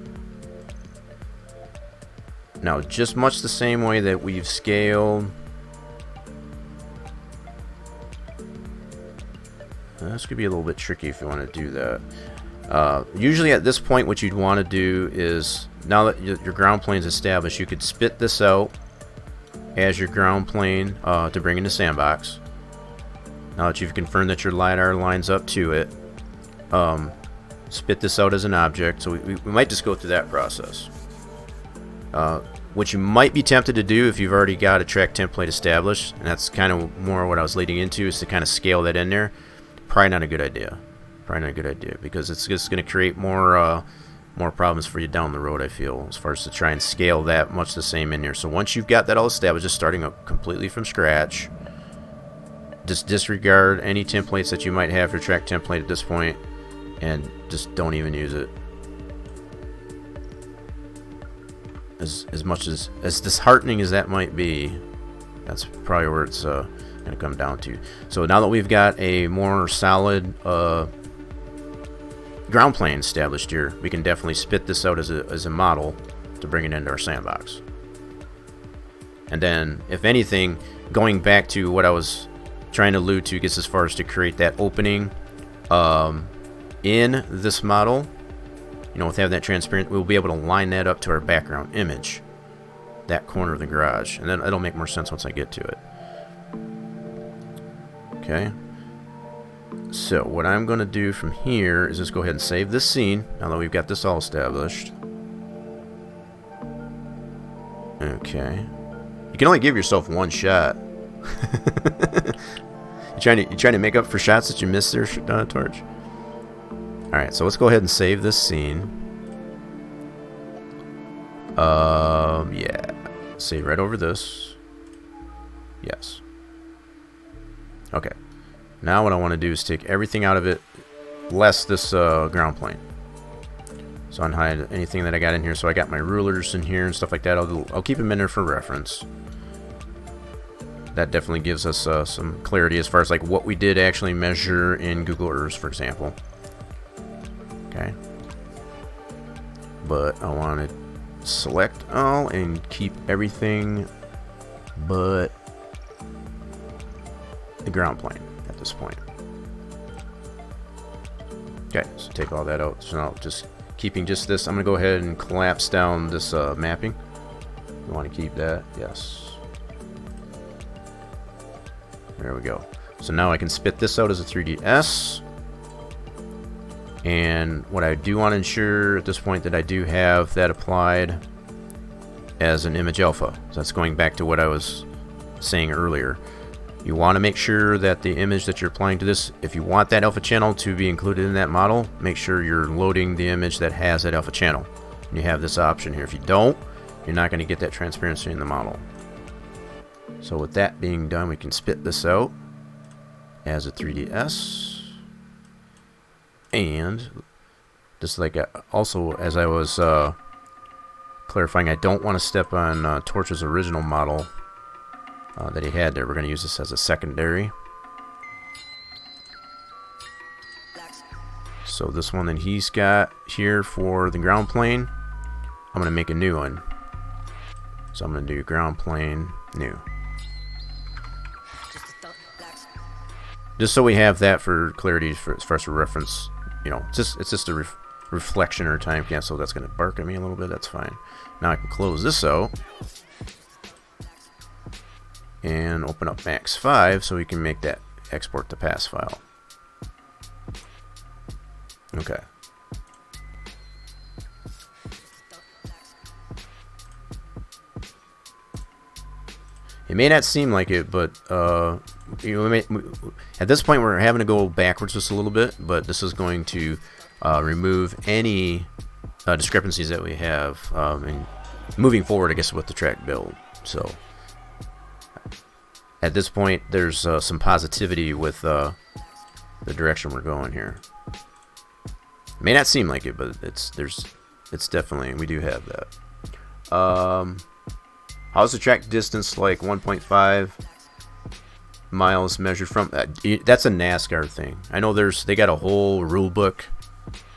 Speaker 2: Now, just much the same way that we've scaled. This could be a little bit tricky if you want to do that. Usually at this point, what you'd want to do is, now that your ground plane is established, you could spit this out as your ground plane to bring into sandbox. Now that you've confirmed that your LiDAR lines up to it, spit this out as an object. So we might just go through that process. What you might be tempted to do if you've already got a track template established, and that's kind of more what I was leading into, is to kind of scale that in there. Probably not a good idea. Probably not a good idea, because it's just going to create more problems for you down the road, I feel, as far as to try and scale that much the same in there. So once you've got that all established, just starting up completely from scratch, just disregard any templates that you might have for your track template at this point, and just don't even use it. As much as disheartening as that might be, that's probably where it's going to come down to. So now that we've got a more solid ground plane established here, we can definitely spit this out as a model to bring it into our sandbox. And then, if anything, going back to what I was trying to allude to, gets as far as to create that opening in this model. You know, with having that transparent, we'll be able to line that up to our background image, that corner of the garage, and then it'll make more sense once I get to it. Okay. So what I'm going to do from here is just go ahead and save this scene now that we've got this all established. Okay. You can only give yourself one shot. You trying to make up for shots that you missed there, Torch? Alright, so let's go ahead and save this scene. Yeah. Save right over this. Yes. Okay. Now what I want to do is take everything out of it, less this ground plane. So unhide anything that I got in here. So I got my rulers in here and stuff like that. I'll keep them in there for reference. That definitely gives us some clarity as far as like what we did actually measure in Google Earth, for example. Okay. But I want to select all and keep everything but the ground plane at this point. Okay, so take all that out. So now just keeping just this, I'm going to go ahead and collapse down this mapping. You want to keep that? Yes. There we go. So now I can spit this out as a 3ds. And what I do want to ensure at this point that I do have that applied as an image alpha. So that's going back to what I was saying earlier. You want to make sure that the image that you're applying to this, if you want that alpha channel to be included in that model, make sure you're loading the image that has that alpha channel. And you have this option here. If you don't, you're not going to get that transparency in the model. So with that being done, we can spit this out as a 3ds. And Just like also, as I was clarifying, I don't want to step on Torch's original model that he had there. We're going to use this as a secondary. So this one that he's got here for the ground plane, I'm going to make a new one. So I'm going to do ground plane new. Just so we have that for clarity, as far as a reference, you know, it's just a reflection or time cancel. That's going to bark at me a little bit. That's fine. Now I can close this out and open up Max 5 so we can make that export to pass file. Okay. It may not seem like it, but you know, at this point we're having to go backwards just a little bit, but this is going to remove any discrepancies that we have and moving forward, I guess, with the track build. So at this point there's some positivity with the direction we're going here. It may not seem like it, but it's definitely, we do have that. How's the track distance like 1.5 miles measured from? That's a NASCAR thing. I know they got a whole rule book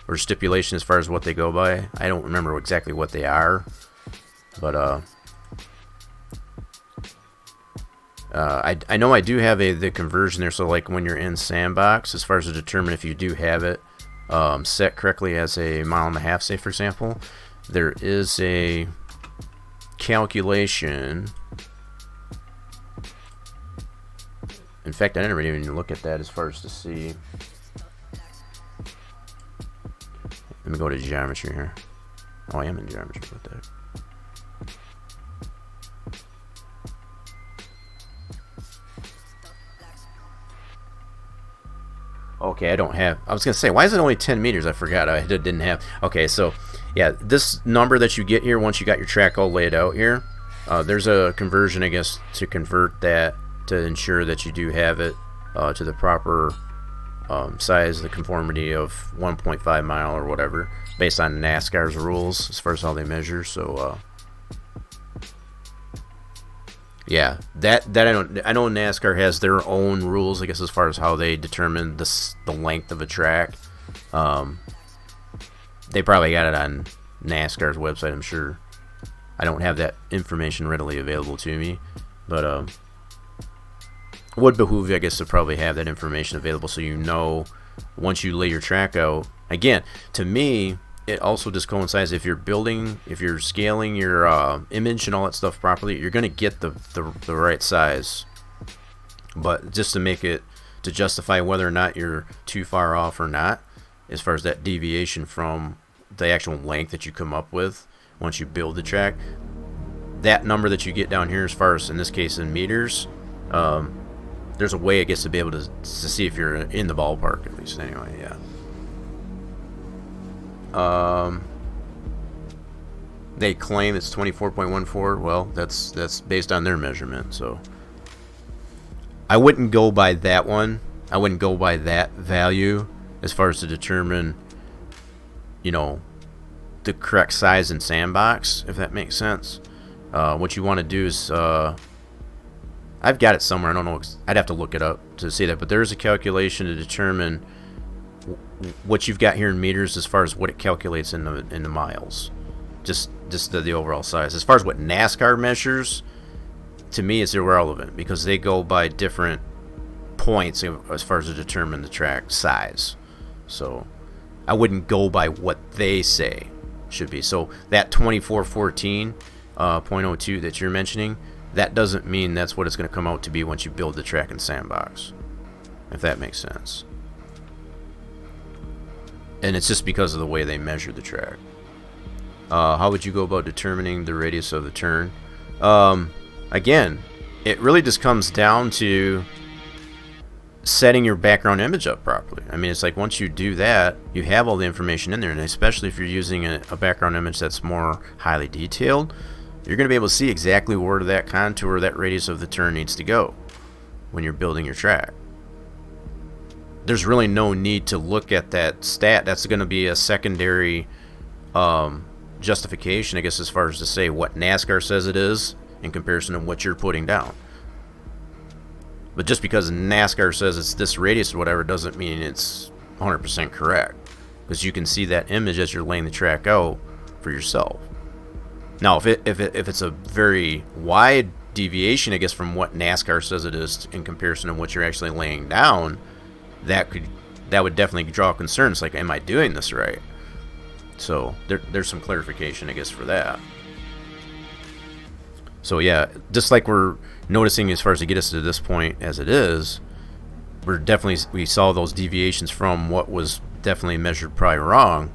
Speaker 2: or stipulation as far as what they go by. I don't remember exactly what they are, but I know I do have the conversion there. So like when you're in sandbox, as far as to determine if you do have it set correctly as a 1.5 miles, say for example, there is a calculation. In fact, I never even look at that as far as to see. Let me go to geometry here. Oh, I am in geometry with that. Okay, I don't have. I was gonna say, why is it only 10 meters? I forgot. I didn't have. Okay, so yeah, this number that you get here once you got your track all laid out here, there's a conversion, I guess, to convert that to ensure that you do have it to the proper size, the conformity of 1.5 mile or whatever, based on NASCAR's rules as far as how they measure. So yeah, that I know NASCAR has their own rules, I guess, as far as how they determine the length of a track. They probably got it on NASCAR's website, I'm sure. I don't have that information readily available to me, but would behoove you, I guess, to probably have that information available so you know once you lay your track out. Again, to me, it also just coincides if you're scaling your image and all that stuff properly, you're going to get the right size. But just to make it, to justify whether or not you're too far off or not, as far as that deviation from the actual length that you come up with once you build the track, that number that you get down here, as far as in this case in meters, there's a way, I guess, to be able to see if you're in the ballpark, at least. Anyway, yeah. They claim it's 24.14. Well, that's based on their measurement, so I wouldn't go by that one. I wouldn't go by that value as far as to determine, you know, the correct size in sandbox, if that makes sense. What you want to do is, I've got it somewhere. I don't know. I'd have to look it up to see that, but there is a calculation to determine what you've got here in meters as far as what it calculates in the miles. Just the overall size. As far as what NASCAR measures, to me, it's irrelevant because they go by different points as far as to determine the track size. So I wouldn't go by what they say should be. So that 2414.02 that you're mentioning, that doesn't mean that's what it's going to come out to be once you build the track in sandbox, if that makes sense. And it's just because of the way they measure the track. How would you go about determining the radius of the turn? Again, it really just comes down to setting your background image up properly. I mean, it's like once you do that, you have all the information in there, and especially if you're using a background image that's more highly detailed, you're going to be able to see exactly where that contour, that radius of the turn needs to go when you're building your track. there's really no need to look at that stat. That's going to be a secondary justification, I guess, as far as to say what NASCAR says it is in comparison to what you're putting down. But just because NASCAR says it's this radius or whatever doesn't mean it's 100% correct, because you can see that image as you're laying the track out for yourself. Now, if it's a very wide deviation, I guess, from what NASCAR says it is in comparison to what you're actually laying down, that would definitely draw concerns. Like, am I doing this right? So there's some clarification, I guess, for that. So yeah, just like we're noticing as far as to get us to this point as it is, we saw those deviations from what was definitely measured probably wrong.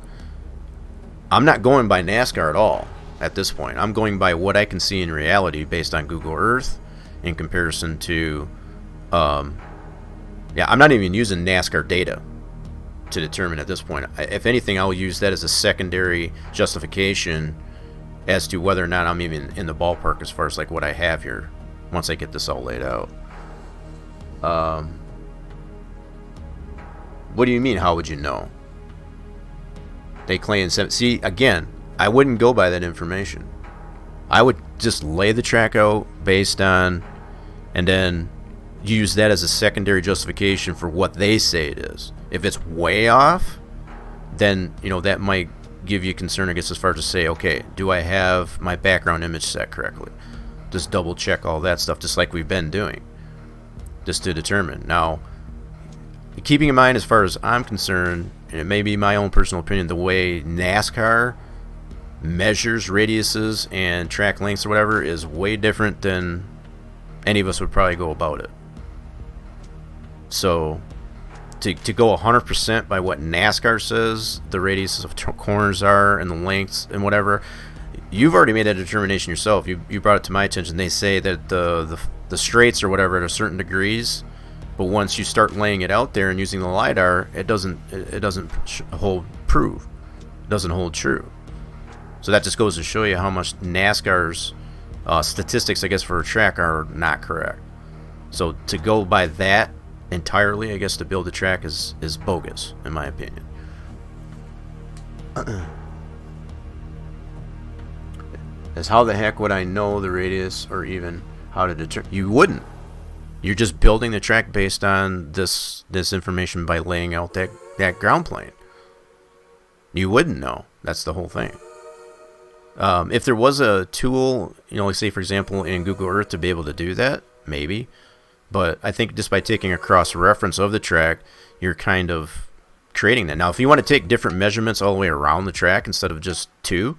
Speaker 2: I'm not going by NASCAR at all at this point. I'm going by what I can see in reality based on Google Earth in comparison to I'm not even using NASCAR data to determine at this point. If anything, I'll use that as a secondary justification as to whether or not I'm even in the ballpark as far as like what I have here once I get this all laid out. What do you mean, how would you know? They claim, see, again, I wouldn't go by that information. I would just lay the track out based on, and then use that as a secondary justification for what they say it is. If it's way off, then, that might give you concern, I guess, as far as to say, okay, do I have my background image set correctly? Just double check all that stuff, just like we've been doing, just to determine. Now, keeping in mind, as far as I'm concerned, and it may be my own personal opinion, the way NASCAR measures radiuses and track lengths or whatever is way different than any of us would probably go about it. So to go 100% by what NASCAR says the radiuses of corners are and the lengths and whatever, you've already made that determination yourself. You brought it to my attention. They say that the straights or whatever at a certain degrees, but once you start laying it out there and using the LiDAR, it doesn't hold true. So that just goes to show you how much NASCAR's statistics, I guess, for a track are not correct. So to go by that entirely, I guess, to build a track is bogus, in my opinion. As how the heck would I know the radius or even how to determine? You wouldn't. You're just building the track based on this information by laying out that ground plane. You wouldn't know. That's the whole thing. If there was a tool, like say for example in Google Earth to be able to do that, maybe. But I think just by taking a cross-reference of the track, you're kind of creating that. Now, if you want to take different measurements all the way around the track instead of just two,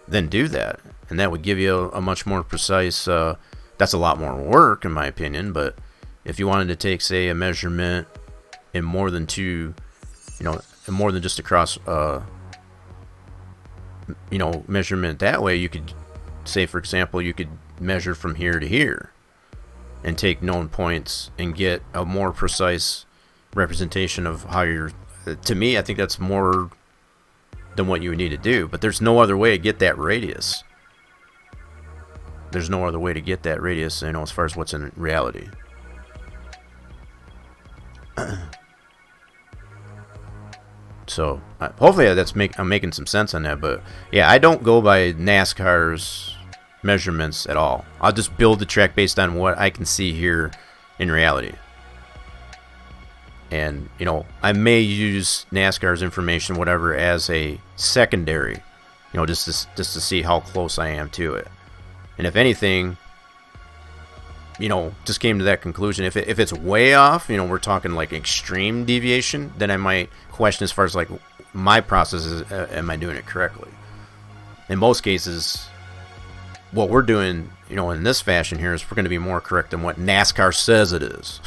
Speaker 2: then do that. And that would give you a much more precise, that's a lot more work in my opinion, but if you wanted to take, say, a measurement in more than two, in more than just a cross, measurement that way, you could say, for example, you could measure from here to here and take known points and get a more precise representation of how you're. To me, I think that's more than what you would need to do, but there's no other way to get that radius. There's no other way to get that radius, as far as what's in reality. So hopefully I'm making some sense on that, but yeah, I don't go by NASCAR's measurements at all. I'll just build the track based on what I can see here in reality. And I may use NASCAR's information, whatever, as a secondary, just to see how close I am to it. And if anything, just came to that conclusion. If it's way off, we're talking like extreme deviation, then I might question as far as like my process is, am I doing it correctly? In most cases, what we're doing, in this fashion here is we're going to be more correct than what NASCAR says it is.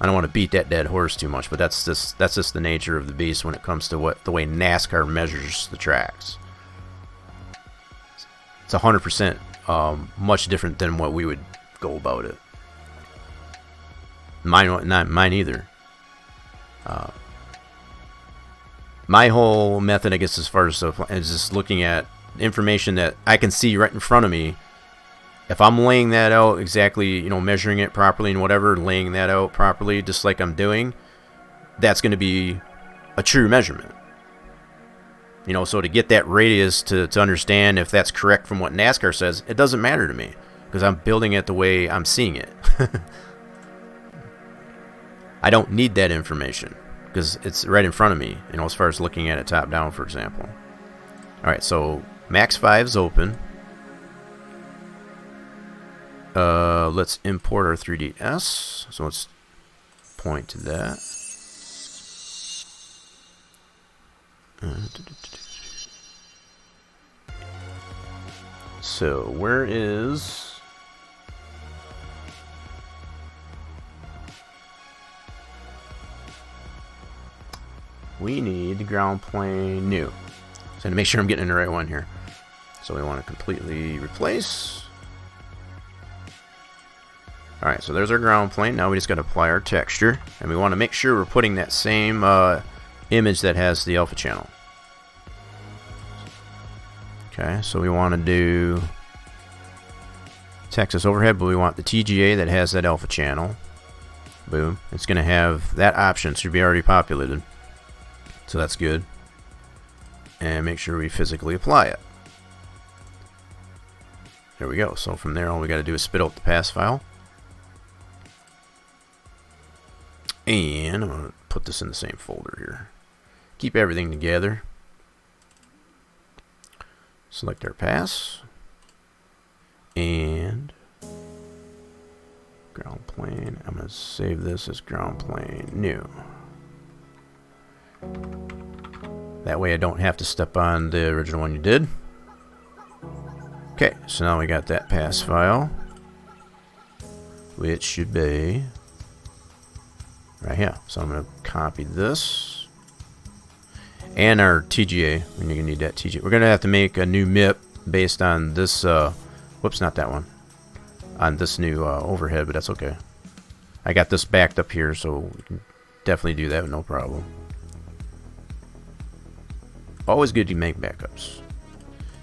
Speaker 2: I don't want to beat that dead horse too much, but that's just the nature of the beast when it comes to the way NASCAR measures the tracks. It's 100% much different than what we would go about it. Not mine either. My whole method, I guess, as far as is just looking at information that I can see right in front of me if I'm laying that out exactly, measuring it properly and whatever, laying that out properly, just like I'm doing, that's going to be a true measurement. So to get that radius to understand if that's correct from what NASCAR says, it doesn't matter to me because I'm building it the way I'm seeing it. I don't need that information because it's right in front of me, as far as looking at it top down, for example. All right, so Max 5 is open. Let's import our 3ds. So let's point to that. So where is we need the ground plane new. So to make sure I'm getting the right one here. So we want to completely replace. Alright, so there's our ground plane. Now we just got to apply our texture. And we want to make sure we're putting that same image that has the alpha channel. Okay, so we want to do Texas overhead, but we want the TGA that has that alpha channel. Boom. It's going to have that option. Should be already populated. So that's good. And make sure we physically apply it. There we go. So from there, all we got to do is spit out the pass file. And I'm going to put this in the same folder here. Keep everything together. Select our pass. And ground plane. I'm going to save this as ground plane new. That way I don't have to step on the original one you did. Okay, so now we got that pass file, which should be right here. So I'm going to copy this and our TGA. We're going to need that TGA. We're going to have to make a new MIP based on this. Whoops, not that one. On this new overhead, but that's okay. I got this backed up here, so we can definitely do that with no problem. Always good to make backups.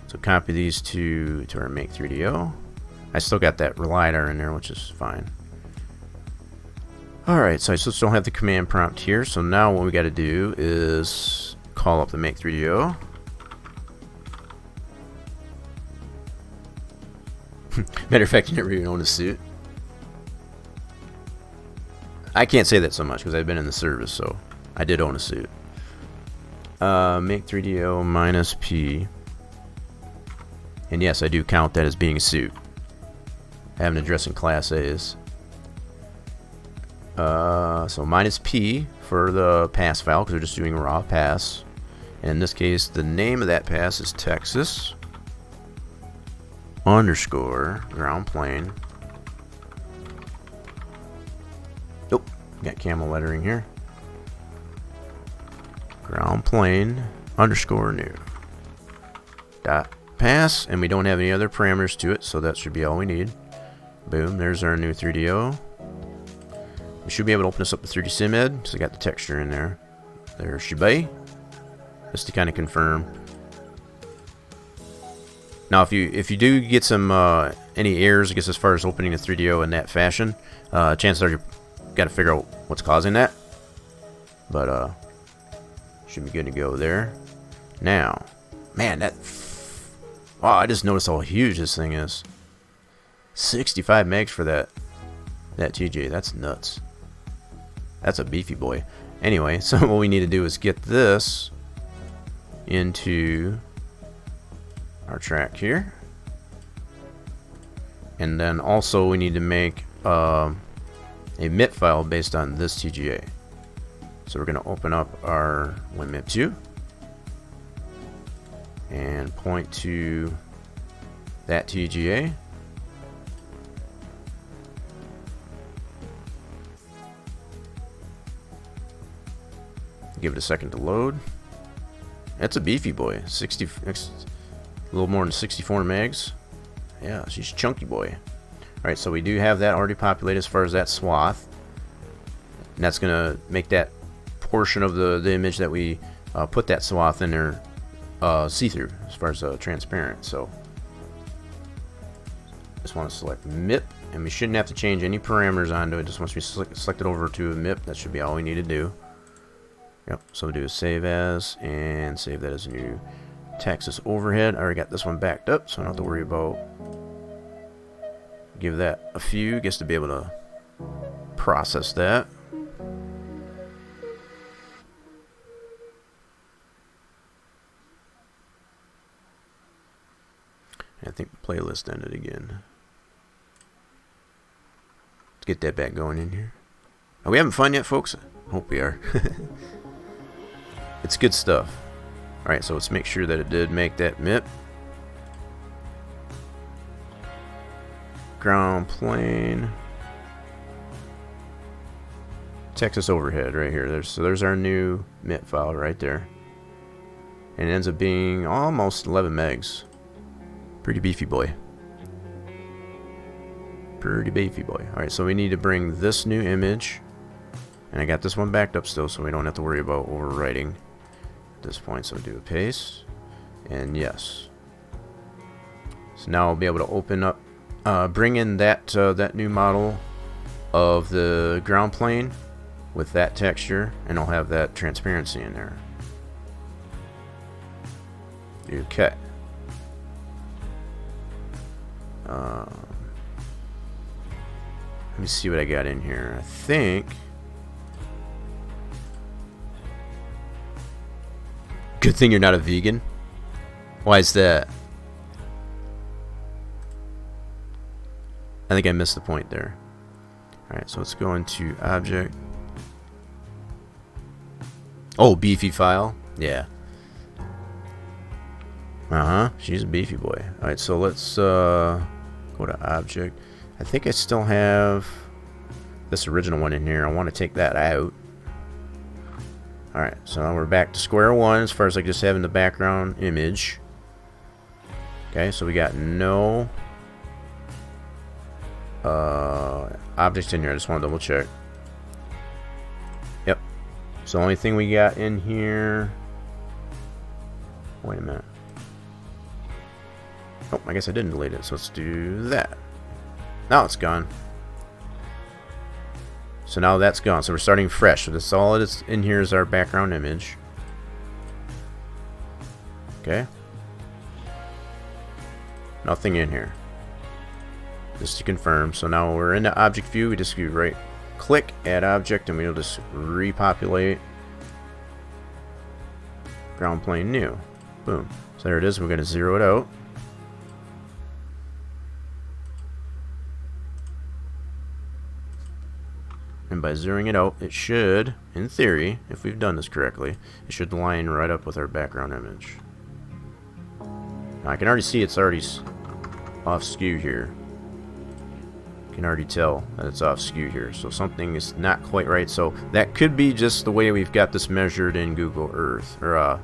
Speaker 2: So copy these to our Make 3DO. I still got that LiDAR in there, which is fine. Alright, so I still don't have the command prompt here. So now what we got to do is call up the Make 3DO. Matter of fact, you never even owned a suit. I can't say that so much because I've been in the service, so I did own a suit. Make 3DO minus P. And yes, I do count that as being a suit. I have an address in Class A's. So minus P for the pass file because we're just doing a raw pass. And in this case, the name of that pass is Texas underscore ground plane. Nope, got camel lettering here. Ground plane underscore new dot pass, and we don't have any other parameters to it, so that should be all we need. Boom, there's our new 3DO. We should be able to open this up to 3D SimEd, so I got the texture in there. There should be, just to kind of confirm. Now, if you do get some any errors, I guess as far as opening the 3DO in that fashion, chances are you got to figure out what's causing that. But should be good to go there. Now, man, wow, I just noticed how huge this thing is. 65 megs for that TJ. That's nuts. That's a beefy boy. Anyway, so what we need to do is get this into our track here. And then also we need to make a MIP file based on this TGA. So we're going to open up our WinMIP2 and point to that TGA. Give it a second to load. That's a beefy boy. 60, a little more than 64 megs. Yeah, she's a chunky boy. Alright, so we do have that already populated as far as that swath. And that's going to make that portion of the image that we put that swath in there see-through as far as transparent. So just want to select MIP, and we shouldn't have to change any parameters onto it. Just once we select it over to a MIP, that should be all we need to do. Yep, so we'll do a save as, and save that as a new Texas overhead. I already got this one backed up, so I don't have to worry about. Give that a few, gets to be able to process that. I think the playlist ended again. Let's get that back going in here. Are we having fun yet, folks? Hope we are. It's good stuff. Alright, so let's make sure that it did make that MIP. Ground plane. Texas overhead right here. There's our new MIP file right there. And it ends up being almost 11 megs. Pretty beefy boy. Pretty beefy boy. Alright, so we need to bring this new image. And I got this one backed up still, so we don't have to worry about overwriting at this point. So do a paste. And yes. So now I'll be able to open up, bring in that that new model of the ground plane with that texture, and I'll have that transparency in there. Okay. Let me see what I got in here. I think. Good thing you're not a vegan. Why is that? I think I missed the point there. Alright, so let's go into object. Oh, beefy file. Yeah. She's a beefy boy. Alright, so let's go to object. I think I still have this original one in here. I want to take that out. Alright, so now we're back to square one as far as like just having the background image. Okay, so we got no objects in here. I just want to double check. Yep. So the only thing we got in here. Wait a minute. Oh, I guess I didn't delete it, so let's do that. Now it's gone. So now that's gone. So we're starting fresh. So that's all it is in here is our background image. Okay. Nothing in here. Just to confirm. So now we're in the object view. We just do right click, add object, and we'll just repopulate ground plane new. Boom. So there it is. We're going to zero it out. And by zeroing it out, it should, in theory, if we've done this correctly, it should line right up with our background image. Now I can already see it's already off skew here. You can already tell that it's off skew here. So something is not quite right. So that could be just the way we've got this measured in Google Earth. Or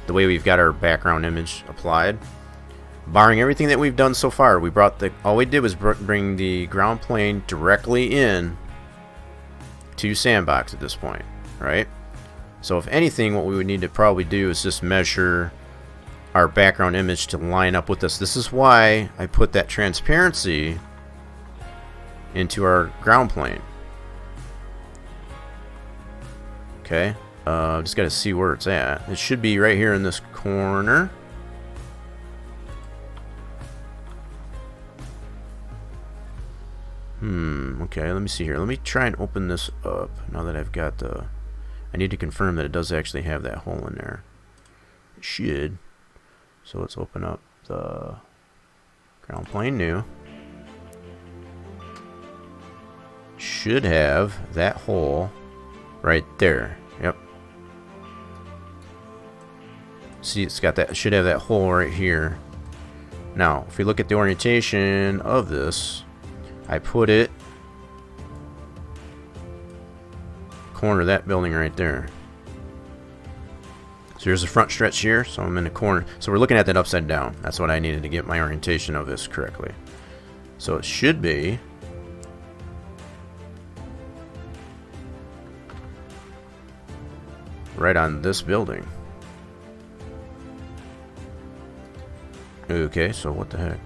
Speaker 2: the way we've got our background image applied. Barring everything that we've done so far, all we did was bring the ground plane directly in to Sandbox at this point, right? So if anything, what we would need to probably do is just measure our background image to line up with this. This is why I put that transparency into our ground plane. Okay, just got to see where it's at. It should be right here in this corner. Okay, let me see here. Let me try and open this up now that I've got the... I need to confirm that it does actually have that hole in there. It should. So let's open up the ground plane new. Should have that hole right there. Yep. See, it's got that. It should have that hole right here. Now, if we look at the orientation of this, I put it corner of that building right there. So here's the front stretch here, so I'm in the corner. So we're looking at that upside down. That's what I needed to get my orientation of this correctly. So it should be right on this building. Okay, so what the heck?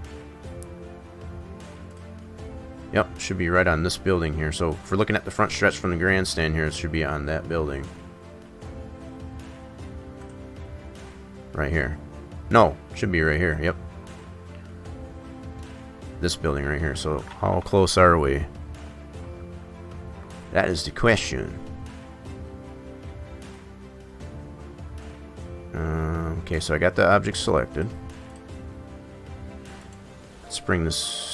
Speaker 2: Yep, should be right on this building here. So if we're looking at the front stretch from the grandstand here, it should be on that building. Right here. No, should be right here. Yep. This building right here. So how close are we? That is the question. Okay, so I got the object selected. Let's bring this.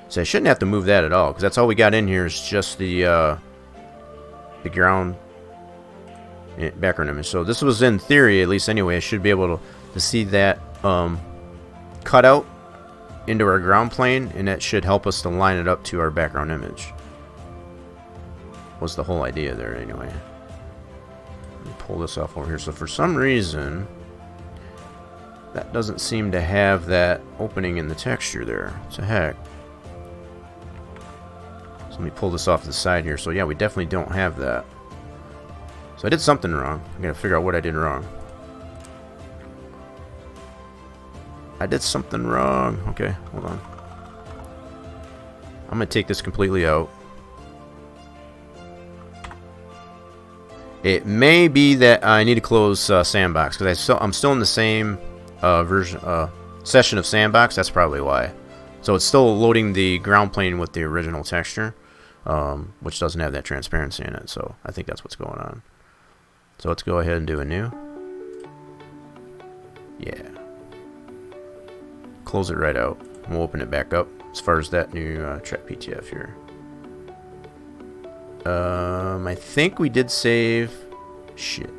Speaker 2: So I shouldn't have to move that at all, because that's all we got in here is just the ground background image. So this was in theory, at least anyway, I should be able to see that cut out into our ground plane, and that should help us to line it up to our background image. Was the whole idea there anyway. Let me pull this off over here. So for some reason, that doesn't seem to have that opening in the texture there. What the heck? So let me pull this off the side here. So yeah, we definitely don't have that. So I did something wrong. I gotta figure out what I did wrong. I did something wrong. Okay, hold on. I'm gonna take this completely out. It may be that I need to close Sandbox, because I'm still in the same session of Sandbox. That's probably why. So it's still loading the ground plane with the original texture, which doesn't have that transparency in it. So I think that's what's going on. So let's go ahead and do a new. Yeah. Close it right out. We'll open it back up as far as that new track PTF here. I think we did save. Shit.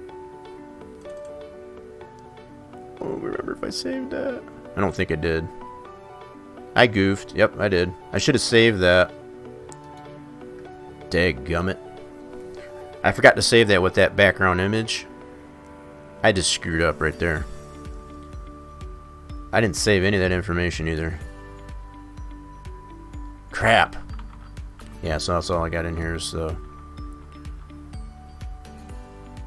Speaker 2: I don't remember if I saved that. I don't think I did. I goofed. Yep, I did. I should have saved that. Dadgummit. I forgot to save that with that background image. I just screwed up right there. I didn't save any of that information either. Crap. Yeah, so that's all I got in here is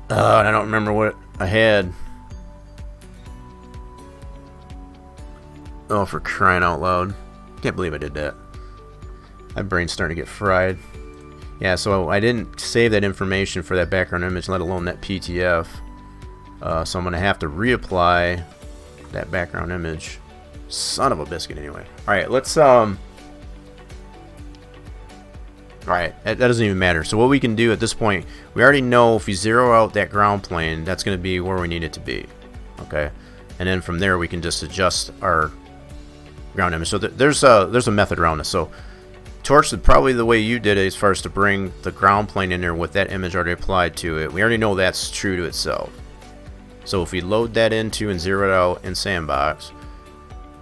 Speaker 2: and I don't remember what I had. Oh, for crying out loud. Can't believe I did that. My brain's starting to get fried. Yeah, so I didn't save that information for that background image, let alone that PTF. So I'm going to have to reapply that background image. Son of a biscuit anyway. Alright, let's Alright, that doesn't even matter. So what we can do at this point, we already know if we zero out that ground plane, that's going to be where we need it to be. Okay? And then from there we can just adjust our ground image. So there's a method around this. So Torch, probably the way you did it as far as to bring the ground plane in there with that image already applied to it, we already know that's true to itself. So if we load that into and zero it out in Sandbox,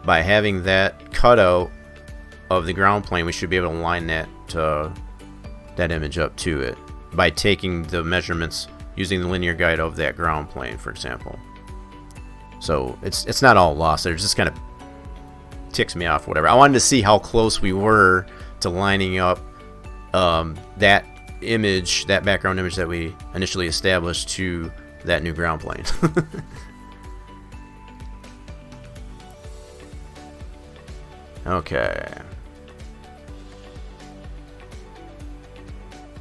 Speaker 2: by having that cutout of the ground plane, we should be able to line that image up to it by taking the measurements using the linear guide of that ground plane, for example. So it's not all lost. It just kind of ticks me off, whatever. I wanted to see how close we were to lining up that image, that background image that we initially established, to that new ground plane. Okay.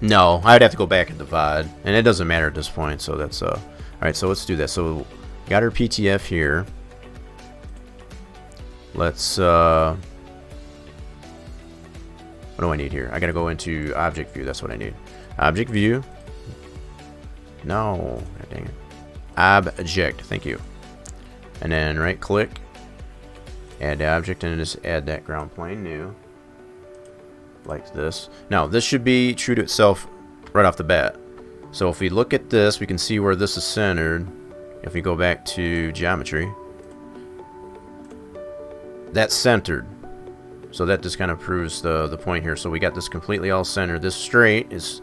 Speaker 2: No, I'd have to go back and divide, and it doesn't matter at this point. So that's all right. So let's do that. So got our PTF here. Let's what do I need here? I gotta go into object view. That's what I need. Object view. No, God dang it. Object. Thank you. And then right click, add the object, and just add that ground plane new. Like this. Now this should be true to itself right off the bat. So if we look at this, we can see where this is centered. If we go back to geometry, that's centered. So that just kind of proves the point here. So we got this completely all centered. This straight is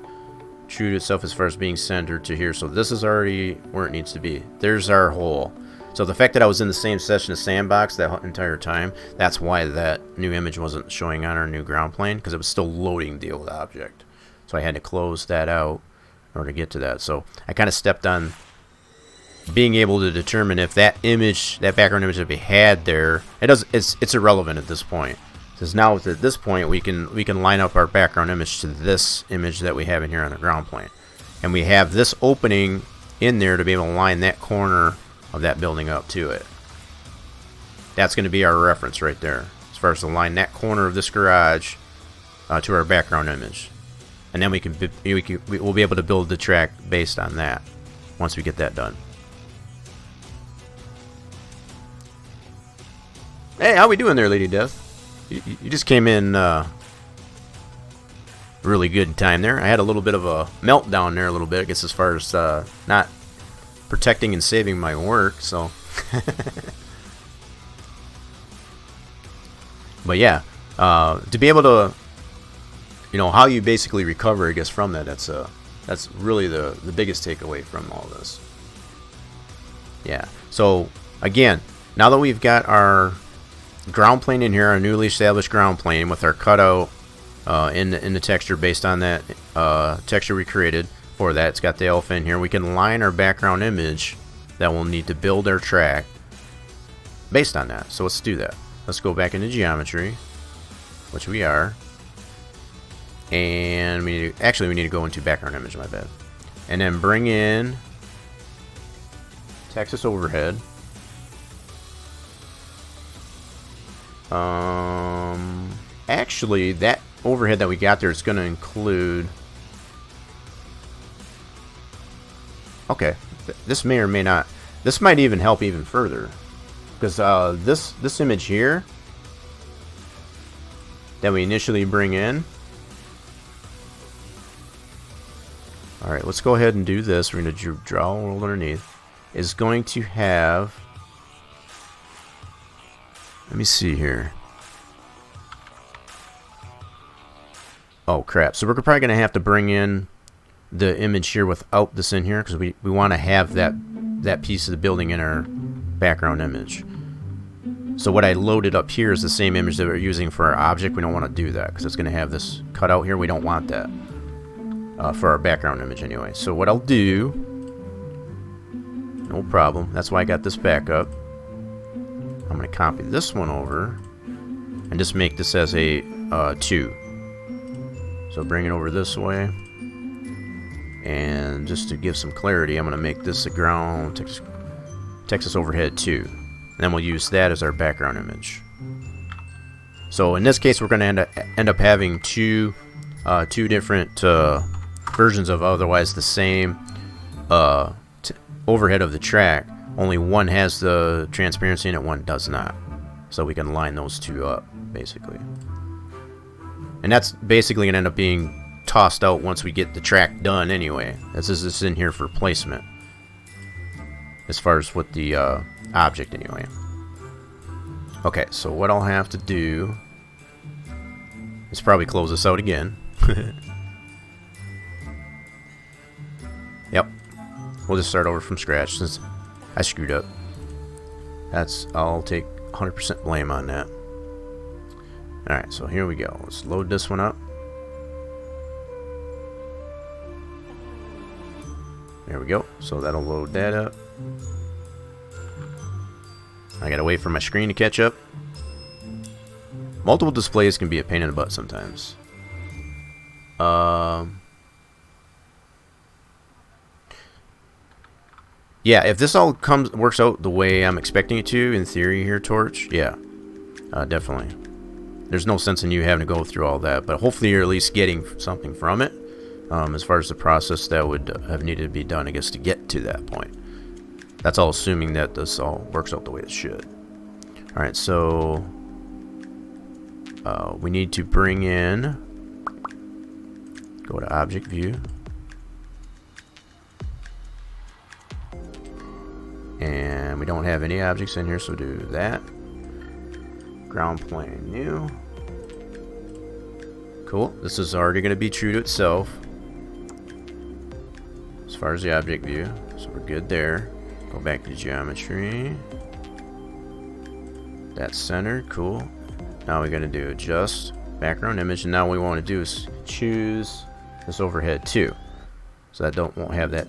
Speaker 2: true to itself as far as being centered to here. So this is already where it needs to be. There's our hole. So the fact that I was in the same session as Sandbox that entire time, that's why that new image wasn't showing on our new ground plane, because it was still loading the old object. So I had to close that out in order to get to that. So I kind of stepped on being able to determine if that image, that background image that we had there, it's irrelevant at this point. Because now at this point we can line up our background image to this image that we have in here on the ground plane, and we have this opening in there to be able to line that corner of that building up to it. That's going to be our reference right there, as far as to line that corner of this garage to our background image, and then we'll be able to build the track based on that once we get that done. Hey, how we doing there, Lady Death? You just came in really good time there. I had a little bit of a meltdown there a little bit, I guess, as far as not protecting and saving my work, so. But yeah, to be able to, how you basically recover, I guess, from that, that's really the biggest takeaway from all this. Yeah, so again, now that we've got our ground plane in here, our newly established ground plane with our cutout in the texture based on that texture we created for that. It's got the alpha in here. We can line our background image that we'll need to build our track based on that. So let's do that. Let's go back into geometry, which we are, and we need to go into background image, my bad, and then bring in Texas overhead. Actually, that overhead that we got there is going to include. Okay, this may or may not. This might even help even further, because this image here that we initially bring in. All right, let's go ahead and do this. We're going to draw a world underneath. Is going to have. Let me see here. Oh crap, so we're probably going to have to bring in the image here without this in here, because we want to have that piece of the building in our background image. So what I loaded up here is the same image that we're using for our object. We don't want to do that because it's going to have this cut out here. We don't want that for our background image anyway. So what I'll do, no problem, that's why I got this backup. I'm going to copy this one over and just make this as a 2. So bring it over this way, and just to give some clarity, I'm going to make this a ground Texas overhead 2, and then we'll use that as our background image. So in this case, we're going to end up having two different versions of otherwise the same overhead of the track. Only one has the transparency in it, one does not. So we can line those two up, basically. And that's basically going to end up being tossed out once we get the track done anyway. This is in here for placement, as far as what the object anyway. Okay, so what I'll have to do is probably close this out again. Yep. We'll just start over from scratch since I screwed up. I'll take 100% blame on that. Alright, so here we go. Let's load this one up. There we go. So that'll load that up. I gotta wait for my screen to catch up. Multiple displays can be a pain in the butt sometimes. Yeah, if this all works out the way I'm expecting it to, in theory here, Torch, yeah, definitely. There's no sense in you having to go through all that, but hopefully you're at least getting something from it, as far as the process that would have needed to be done, I guess, to get to that point. That's all assuming that this all works out the way it should. Alright, so we need to bring in, go to Object View, and we don't have any objects in here, so do that. Ground plane new. Cool. This is already going to be true to itself as far as the object view, so we're good there. Go back to geometry. That's centered. Cool. Now we're going to do adjust background image, and now what we want to do is choose this overhead too, so that won't have that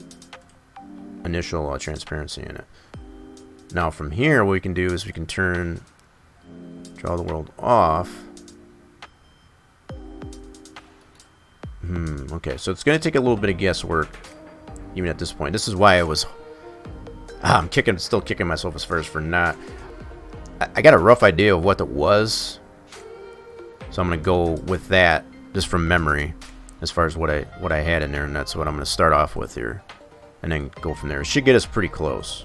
Speaker 2: initial transparency in it. Now from here, what we can do is we can draw the world off Okay, so it's going to take a little bit of guesswork, even at this point. This is why I was... I'm still kicking myself as far as for not... I got a rough idea of what it was, so I'm going to go with that just from memory as far as what I had in there, and that's what I'm going to start off with here, and then go from there. It should get us pretty close.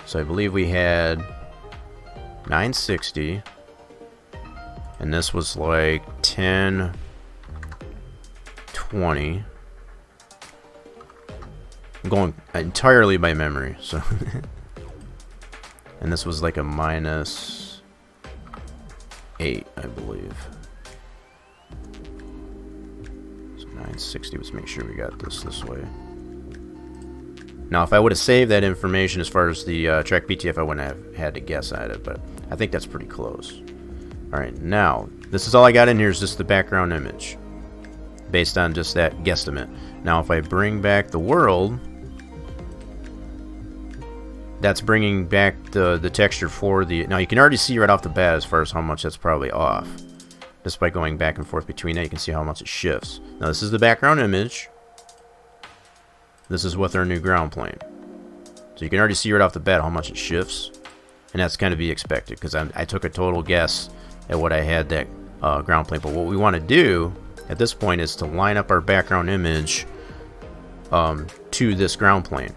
Speaker 2: So I believe we had 960, and this was like 10, 20. I'm going entirely by memory, so and this was like a -8, I believe. So 960. Let's make sure we got this way. Now, if I would have saved that information as far as the track PTF, I wouldn't have had to guess at it, but I think that's pretty close. Alright, now, this is all I got in here is just the background image, based on just that guesstimate. Now, if I bring back the world, that's bringing back the texture for the... Now, you can already see right off the bat as far as how much that's probably off. Just by going back and forth between that, you can see how much it shifts. Now, this is the background image. This is with our new ground plane. So you can already see right off the bat how much it shifts. And that's kind of be expected, because I took a total guess at what I had that ground plane. But what we want to do at this point is to line up our background image to this ground plane.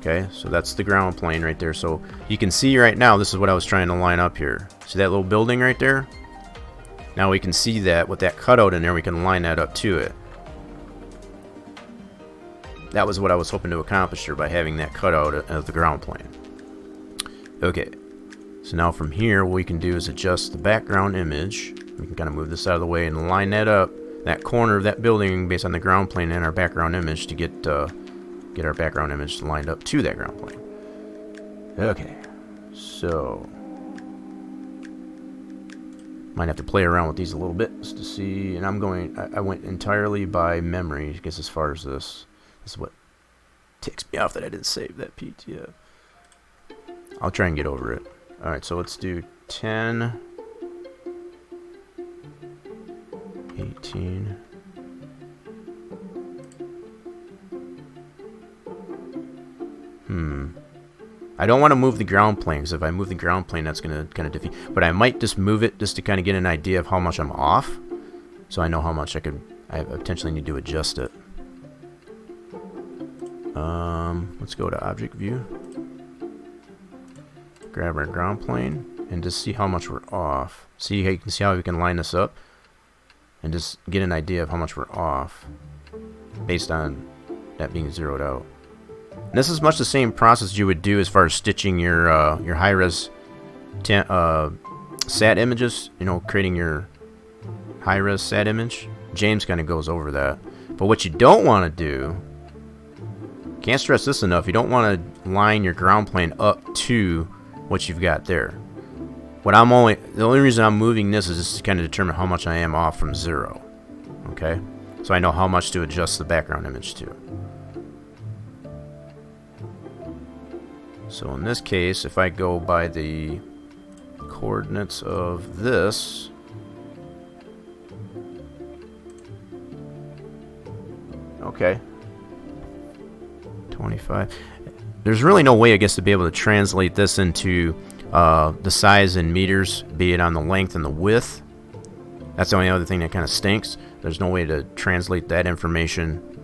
Speaker 2: Okay, so that's the ground plane right there. So you can see right now, this is what I was trying to line up here. See that little building right there? Now we can see that with that cutout in there, we can line that up to it. That was what I was hoping to accomplish here by having that cutout of the ground plane. Okay, so now from here, what we can do is adjust the background image. We can kind of move this out of the way and line that up, that corner of that building based on the ground plane and our background image to get our background image lined up to that ground plane. Okay, so might have to play around with these a little bit just to see. And I went entirely by memory, I guess, as far as this. This is what ticks me off that I didn't save that PTF. I'll try and get over it. Alright, so let's do 10, 18. I don't want to move the ground plane, because if I move the ground plane, that's going to kind of defeat. But I might just move it just to kind of get an idea of how much I'm off, so I know how much I potentially need to adjust it. Let's go to Object View, grab our ground plane, and just see how much we're off. See how you can see how we can line this up, and just get an idea of how much we're off based on that being zeroed out. And this is much the same process you would do as far as stitching your high-res SAT images. You know, creating your high-res SAT image. James kind of goes over that. But what you don't want to do, can't stress this enough, you don't want to line your ground plane up to what you've got there. The only reason I'm moving this is just to kind of determine how much I am off from zero. Okay? So I know how much to adjust the background image to. So in this case, if I go by the coordinates of this, okay, 25. There's really no way, I guess, to be able to translate this into the size in meters, be it on the length and the width. That's the only other thing that kind of stinks. There's no way to translate that information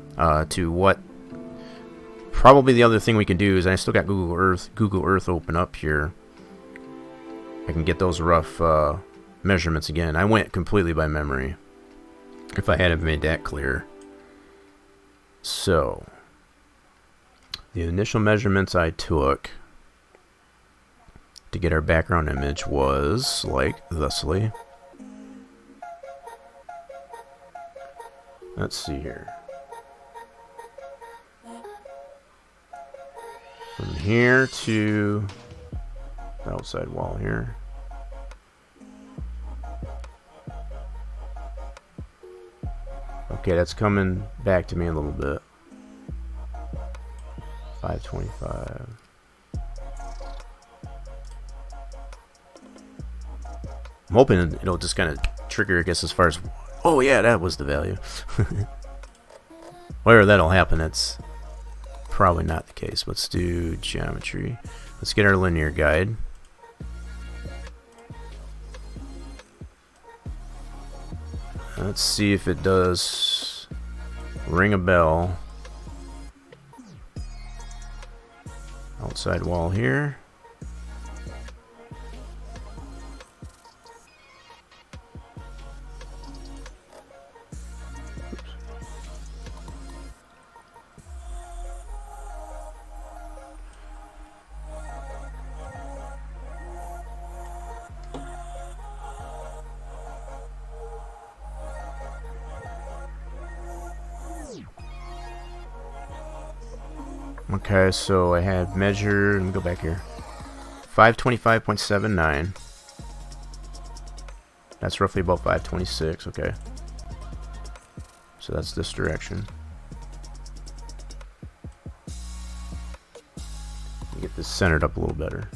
Speaker 2: to what. Probably the other thing we can do is, I still got Google Earth open up here. I can get those rough measurements again. I went completely by memory, if I hadn't made that clear. So the initial measurements I took to get our background image was like thusly. Let's see here. From here to the outside wall here. Okay, that's coming back to me a little bit. 525. I'm hoping it'll just kind of trigger, I guess, as far as Oh yeah, that was the value. Where that'll happen, that's probably not the case. Let's do geometry. Let's get our linear guide. Let's see if it does ring a bell. Outside wall here. Okay, so I had measure, let me go back here. 525.79. That's roughly about 526, okay. So that's this direction. Get this centered up a little better.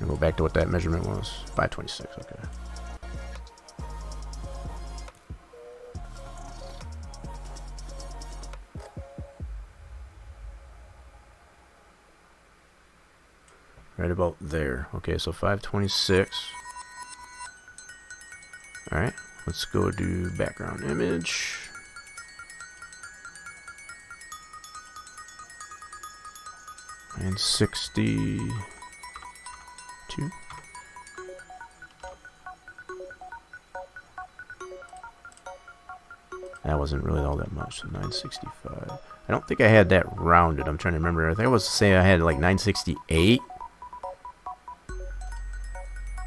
Speaker 2: And go back to what that measurement was. 526, okay. Right about there. Okay, so 526. Alright, let's go do background image. And 62. That wasn't really all that much, so 965. I don't think I had that rounded. I'm trying to remember. I think I was saying I had like 968.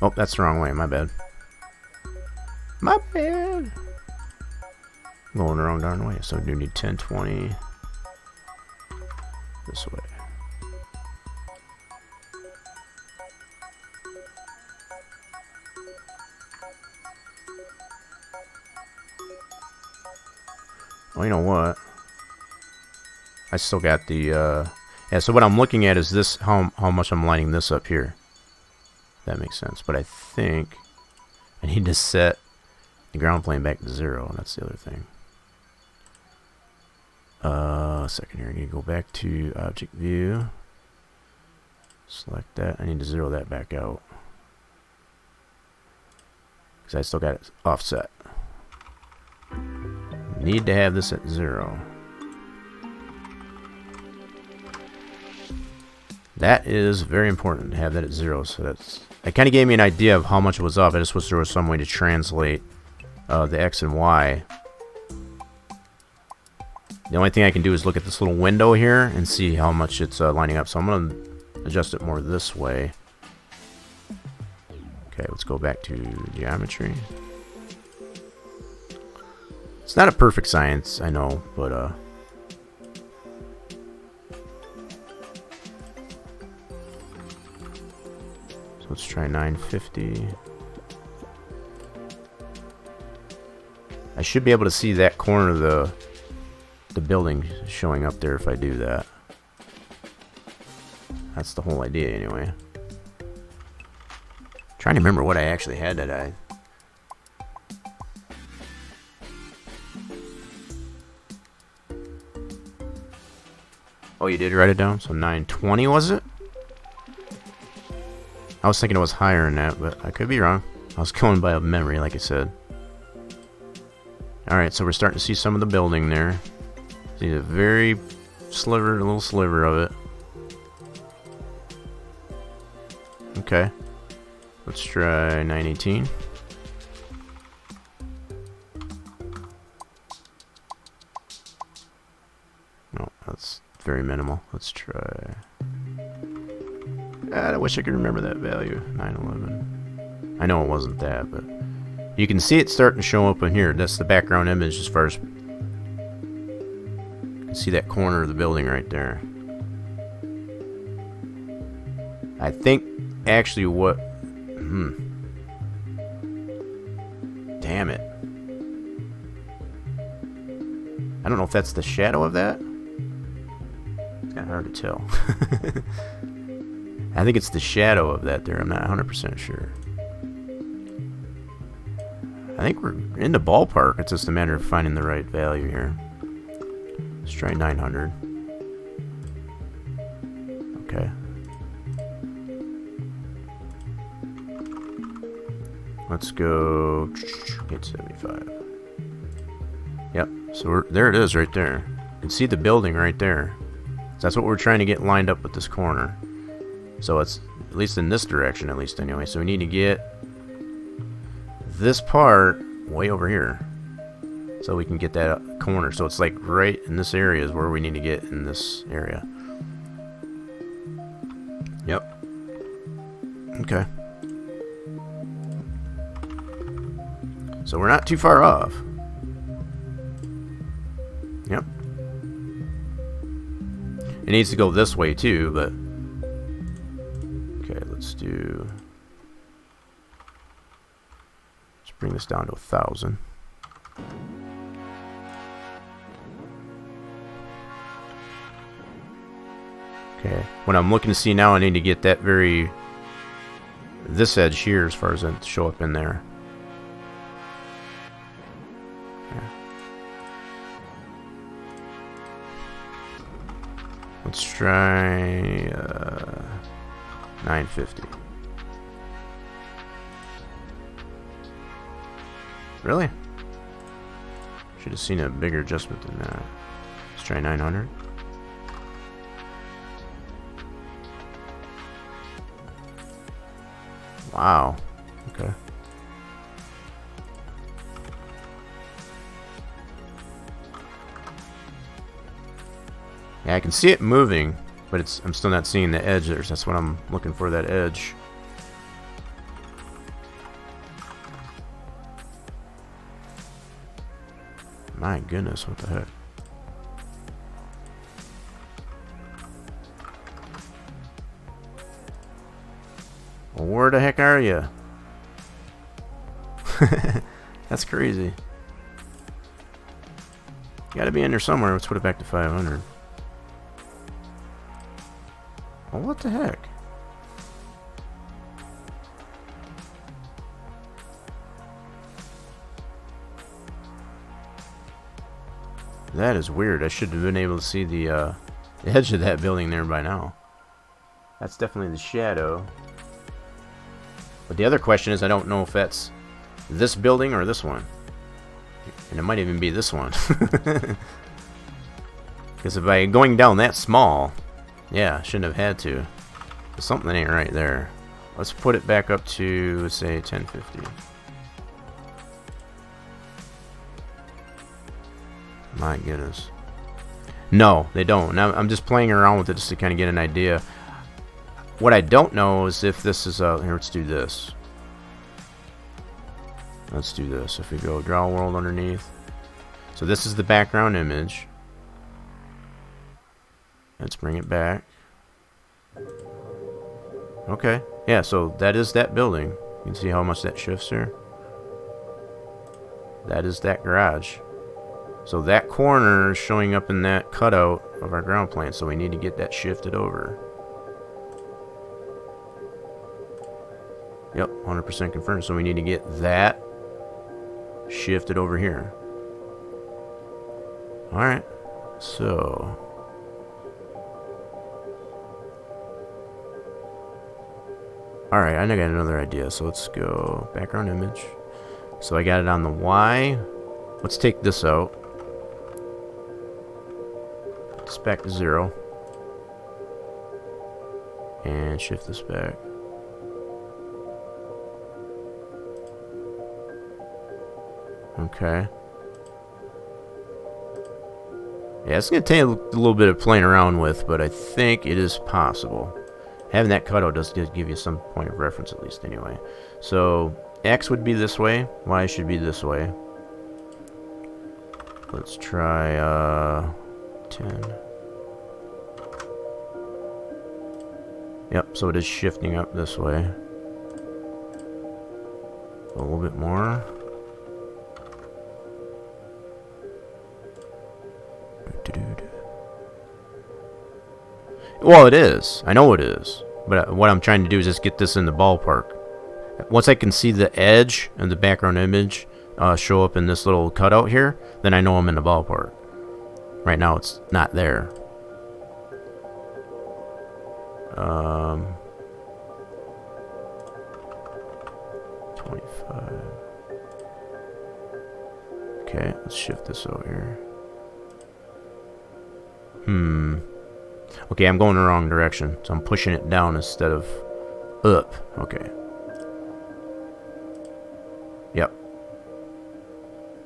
Speaker 2: Oh, that's the wrong way. My bad. My bad. I'm going the wrong darn way. So I do need 1020 this way. Well, you know what? I still got the, yeah, so what I'm looking at is this, how much I'm lining this up here. That makes sense. But I think I need to set the ground plane back to 0. That's the other thing. Second here. I need to go back to object view. Select that. I need to 0 that back out. Because I still got it offset. Need to have this at 0. That is very important to have that at 0. So that's, it kind of gave me an idea of how much it was off. I just wish there was some way to translate the X and Y. The only thing I can do is look at this little window here and see how much it's lining up. So I'm going to adjust it more this way. Okay, let's go back to geometry. It's not a perfect science, I know, but so let's try 950. I should be able to see that corner of the building showing up there if I do that. That's the whole idea anyway. Trying to remember what I actually had that I... Oh, you did write it down? So 920 was it? I was thinking it was higher than that, but I could be wrong. I was going by memory, like I said. Alright, so we're starting to see some of the building there. See a very little sliver of it. Okay. Let's try 918. No, that's very minimal. Let's try... I wish I could remember that value. 911. I know it wasn't that, but... You can see it starting to show up in here. That's the background image as far as... See that corner of the building right there. I think actually what... Damn it. I don't know if that's the shadow of that. It's kind of hard to tell. I think it's the shadow of that there. I'm not 100% sure. I think we're in the ballpark. It's just a matter of finding the right value here. Let's try 900. Okay. Let's go 875. Yep. So there it is right there. You can see the building right there. So that's what we're trying to get lined up with this corner. So it's at least in this direction, at least anyway. So we need to get this part way over here so we can get that corner. So it's like right in this area is where we need to get in this area. Yep. Okay. So we're not too far off. Yep. It needs to go this way too, but okay, let's bring this down to 1,000. Okay, what I'm looking to see now, I need to get that this edge here as far as it show up in there. Let's try 950. Really? Should have seen a bigger adjustment than that. Let's try 900. Wow. Okay. Yeah, I can see it moving, but I'm still not seeing the edge there. So that's what I'm looking for, that edge. My goodness, what the heck? Well, where the heck are you? That's crazy. Gotta be in there somewhere. Let's put it back to 500. Well, what the heck? That is weird. I should have been able to see the edge of that building there by now. That's definitely the shadow. But the other question is, I don't know if that's this building or this one. And it might even be this one. Because if by going down that small, yeah, shouldn't have had to. But something ain't right there. Let's put it back up to, let's say, 1050. My goodness. No, they don't. Now I'm just playing around with it just to kind of get an idea. What I don't know is if this is here, let's do this. Let's do this. If we go draw world underneath. So this is the background image. Let's bring it back. Okay. Yeah, so that is that building. You can see how much that shifts here. That is that garage. So that corner is showing up in that cutout of our ground plane. So we need to get that shifted over. Yep, 100% confirmed. So we need to get that shifted over here. Alright. So alright, I got another idea. So let's go background image. So I got it on the Y. Let's take this out. It's back to 0. And shift this back. Okay. Yeah, it's going to take a little bit of playing around with, but I think it is possible. Having that cutout does give you some point of reference at least anyway. So X would be this way, Y should be this way. Let's try 10. Yep, so it is shifting up this way. A little bit more. Well, it is. I know it is. But what I'm trying to do is just get this in the ballpark. Once I can see the edge and the background image show up in this little cutout here, then I know I'm in the ballpark. Right now it's not there. 25. Okay, let's shift this over here. Okay, I'm going the wrong direction, so I'm pushing it down instead of up. Okay. Yep.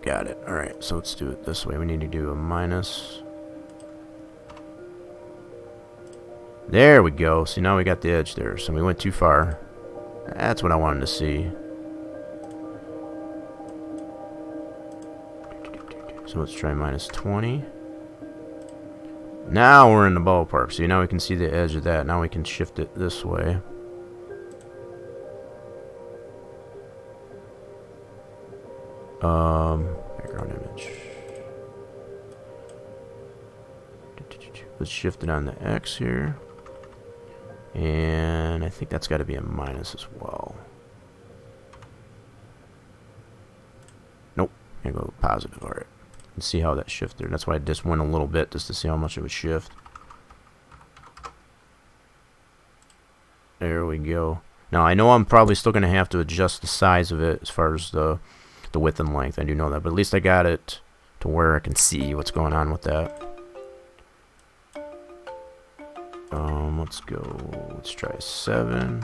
Speaker 2: Got it. Alright, so let's do it this way. We need to do a minus. There we go. See, now we got the edge there, so we went too far. That's what I wanted to see. So let's try minus 20. Now we're in the ballpark. See, now we can see the edge of that. Now we can shift it this way. Background image. Let's shift it on the X here. And I think that's got to be a minus as well. Nope. I'm going to go positive. Alright. And see how that shifted. That's why I just went a little bit just to see how much it would shift. There we go. Now I know I'm probably still going to have to adjust the size of it as far as the width and length. I do know that, but at least I got it to where I can see what's going on with that. Let's go. Let's try 7.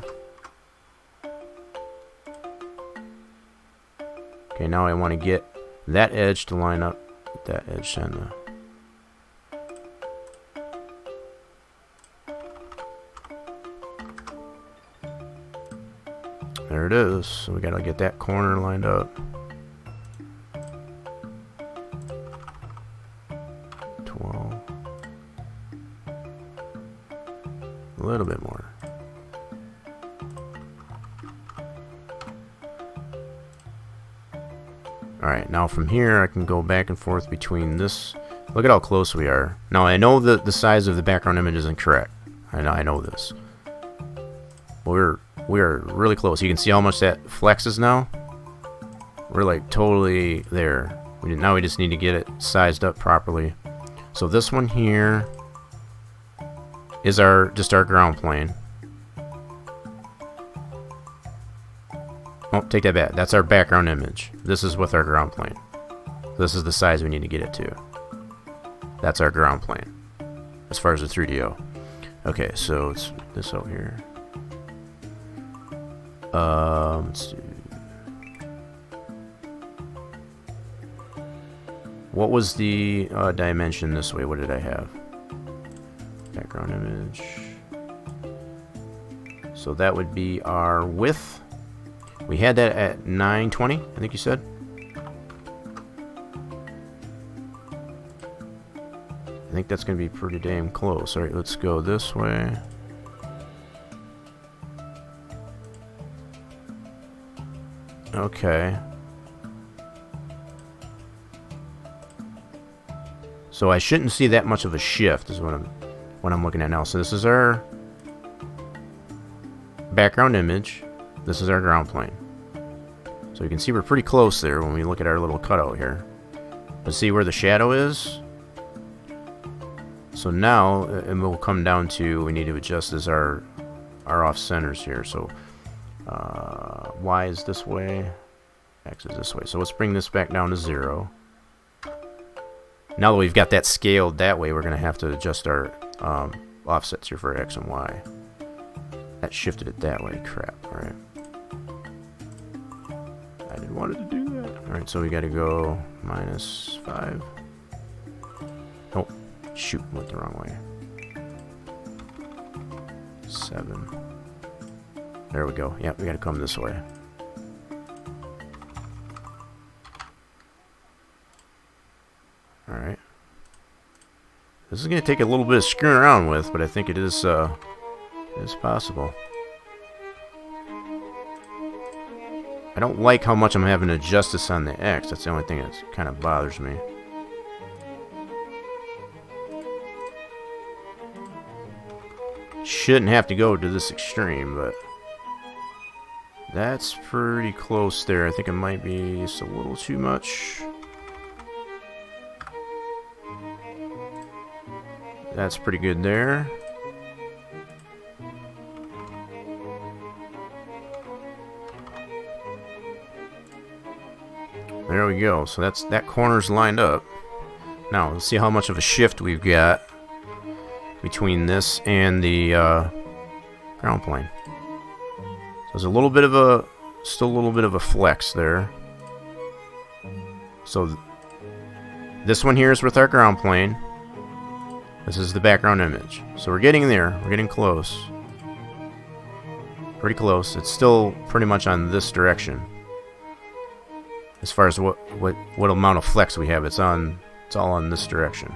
Speaker 2: Okay, now I want to get that edge to line up with that edge on the. There it is. So we gotta get that corner lined up. 12. A little bit more. Alright, now from here I can go back and forth between this. Look at how close we are. Now I know that the size of the background image is incorrect. I know this. We're really close. You can see how much that flexes now. We're like totally there. Now we just need to get it sized up properly. So this one here is just our ground plane. Oh, take that back. That's our background image. This is with our ground plane. This is the size we need to get it to. That's our ground plane as far as the 3DO. Okay, so it's this over here. Let's do. What was the dimension this way? What did I have? Background image. So that would be our width. We had that at 920, I think you said. I think that's going to be pretty damn close. Alright, let's go this way. Okay. So I shouldn't see that much of a shift is what I'm looking at now. So this is our background image. This is our ground plane. So you can see we're pretty close there when we look at our little cutout here. But see where the shadow is? So now it will come down to we need to adjust as our off centers here. So Y is this way, X is this way. So let's bring this back down to 0. Now that we've got that scaled that way, we're going to have to adjust our offsets here for X and Y. That shifted it that way. Crap. Alright. I didn't want it to do that. Alright, so we got to go -5. Oh, shoot. Went the wrong way. 7. There we go. Yep, we got to come this way. Alright. This is going to take a little bit of screwing around with, but I think it is possible. I don't like how much I'm having to adjust this on the X. That's the only thing that kind of bothers me. Shouldn't have to go to this extreme, but that's pretty close there. I think it might be just a little too much. That's pretty good there. There we go. So that corner's lined up. Now let's see how much of a shift we've got between this and the ground plane. So there's a little bit of a, still a little bit of a flex there. So this one here is with our ground plane. This is the background image. So we're getting there. We're getting close. Pretty close. It's still pretty much on this direction. As far as what amount of flex we have, it's all in this direction.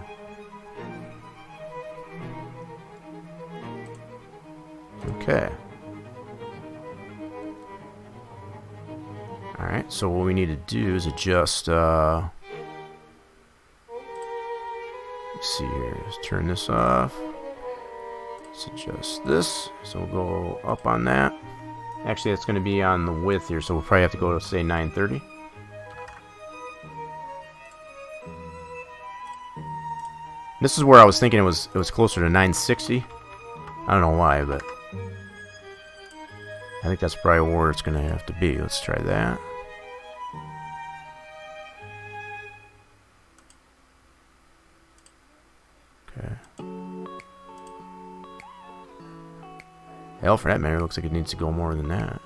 Speaker 2: Okay. Alright, so what we need to do is adjust, let's see here, let's turn this off. Let's adjust this, so we'll go up on that. Actually, it's going to be on the width here, so we'll probably have to go to, say, 930. This is where I was thinking it was closer to 960. I don't know why, but I think that's probably where it's going to have to be. Let's try that. Okay. Hell, for that matter, it looks like it needs to go more than that.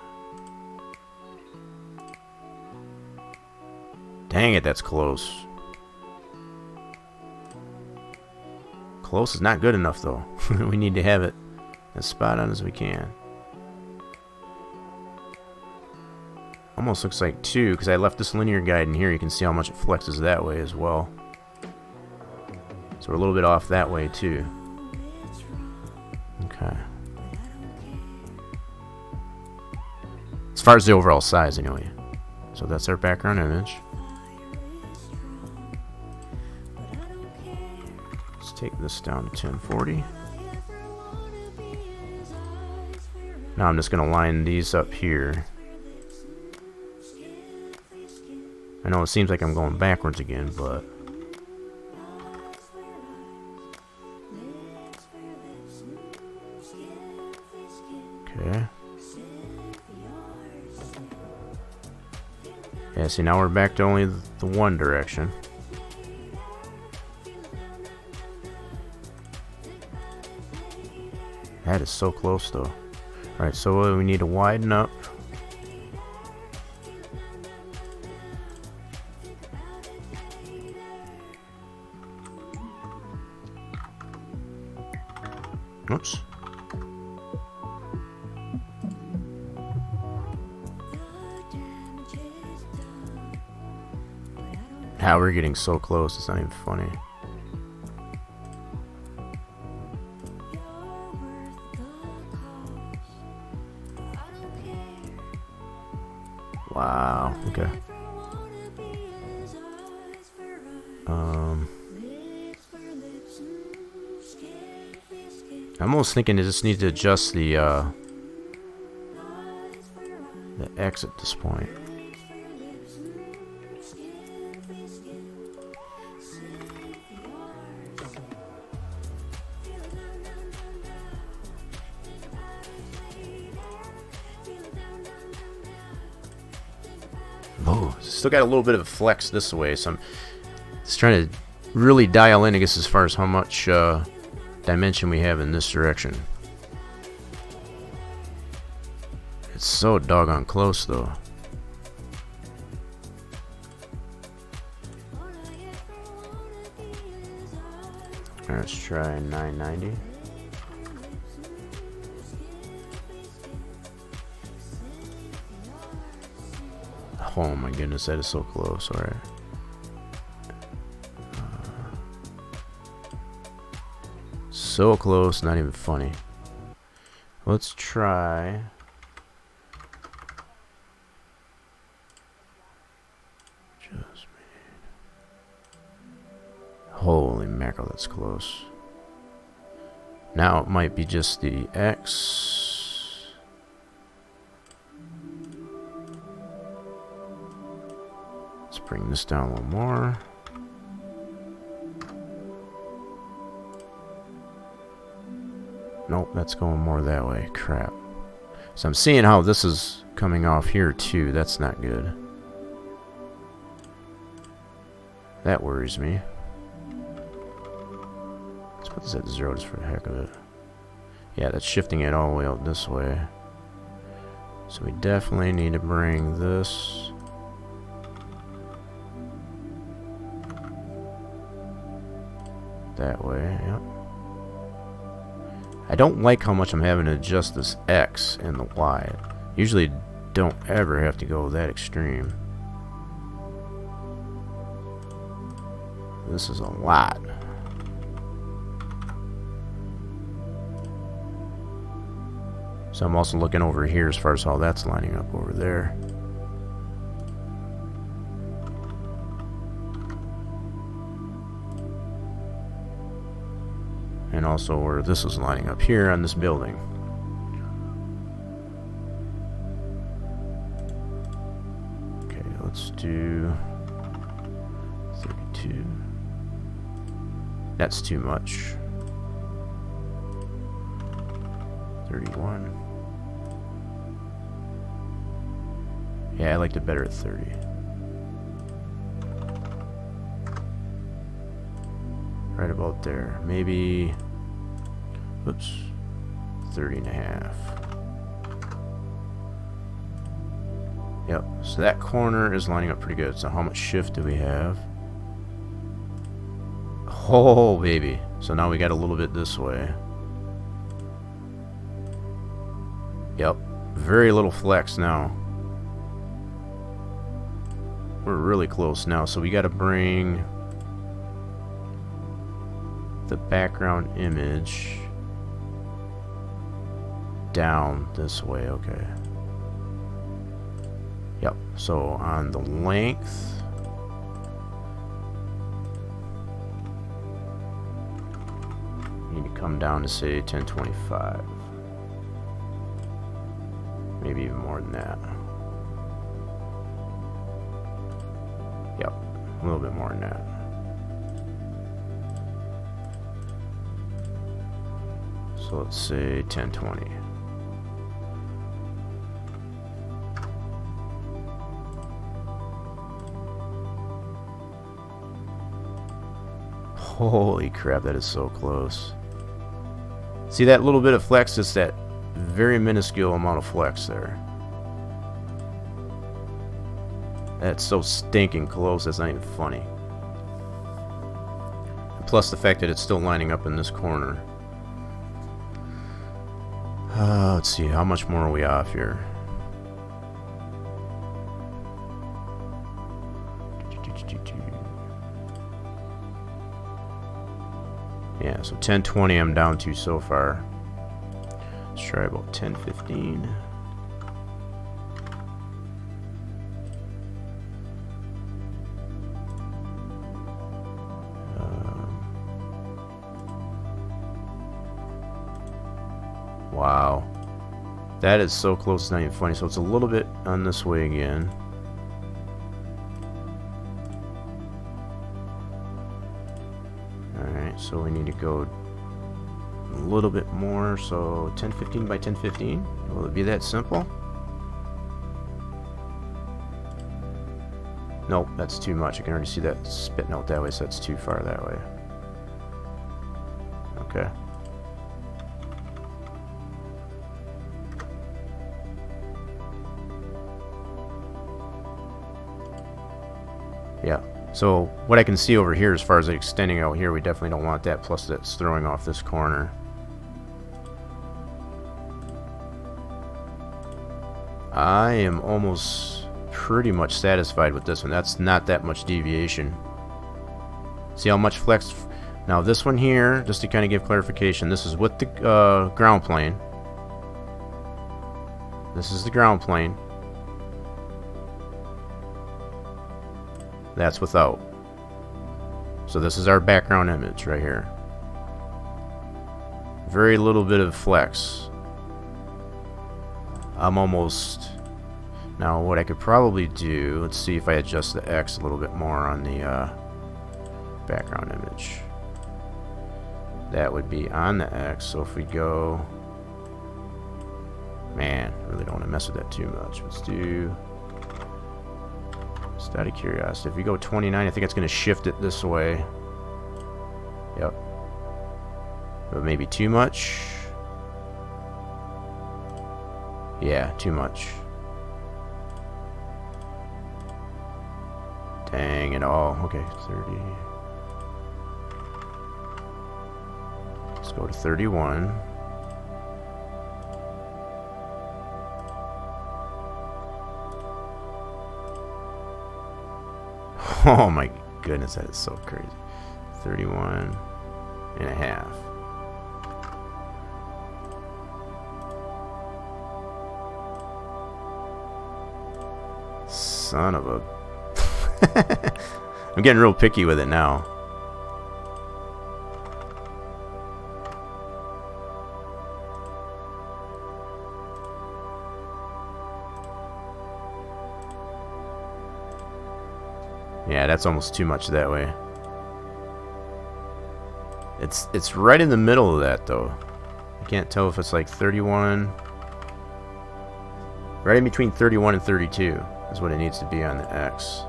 Speaker 2: Dang it, that's close. Close is not good enough, though. We need to have it as spot on as we can. Almost looks like 2, because I left this linear guide in here. You can see how much it flexes that way as well. So we're a little bit off that way, too. Okay. As far as the overall size, anyway. So that's our background image. Let's take this down to 1040. Now I'm just going to line these up here. I know it seems like I'm going backwards again, but okay. Yeah, see, now we're back to only the one direction. That is so close, though. Alright, so we need to widen up. Oops. Now we're getting so close, it's not even funny. Wow, okay. I'm almost thinking it just needs to adjust the X at this point. Oh, still got a little bit of a flex this way, so I'm just trying to really dial in, I guess, as far as how much dimension we have in this direction. It's so doggone close, though. Let's try 990. Oh my goodness, that is so close. Alright. So close, not even funny. Let's try. Just holy mackerel, that's close. Now it might be just the X. Let's bring this down a little more. Nope, that's going more that way. Crap. So I'm seeing how this is coming off here too. That's not good. That worries me. Let's put this at 0 just for the heck of it. Yeah, that's shifting it all the way out this way. So we definitely need to bring this that way. Yep. I don't like how much I'm having to adjust this X and the Y. Usually don't ever have to go that extreme. This is a lot. So I'm also looking over here as far as how that's lining up over there. And also where this is lining up here on this building. Okay, let's do 32. That's too much. 31. Yeah, I liked it better at 30. Right about there. Maybe, oops, 30 and a half. Yep, so that corner is lining up pretty good. So how much shift do we have? Oh, baby. So now we got a little bit this way. Yep, very little flex now. We're really close now, so we got to bring the background image down this way. Okay. Yep, so on the length, we need to come down to say 1025. Maybe even more than that. Yep, a little bit more than that. So let's say 1020. Holy crap, that is so close. See that little bit of flex? It's that very minuscule amount of flex there. That's so stinking close, that's not even funny. Plus the fact that it's still lining up in this corner. Let's see, how much more are we off here? Yeah, so 1020 I'm down to so far. Let's try about 1015. Wow. That is so close, it's not even funny. So it's a little bit on this way again. Alright, so we need to go a little bit more. So 1015 by 1015. Will it be that simple? Nope, that's too much. I can already see that spitting out that way, so that's too far that way. Okay. Yeah, so what I can see over here as far as it extending out here, we definitely don't want that, plus that's throwing off this corner. I am almost pretty much satisfied with this one. That's not that much deviation. See how much flex? Now this one here, just to kind of give clarification, this is with the ground plane. This is the ground plane. That's without. So this is our background image right here. very little bit of flex. I'm almost... Now what I could probably do, let's see if I adjust the X a little bit more on the background image. That would be on the X, so if we go... Man, really don't want to mess with that too much. Let's do... Just out of curiosity, if we go 29, I think it's going to shift it this way. Yep. But maybe too much? Yeah, too much. Dang it all. Okay, 30. Let's go to 31. Oh my goodness, that is so crazy. 31 and a half. Son of a... I'm getting real picky with it now. Yeah, that's almost too much that way. It's right in the middle of that though. I can't tell if it's like 31. Right in between 31 and 32 is what it needs to be on the X.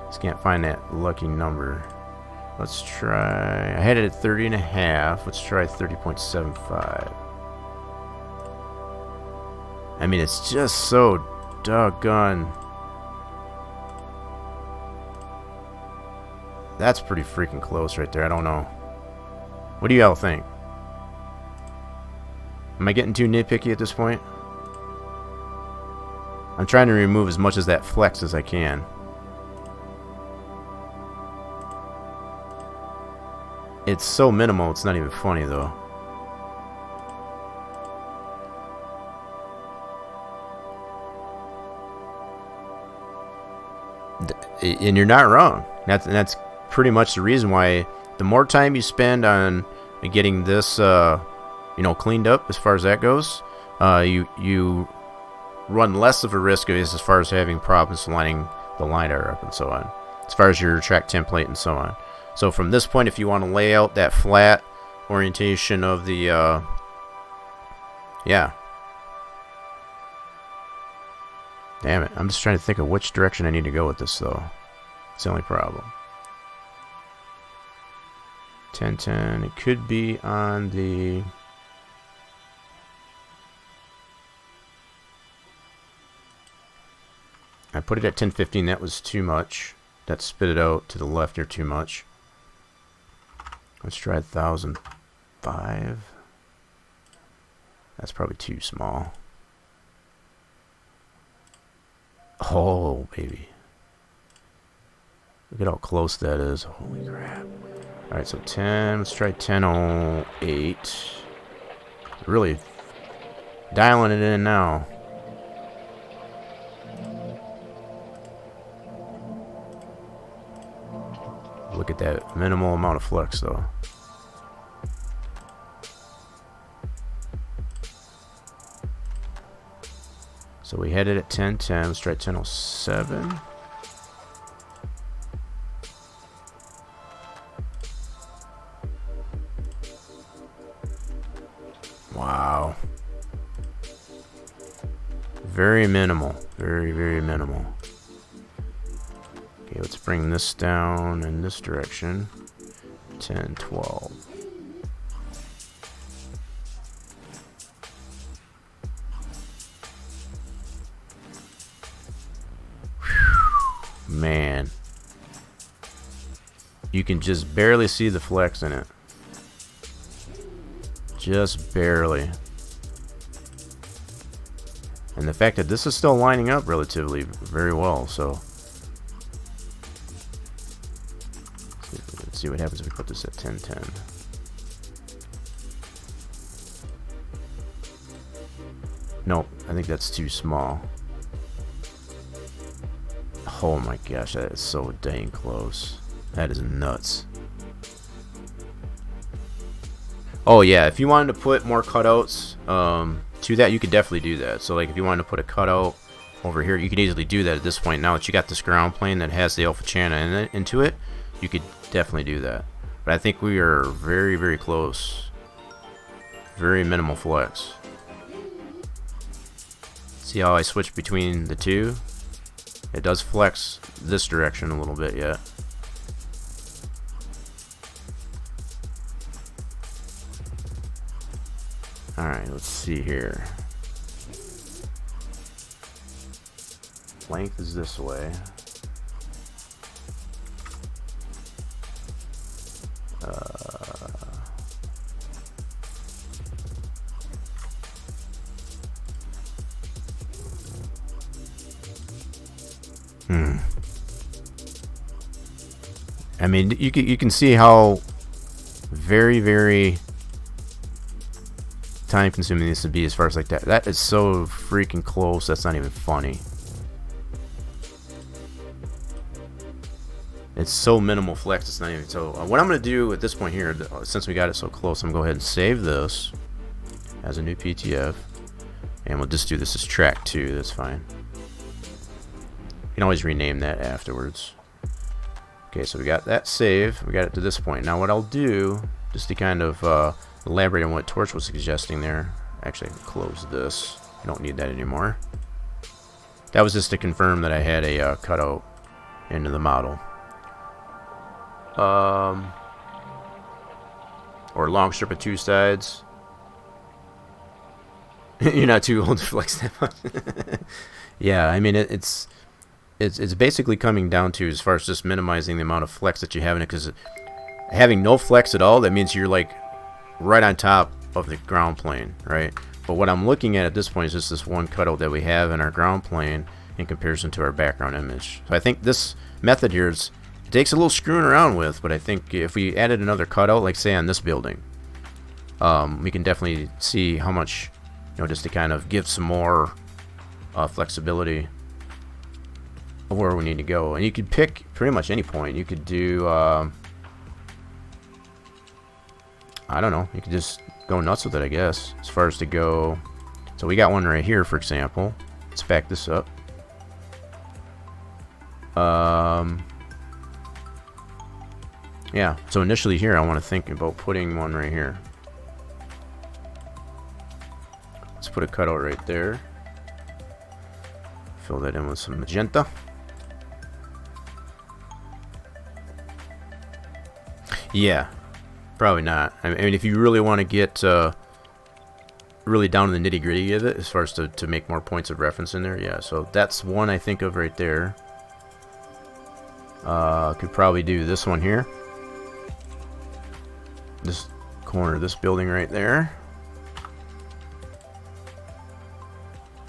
Speaker 2: Just can't find that lucky number. Let's try... I had it at 30 and a half. Let's try 30.75. I mean, it's just so doggone... That's pretty freaking close right there. I don't know. What do y'all think? Am I getting too nitpicky at this point? I'm trying to remove as much of that flex as I can. It's so minimal, it's not even funny though. And you're not wrong. That's pretty much the reason why the more time you spend on getting this cleaned up as far as that goes, you run less of a risk as far as having problems lining the LiDAR up and so on, as far as your track template and so on. So from this point, if you want to lay out that flat orientation of the yeah, damn it, I'm just trying to think of which direction I need to go with this though. It's the only problem. 1010, it could be on the... I put it at 1015, that was too much. That spit it out to the left here too much. Let's try 1005. That's probably too small. Oh, baby. Look at how close that is. Holy crap. Alright, so 10. Let's try 1008. Really dialing it in now. Look at that minimal amount of flex, though. So we had it at 1010. Let's try 1007. Wow. Very minimal. Very, very minimal. Okay, let's bring this down in this direction. 10, 12. Whew. Man. You can just barely see the flex in it. Just barely. And the fact that this is still lining up relatively very well, so let's see what happens if we put this at 1010. Nope, I think that's too small. Oh my gosh, that is so dang close. That is nuts. Oh yeah, if you wanted to put more cutouts to that, you could definitely do that. So like if you wanted to put a cutout over here, you could easily do that at this point. Now that you got this ground plane that has the Alpha Chana into it, you could definitely do that. But I think we are very, very close. Very minimal flex. See how I switch between the two? It does flex this direction a little bit yet. Alright, let's see here. Length is this way. I mean, you can see how very, very time consuming this would be as far as like that. That is so freaking close. That's not even funny. It's so minimal flex. It's not even so. What I'm gonna do at this point here, since we got it so close, I'm gonna go ahead and save this as a new PTF, and we'll just do this as track 2. That's fine. You can always rename that afterwards. Okay, so we got that saved. We got it to this point. Now what I'll do, just to kind of elaborate on what Torch was suggesting there. Actually, I can close this. I don't need that anymore. That was just to confirm that I had a cutout into the model. Or long strip of 2 sides. You're not too old to flex that much. Yeah, I mean it's basically coming down to, as far as just minimizing the amount of flex that you have in it, because having no flex at all, that means you're like right on top of the ground plane, right? But what I'm looking at this point is just this one cutout that we have in our ground plane in comparison to our background image. So I think this method here it takes a little screwing around with, but I think if we added another cutout, like say on this building, we can definitely see how much, just to kind of give some more flexibility of where we need to go. And you could pick pretty much any point. You could do I don't know, you could just go nuts with it, I guess, as far as to go. So we got one right here, for example. Let's back this up. Yeah, so initially here I want to think about putting one right here. Let's put a cutout right there. Fill that in with some magenta. Yeah, probably not. I mean, if you really want to get really down to the nitty gritty of it, as far as to make more points of reference in there, yeah. So that's one I think of right there. Could probably do this one here. This corner of this building right there.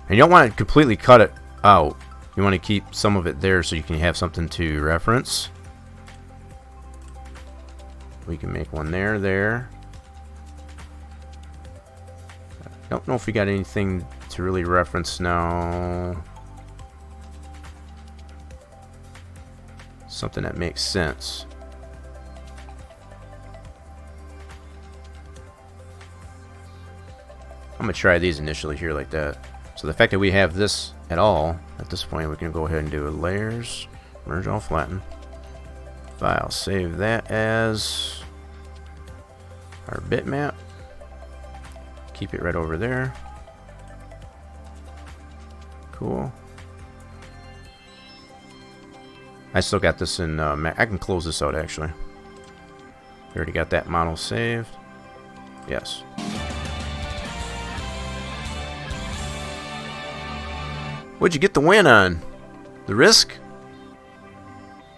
Speaker 2: And you don't want to completely cut it out. You want to keep some of it there so you can have something to reference. We can make one there. I don't know if we got anything to really reference now. Something that makes sense. I'm gonna try these initially here like that. So the fact that we have this at all, at this point, we can go ahead and do a layers, merge all flatten. File, save that as our bitmap. Keep it right over there. Cool. I still got this in I can close this out actually. We already got that model saved. Yes. What'd you get the win on? The Risk?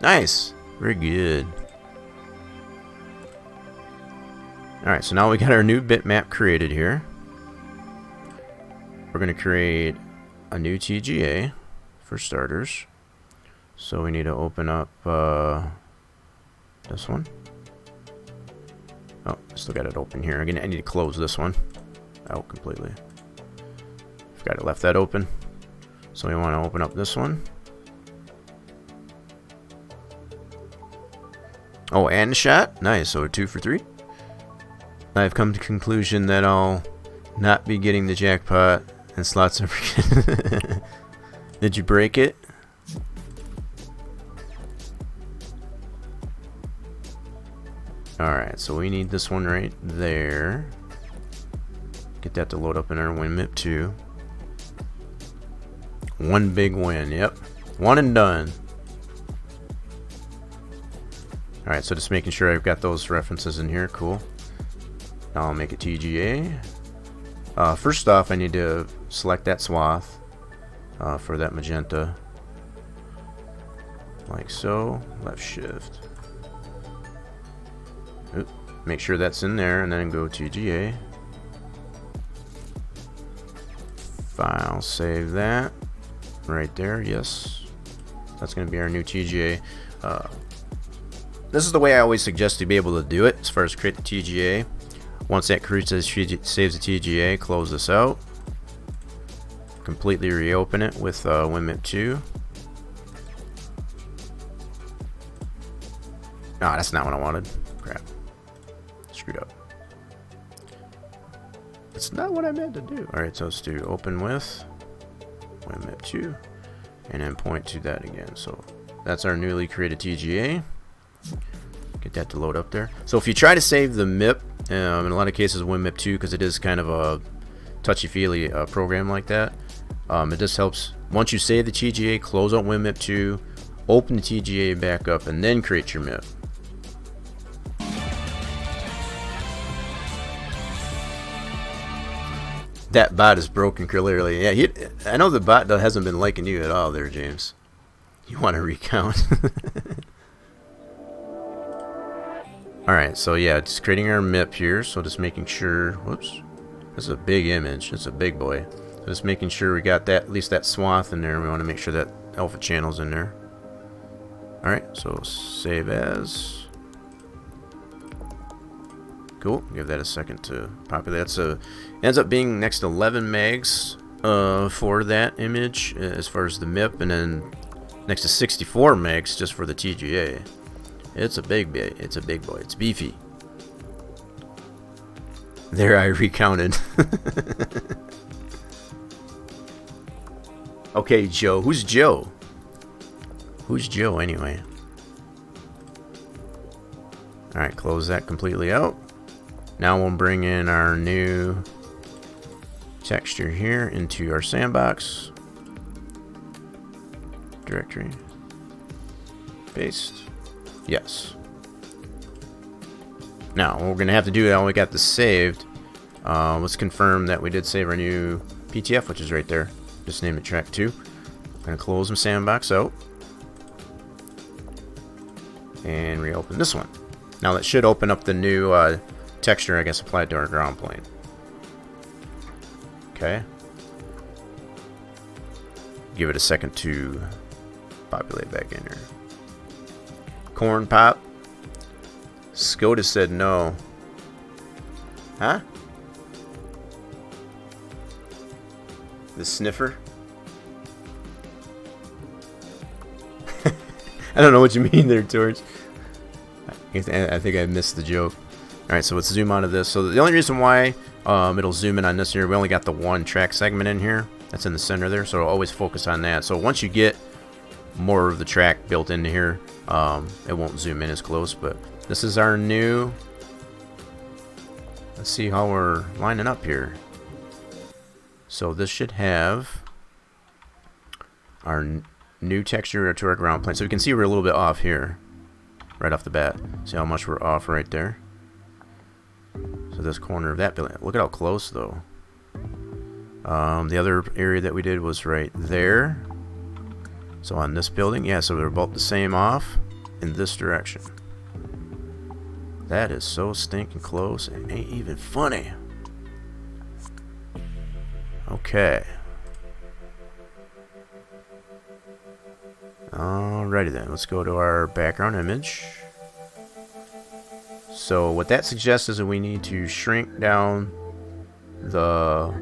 Speaker 2: Nice. Very good. Alright, so now we got our new bitmap created here. We're going to create a new TGA for starters. So we need to open up this one. Oh, I still got it open here. Again, I need to close this one out completely. Forgot I left that open. So we want to open up this one. Oh, and shot. Nice. So 2 for 3. I've come to the conclusion that I'll not be getting the jackpot and slots ever again. Did you break it? Alright, so we need this one right there. Get that to load up in our win map too. One big win, yep. One and done. Alright, so just making sure I've got those references in here. Cool. Now I'll make it TGA. First off, I need to select that swath for that magenta. Like so. Left shift. Oop. Make sure that's in there and then go TGA. File, save that. Right there, yes. That's going to be our new TGA. This is the way I always suggest to be able to do it as far as create the TGA. Once that saves the TGA, close this out. Completely reopen it with WinMap 2. Ah, that's not what I wanted. Crap. Screwed up. That's not what I meant to do. Alright, so let's do open with WinMap 2 and then point to that again. So that's our newly created TGA. Get that to load up there. So if you try to save the MIP, in a lot of cases WinMap 2, because it is kind of a touchy-feely program like that, it just helps. Once you save the TGA, close out WinMap 2, open the TGA back up, and then create your MIP. That bot is broken clearly. Yeah, I know the bot hasn't been liking you at all there, James. You want to recount? Alright, so yeah, just creating our MIP here. So just making sure, whoops, this is a big image. It's a big boy. So just making sure we got that, at least that swath in there. We want to make sure that alpha channel's in there. Alright, so save as. Cool. Give that a second to populate. That's ends up being next to 11 megs for that image as far as the MIP, and then next to 64 megs just for the TGA. It's a big boy. It's a big boy. It's beefy. There, I recounted. Okay, Joe. Who's Joe? Who's Joe anyway? Alright, close that completely out. Now we'll bring in our new texture here into our sandbox directory. Paste. Yes. Now what we're gonna have to do, now we got this saved. Let's confirm that we did save our new PTF, which is right there. Just name it track 2. I'm gonna close the sandbox out and reopen this one. Now that should open up the new texture, I guess, applied to our ground plane. Okay. Give it a second to populate back in here. Corn pop. SCOTUS said no. Huh? The sniffer? I don't know what you mean there, Torch. I think I missed the joke. Alright, so let's zoom out of this. So the only reason why it'll zoom in on this here, we only got the one track segment in here. That's in the center there, so it'll always focus on that. So once you get more of the track built into here, it won't zoom in as close. But this is our new... Let's see how we're lining up here. So this should have our new texture to our ground plane. So you can see we're a little bit off here right off the bat. See how much we're off right there? So this corner of that building. Look at how close though. The other area that we did was right there. So on this building, yeah, so they're both the same off in this direction. That is so stinking close. It ain't even funny. Okay. Alrighty then, let's go to our background image. So what that suggests is that we need to shrink down the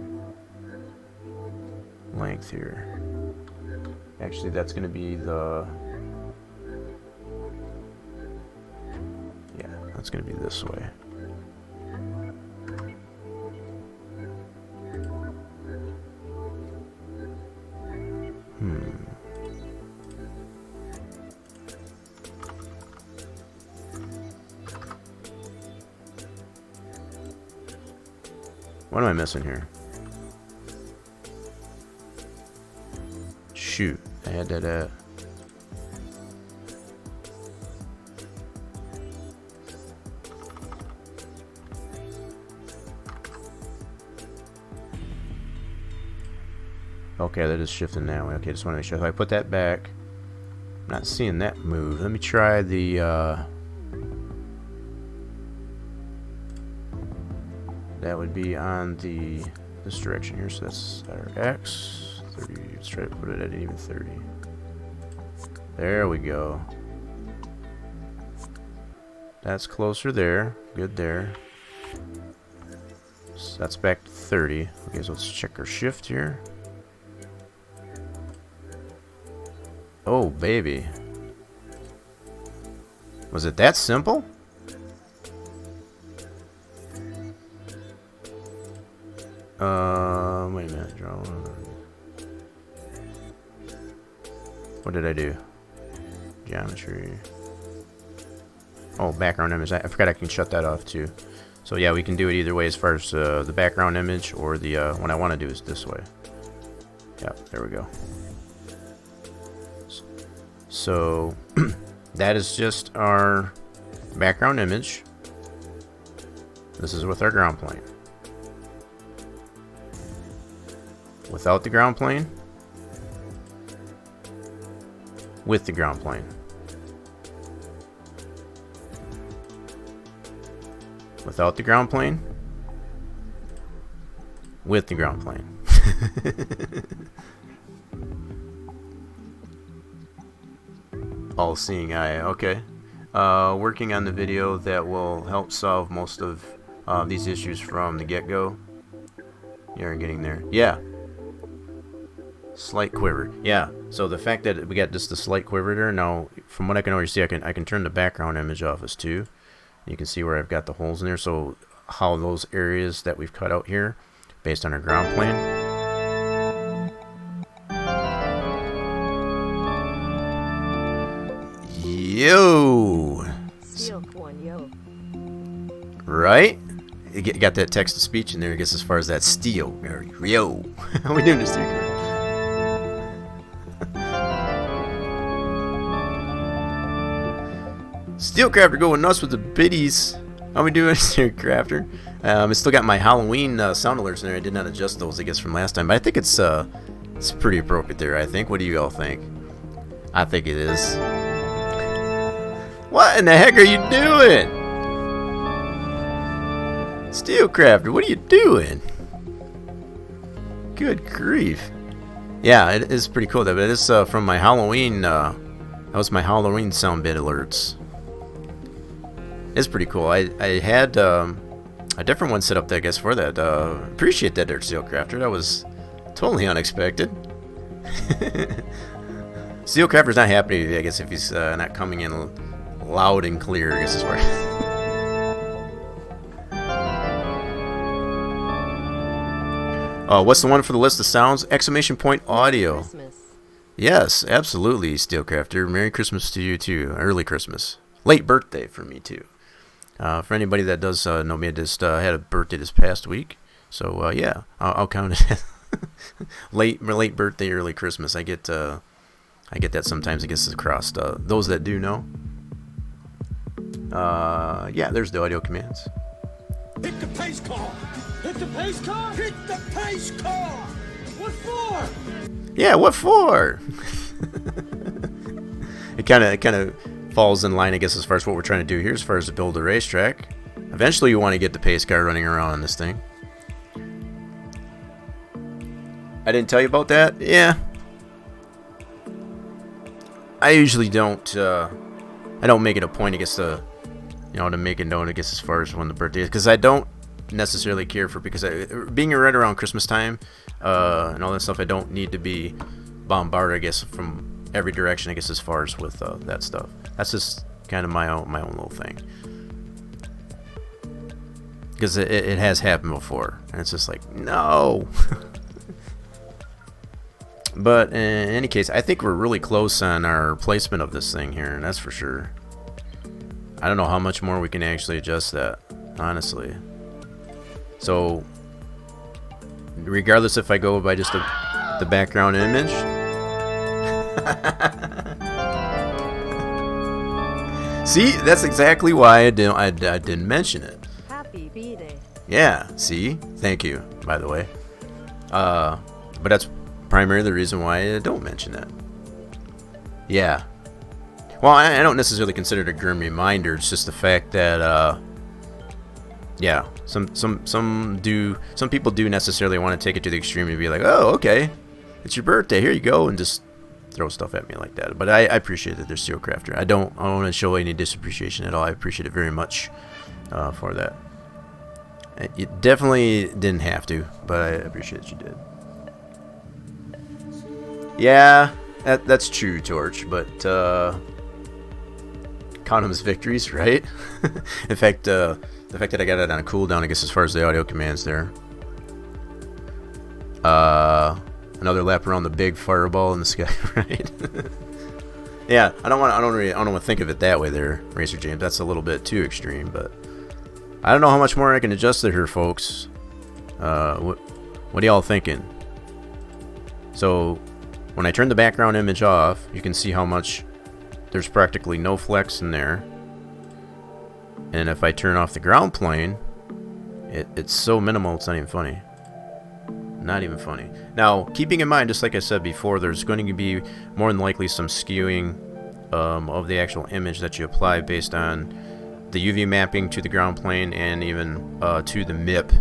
Speaker 2: length here. Actually, that's going to be the... Yeah, that's going to be this way. What am I missing here? Shoot, I had that at... Okay, that is shifting that way. Okay, just want to make sure. If I put that back, I'm not seeing that move. Let me try the... that would be on this direction here. So that's our X. 30. Let's try to put it at even 30. There we go. That's closer there. Good there. So that's back to 30. Okay, so let's check our shift here. Oh, baby. Was it that simple? Wait a minute. Draw. What did I do? Geometry. Oh, background image. I forgot I can shut that off too. So yeah, we can do it either way as far as the background image or the what I want to do is this way. Yeah, there we go. So that is just our background image. This is with our ground plane. Without the ground plane. With the ground plane. Without the ground plane. With the ground plane. All-seeing eye. Okay. Working on the video that will help solve most of these issues from the get-go. You're getting there. Yeah. Slight quiver. Yeah. So the fact that we got just the slight quiver there. Now, from what I can already see, I can turn the background image off as too. You can see where I've got the holes in there. So how those areas that we've cut out here, based on our ground plane. Yo. Right? You got that text to speech in there. I guess as far as that steel. Yo. How we doing this thing? Steel Crafter going nuts with the biddies. How we doing, Steel Crafter? I still got my Halloween sound alerts in there. I did not adjust those, I guess, from last time, but I think it's pretty appropriate there. I think. What do you all think? I think it is. What in the heck are you doing, Steel Crafter? What are you doing? Good grief! Yeah, it is pretty cool. But it is from my Halloween. That was my Halloween sound bit alerts. It's pretty cool. I had a different one set up there, I guess, for that. Appreciate that there, Steel Crafter. That was totally unexpected. Steel Crafter's not happy, I guess, if he's not coming in loud and clear, I guess, as far as... what's the one for the list of sounds? Exclamation point audio. Christmas. Yes, absolutely, Steel Crafter. Merry Christmas to you, too. Early Christmas. Late birthday for me, too. For anybody that does know me, I just had a birthday this past week, so yeah, I'll count it as late birthday, early Christmas. I get that sometimes. I guess across those that do know. Yeah, there's the audio commands.
Speaker 1: Hit the pace car! Hit the pace car! Hit the pace car! What for?
Speaker 2: Yeah, what for? It kind of falls in line, I guess, as far as what we're trying to do here, as far as to build a racetrack. Eventually, you want to get the pace car running around on this thing. I didn't tell you about that? Yeah. I usually don't. I don't make it a point, I guess, to make a note, I guess, as far as when the birthday is, because I don't necessarily care for, because being right around Christmas time and all that stuff, I don't need to be bombarded, I guess, from every direction, I guess, as far as with that stuff. That's just kind of my own little thing, because it has happened before, and it's just like, no. But in any case, I think we're really close on our placement of this thing here, and that's for sure. I don't know how much more we can actually adjust that, honestly. So regardless if I go by just the background image. See, that's exactly why I didn't mention it.
Speaker 3: Happy B-Day.
Speaker 2: Yeah, see? Thank you, by the way. But that's primarily the reason why I don't mention it. Yeah. Well, I don't necessarily consider it a grim reminder. It's just the fact that, yeah, some people do necessarily want to take it to the extreme and be like, oh, okay, it's your birthday, here you go, and just throw stuff at me like that. But I appreciate that they're Steel Crafter. I don't want to show any disappreciation at all. I appreciate it very much for that. You definitely didn't have to, but I appreciate that you did. Yeah, that's true, Torch, but count them as victories, right? In fact, the fact that I got it on a cooldown, I guess, as far as the audio commands there. Another lap around the big fireball in the sky, right? Yeah, I don't want to think of it that way there, Racer James. That's a little bit too extreme, but I don't know how much more I can adjust it here, folks. What are y'all thinking? So when I turn the background image off, you can see how much there's practically no flex in there. And if I turn off the ground plane, it's so minimal it's not even funny. Not even funny. Now, keeping in mind, just like I said before, there's going to be more than likely some skewing of the actual image that you apply based on the UV mapping to the ground plane and even to the MIP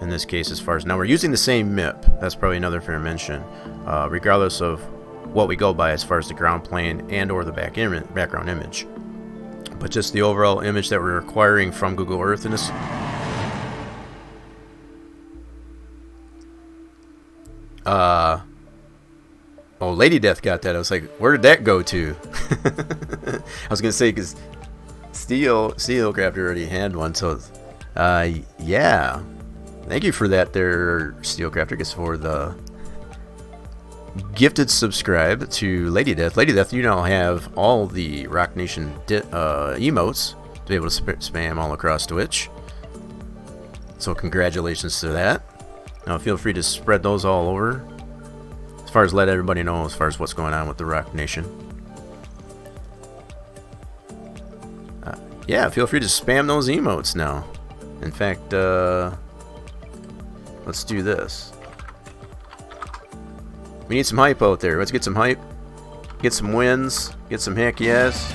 Speaker 2: in this case. As far as now, we're using the same MIP. That's probably another fair mention, regardless of what we go by as far as the ground plane and or the background image. But just the overall image that we're acquiring from Google Earth in this. Oh, Lady Death got that. I was like, where did that go to? I was gonna say, because Steel Crafter already had one, so yeah. Thank you for that there, Steel Crafter. I guess for the gifted subscribe to Lady Death. Lady Death, you now have all the Rock Nation emotes to be able to spam all across Twitch. So congratulations to that. Now feel free to spread those all over. As far as let everybody know as far as what's going on with the Rock Nation. Yeah, feel free to spam those emotes now. In fact, let's do this. We need some hype out there. Let's get some hype. Get some wins. Get some heck yes.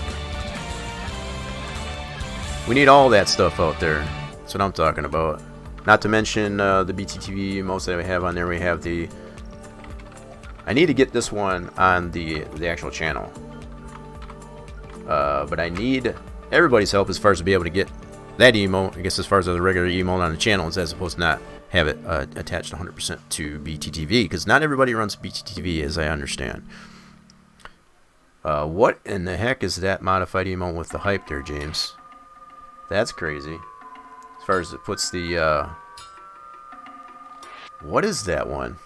Speaker 2: We need all that stuff out there. That's what I'm talking about. Not to mention the BTTV emotes that we have on there. We have the... I need to get this one on the actual channel. But I need everybody's help as far as to be able to get that emote, I guess, as far as the regular emote on the channel, as opposed to not have it attached 100% to BTTV, because not everybody runs BTTV, as I understand. What in the heck is that modified emote with the hype there, James? That's crazy. As far as it puts the... what is that one?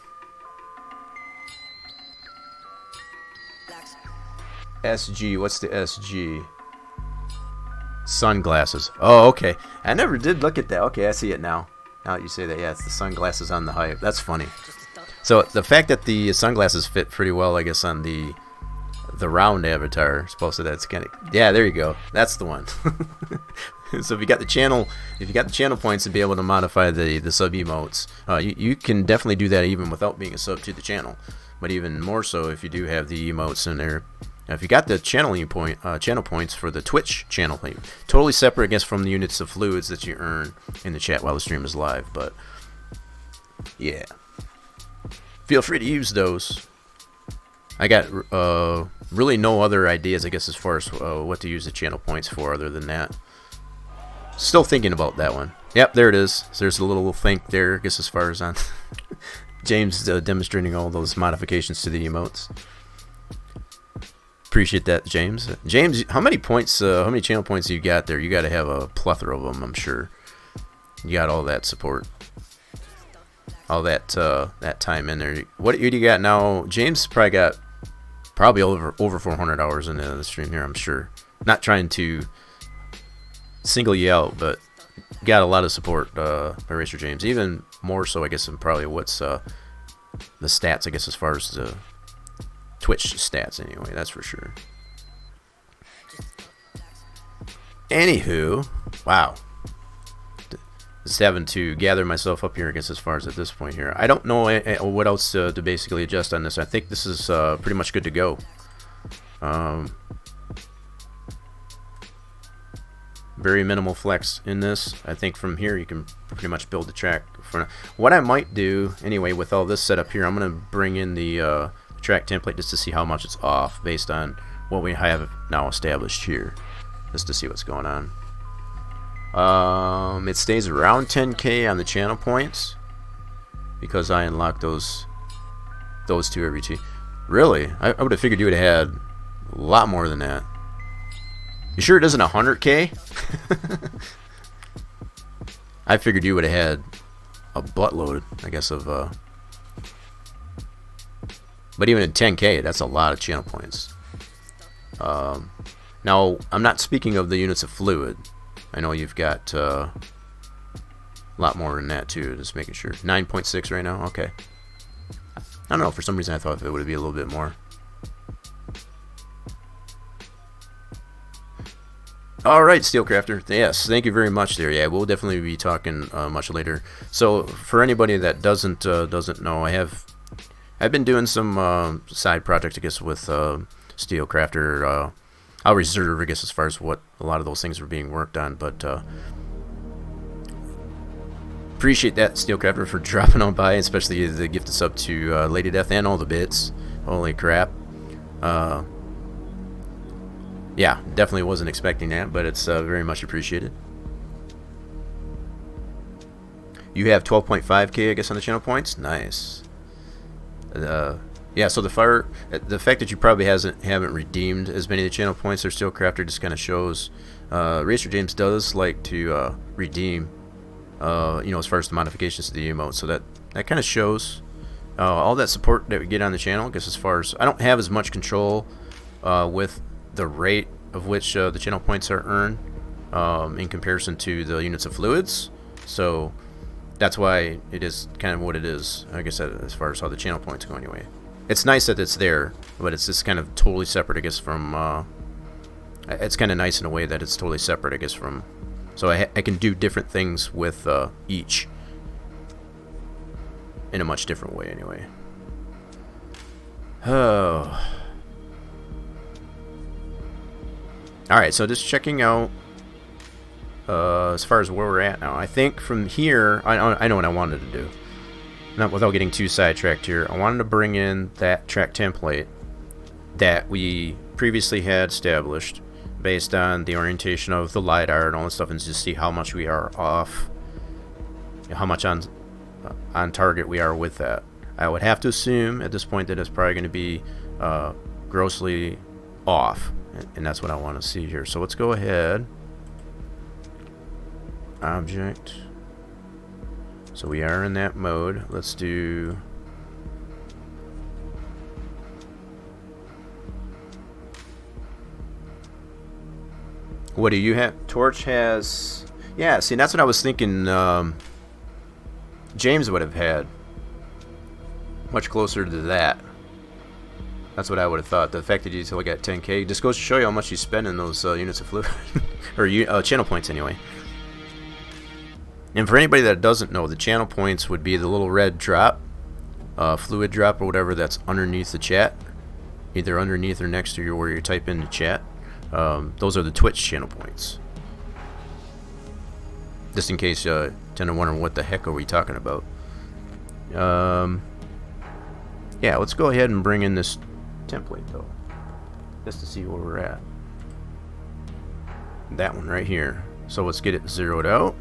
Speaker 2: SG. What's the SG? Sunglasses. Oh, okay. I never did look at that. Okay, I see it now. Now that you say that, yeah, it's the sunglasses on the hype. That's funny. So the fact that the sunglasses fit pretty well, I guess, on the round avatar, supposed to that's kind of, yeah, there you go. That's the one. So if you got the channel points to be able to modify the sub emotes, you can definitely do that even without being a sub to the channel. But even more so if you do have the emotes in there. Now, if you got the channel points for the Twitch channel thing, totally separate, I guess, from the units of fluids that you earn in the chat while the stream is live. But yeah, feel free to use those. I got really no other ideas, I guess, as far as what to use the channel points for other than that. Still thinking about that one. Yep, there it is. So there's a little think there, I guess, as far as on James demonstrating all those modifications to the emotes. Appreciate that, James. James, how many points? How many channel points you got there? You got to have a plethora of them, I'm sure. You got all that support, all that that time in there. What do you got now? James probably got over 400 hours into the stream here, I'm sure. Not trying to single you out, but got a lot of support by Racer James, even more so I guess than probably what's the stats, I guess, as far as the Twitch stats anyway, that's for sure. Anywho, wow, just having to gather myself up here, I guess, as far as at this point here. I don't know what else to basically adjust on this. I think this is pretty much good to go. Very minimal flex in this. I think from here you can pretty much build the track. What I might do anyway with all this setup here, I'm going to bring in the track template just to see how much it's off based on what we have now established here, just to see what's going on. It stays around 10K on the channel points because I unlocked those two every two. Really? I would have figured you would have had a lot more than that. You sure it isn't 100K? I figured you would have had a buttload, I guess, of but even at 10K, that's a lot of channel points. Now, I'm not speaking of the units of fluid. I know you've got a lot more than that too, just making sure. 9.6 right now? Okay. I don't know, for some reason I thought it would be a little bit more. Alright, Steelcrafter. Yes, thank you very much there. Yeah, we'll definitely be talking much later. So, for anybody that doesn't know, I've been doing some side project, I guess, with Steelcrafter. I'll reserve, I guess, as far as what a lot of those things were being worked on, but appreciate that, Steelcrafter, for dropping on by, especially the gifted sub to Lady Death and all the bits. Holy crap. Yeah, definitely wasn't expecting that, but it's very much appreciated. You have 12.5K, I guess, on the channel points. Nice. Yeah, so the fact that you probably haven't redeemed as many of the channel points or Steelcrafter just kind of shows Racer James does like to redeem, as far as the modifications to the emote. So that kind of shows all that support that we get on the channel. I guess as far as I don't have as much control with the rate of which the channel points are earned in comparison to the units of fluids. So that's why it is kind of what it is, I guess, as far as how the channel points go anyway. It's nice that it's there, but it's just kind of totally separate, I guess, from... it's kind of nice in a way that it's totally separate, I guess, from... So I can do different things with each in a much different way, anyway. Oh... Alright, so just checking out as far as where we're at now. I think from here, I know what I wanted to do. Not without getting too sidetracked here. I wanted to bring in that track template that we previously had established based on the orientation of the LiDAR and all that stuff, and just see how much we are off, how much on target we are with that. I would have to assume at this point that it's probably going to be grossly off. And that's what I want to see here. So let's go ahead. Object. So we are in that mode. Let's do... What do you have? Torch has... Yeah, see, that's what I was thinking James would have had. Much closer to that. That's what I would have thought. The fact that you still got 10K just goes to show you how much you spend in those units of fluid. Or channel points, anyway. And for anybody that doesn't know, the channel points would be the little red drop, fluid drop or whatever that's underneath the chat. Either underneath or next to where you type in the chat. Those are the Twitch channel points. Just in case you tend to wonder what the heck are we talking about. Yeah, let's go ahead and bring in this template though, just to see where we're at. That one right here. So let's get it zeroed out.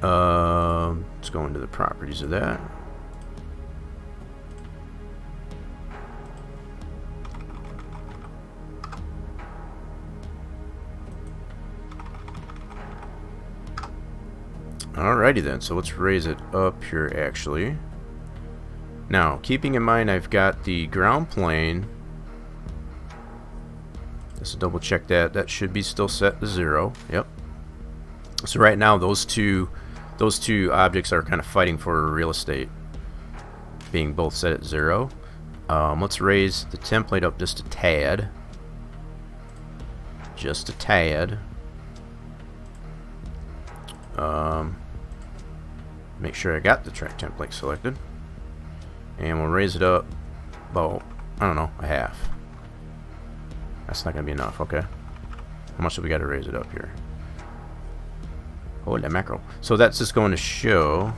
Speaker 2: Let's go into the properties of that. Alrighty then, so let's raise it up here actually. Now, keeping in mind I've got the ground plane Just double check that. That should be still set to 0. Yep. So right now those two objects are kind of fighting for real estate, being both set at 0. Let's raise the template up just a tad. Just a tad. Make sure I got the track template selected. And we'll raise it up about, I don't know, a half. That's not going to be enough, okay. How much do we got to raise it up here? Holy mackerel. So that's just going to show.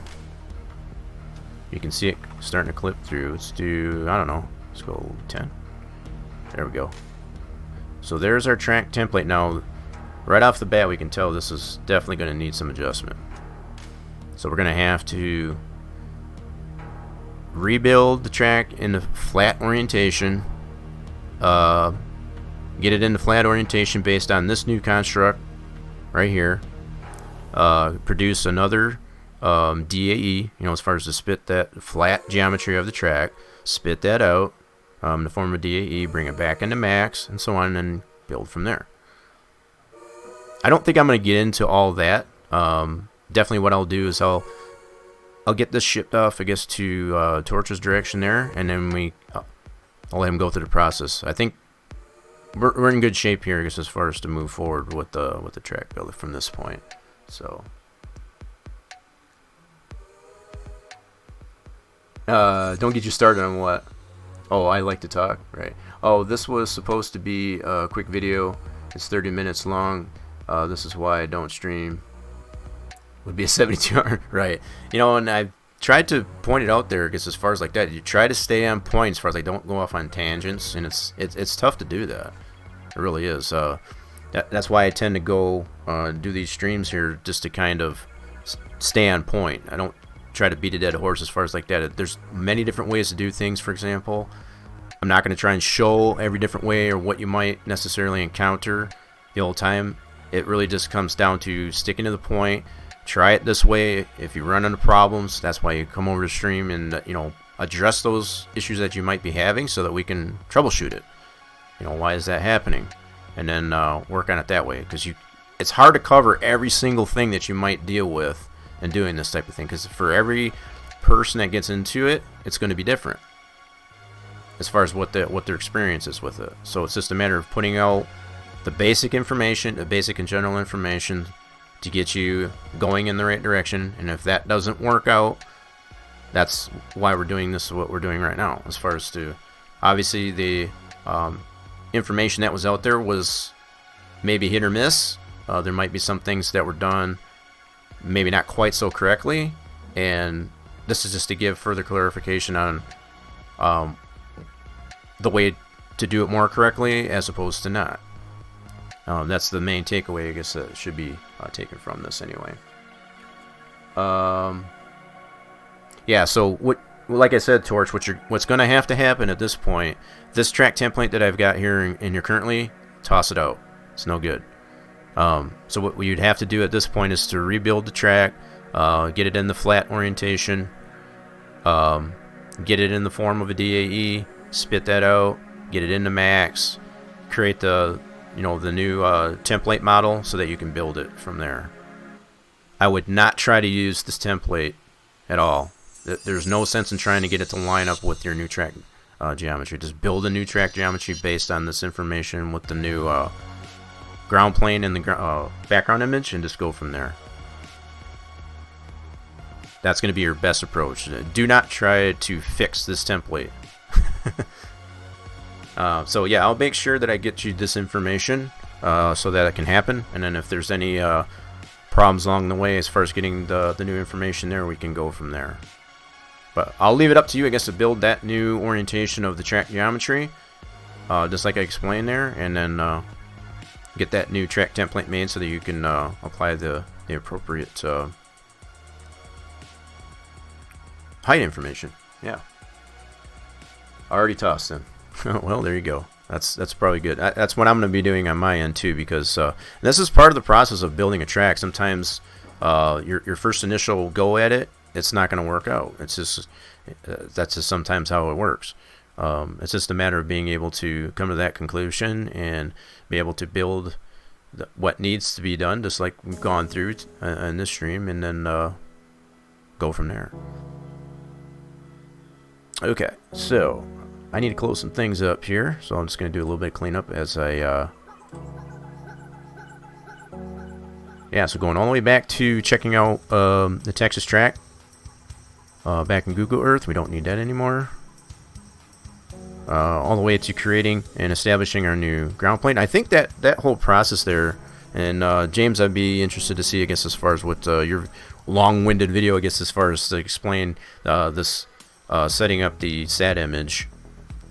Speaker 2: You can see it starting to clip through. Let's do, I don't know, let's go 10. There we go. So there's our track template. Now, right off the bat, we can tell this is definitely going to need some adjustment. So we're going to have to rebuild the track into flat orientation. Get it into flat orientation based on this new construct right here. Produce another DAE, as far as to spit that flat geometry of the track, spit that out in the form of DAE, bring it back into max, and so on, and build from there. I don't think I'm going to get into all that. Definitely what I'll do is I'll get this shipped off, I guess, to Torch's direction there, and then I'll let him go through the process. I think we're in good shape here, I guess, as far as to move forward with the track builder from this point. So don't get you started on what? Oh, I like to talk, right? Oh, this was supposed to be a quick video. It's 30 minutes long. This is why I don't stream. Would be a 72-hour, right? And I've tried to point it out there, because as far as like that, you try to stay on point as far as like don't go off on tangents, and it's tough to do that. It really is. That's why I tend to go do these streams here, just to kind of stay on point. I don't try to beat a dead horse as far as like that. There's many different ways to do things. For example, I'm not going to try and show every different way or what you might necessarily encounter the whole time. It really just comes down to sticking to the point. Try it this way. If you run into problems, that's why you come over to stream and address those issues that you might be having, so that we can troubleshoot it. Why is that happening? And then work on it that way, because it's hard to cover every single thing that you might deal with in doing this type of thing, because for every person that gets into it, it's going to be different as far as what their experience is with it. So it's just a matter of putting out the basic information, the basic and general information, to get you going in the right direction. And if that doesn't work out, that's why we're doing this, what we're doing right now. As far as to, obviously, the information that was out there was maybe hit or miss. There might be some things that were done maybe not quite so correctly, and this is just to give further clarification on the way to do it more correctly as opposed to not. That's the main takeaway, I guess, that should be taken from this anyway. Yeah, so like I said, Torch, what's going to have to happen at this point, this track template that I've got here in your currently, toss it out. It's no good. So what you'd have to do at this point is to rebuild the track, get it in the flat orientation, get it in the form of a DAE, spit that out, get it into max, create the new template model so that you can build it from there. I would not try to use this template at all. There's no sense in trying to get it to line up with your new track geometry. Just build a new track geometry based on this information with the new ground plane and the background image, and just go from there. That's going to be your best approach. Do not try to fix this template. So yeah, I'll make sure that I get you this information so that it can happen, and then if there's any problems along the way as far as getting the new information there, we can go from there. But I'll leave it up to you, I guess, to build that new orientation of the track geometry, just like I explained there, and then get that new track template made so that you can apply the appropriate height information. Yeah, already tossed in. Well, there you go. That's probably good. That's what I'm going to be doing on my end too, because this is part of the process of building a track. Sometimes your first initial go at it, it's not going to work out. It's just that's just sometimes how it works. It's just a matter of being able to come to that conclusion and be able to build what needs to be done, just like we've gone through in this stream, and then go from there. Okay, so I need to close some things up here, so I'm just going to do a little bit of cleanup as I yeah, so going all the way back to checking out the Texas track back in Google Earth. We don't need that anymore. All the way to creating and establishing our new ground plane. I think that whole process there, and James, I'd be interested to see, I guess, as far as what your long-winded video, I guess, as far as to explain this setting up the sat image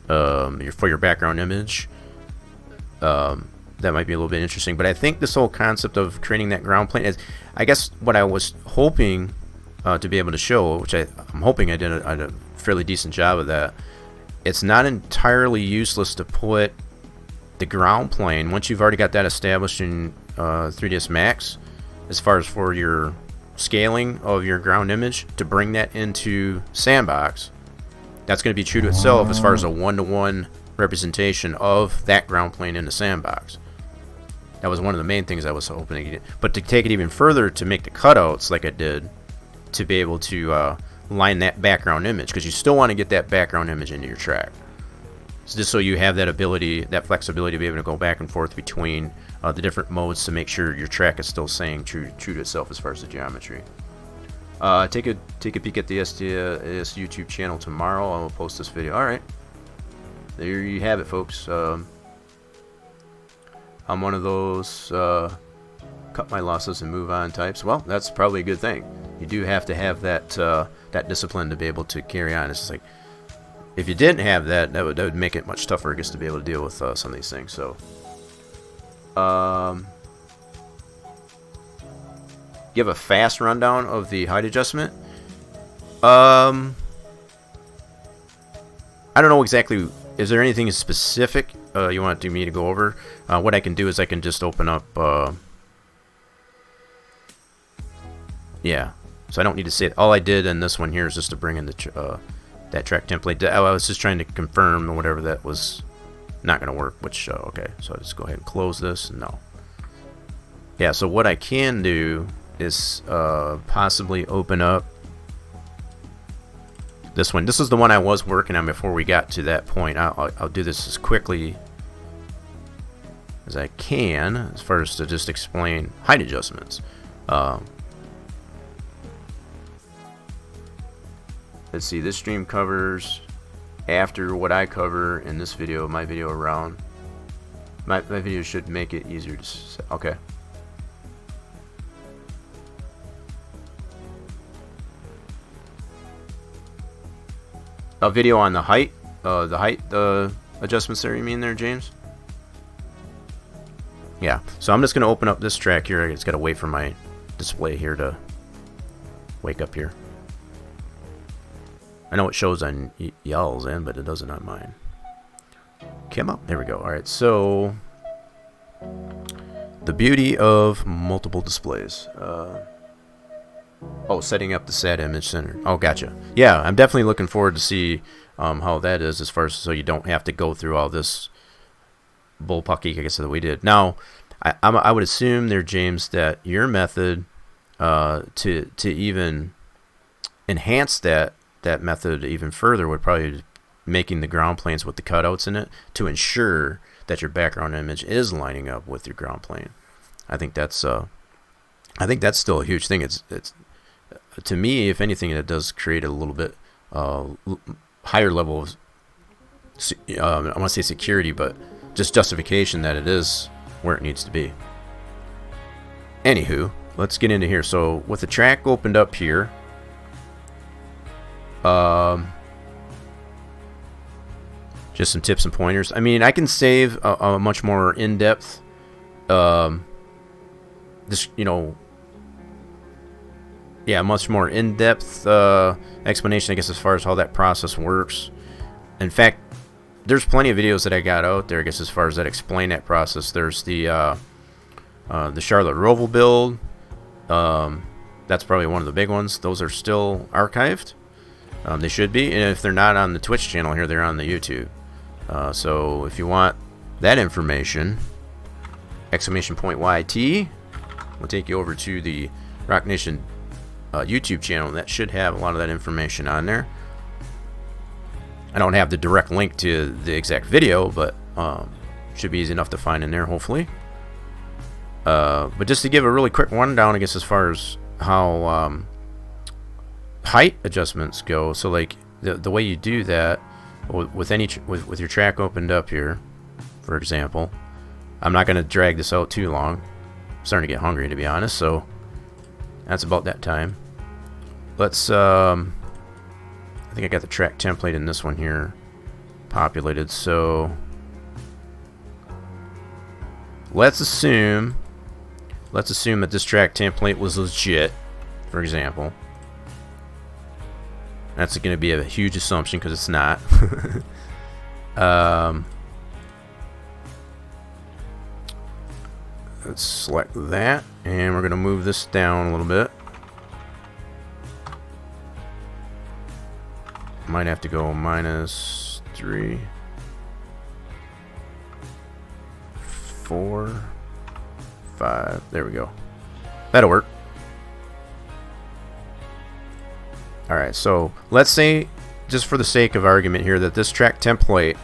Speaker 2: for your background image. That might be a little bit interesting, but I think this whole concept of creating that ground plane is, I guess, what I was hoping to be able to show, which I'm hoping I did a fairly decent job of that. It's not entirely useless to put the ground plane, once you've already got that established in 3ds Max, as far as for your scaling of your ground image, to bring that into Sandbox. That's going to be true to itself as far as a one-to-one representation of that ground plane in the Sandbox. That was one of the main things I was hoping to get. But to take it even further, to make the cutouts like I did, to be able to line that background image, because you still want to get that background image into your track. So just so you have that ability, that flexibility to be able to go back and forth between the different modes to make sure your track is still staying true to itself as far as the geometry. Take a peek at the SDS YouTube channel tomorrow. I will post this video. Alright. There you have it, folks. I'm one of those cut my losses and move on types. Well, that's probably a good thing. You do have to have that that discipline to be able to carry on. It's just like, if you didn't have that, that would make it much tougher, I guess, to be able to deal with some of these things. So, give a fast rundown of the height adjustment. I don't know exactly. Is there anything specific you want me to go over? What I can do is I can just open up. Yeah, so I don't need to say it. All I did in this one here is just to bring in the that track template. I was just trying to confirm whatever that was not going to work. Which okay, so I'll just go ahead and close this. No. Yeah, so what I can do is possibly open up this one. This is the one I was working on before we got to that point. I'll do this as quickly as I can, as far as to just explain height adjustments. Let's see, this stream covers after what I cover in this video, my video around. My video should make it easier to say. Okay. A video on the height adjustments there, you mean there, James? Yeah, so I'm just going to open up this track here. I just got to wait for my display here to wake up here. I know it shows on y'all's end, but it doesn't on mine. Come up. There we go. Alright, so the beauty of multiple displays. Oh, setting up the SAT image center. Oh, gotcha. Yeah, I'm definitely looking forward to see how that is, as far as so you don't have to go through all this bullpucky, I guess, that we did. Now, I would assume there, James, that your method to even enhance that method even further would probably be making the ground planes with the cutouts in it to ensure that your background image is lining up with your ground plane. I think that's still a huge thing. It's to me, if anything, it does create a little bit higher level of I want to say security, but just justification that it is where it needs to be. Anywho, let's get into here. So with the track opened up here, just some tips and pointers. I mean, I can save a much more in-depth this, much more in-depth explanation, I guess, as far as how that process works. In fact, there's plenty of videos that I got out there, I guess, as far as that explain that process. There's the Charlotte Roval build. That's probably one of the big ones. Those are still archived. They should be, and if they're not on the Twitch channel here, they're on the YouTube. So if you want that information, !YT will take you over to the Rock Nation YouTube channel. That should have a lot of that information on there. I don't have the direct link to the exact video, but should be easy enough to find in there, hopefully. But just to give a really quick rundown, I guess, as far as how height adjustments go. So like the way you do that with your track opened up here, for example. I'm not going to drag this out too long. I'm starting to get hungry, to be honest, so that's about that time. Let's I think I got the track template in this one here populated, so let's assume that this track template was legit, for example. That's going to be a huge assumption because it's not. Let's select that, and we're going to move this down a little bit. Might have to go -3, 4, 5. There we go. That'll work. Alright, so let's say, just for the sake of argument here, that this track template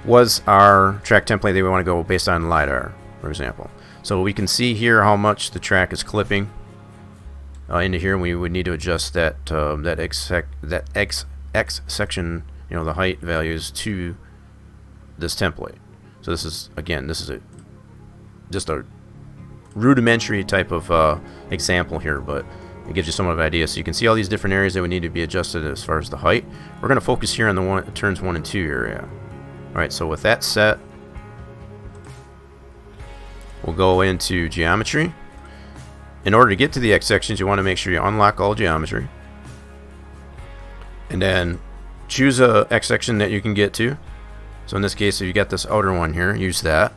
Speaker 2: was our track template that we want to go based on LiDAR, for example. So we can see here how much the track is clipping into here, and we would need to adjust that X section, you know, the height values to this template. So this is, again, this is just a rudimentary type of example here, but it gives you some of an idea. So you can see all these different areas that would need to be adjusted as far as the height. We're going to focus here on the turns 1 and 2 area. Alright, so with that set, we'll go into geometry. In order to get to the X sections, you want to make sure you unlock all geometry. And then choose a X section that you can get to. So in this case, if you got this outer one here, use that.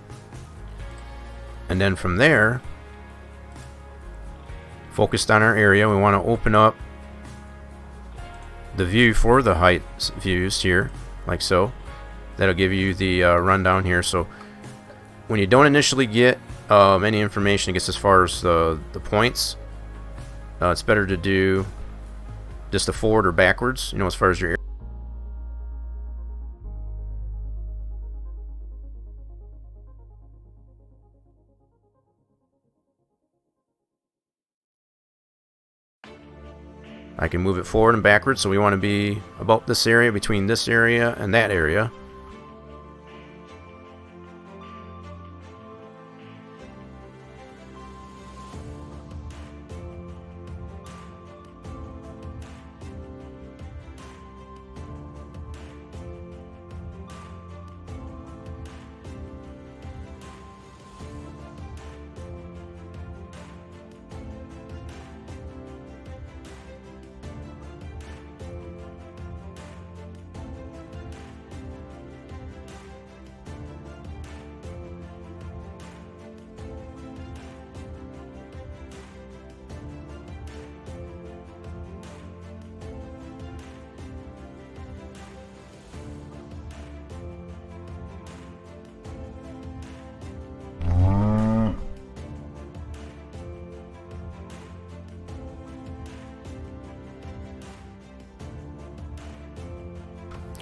Speaker 2: And then from there, focused on our area, we want to open up the view for the height views here, like so. That'll give you the rundown here. So when you don't initially get any information, I guess, as far as the points, it's better to do just a forward or backwards, you know, as far as your area. I can move it forward and backwards, so we want to be about this area, between this area and that area.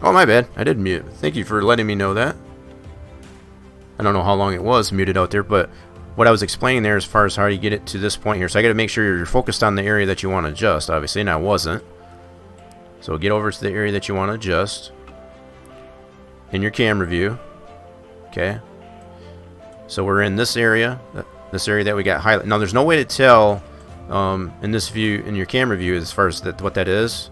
Speaker 2: Oh, my bad. I did mute. Thank you for letting me know that. I don't know how long it was muted out there, but what I was explaining there as far as how you get it to this point here. So I got to make sure you're focused on the area that you want to adjust, obviously, and I wasn't. So get over to the area that you want to adjust in your camera view. Okay. So we're in this area that we got highlighted. Now there's no way to tell in this view, in your camera view, as far as what that is.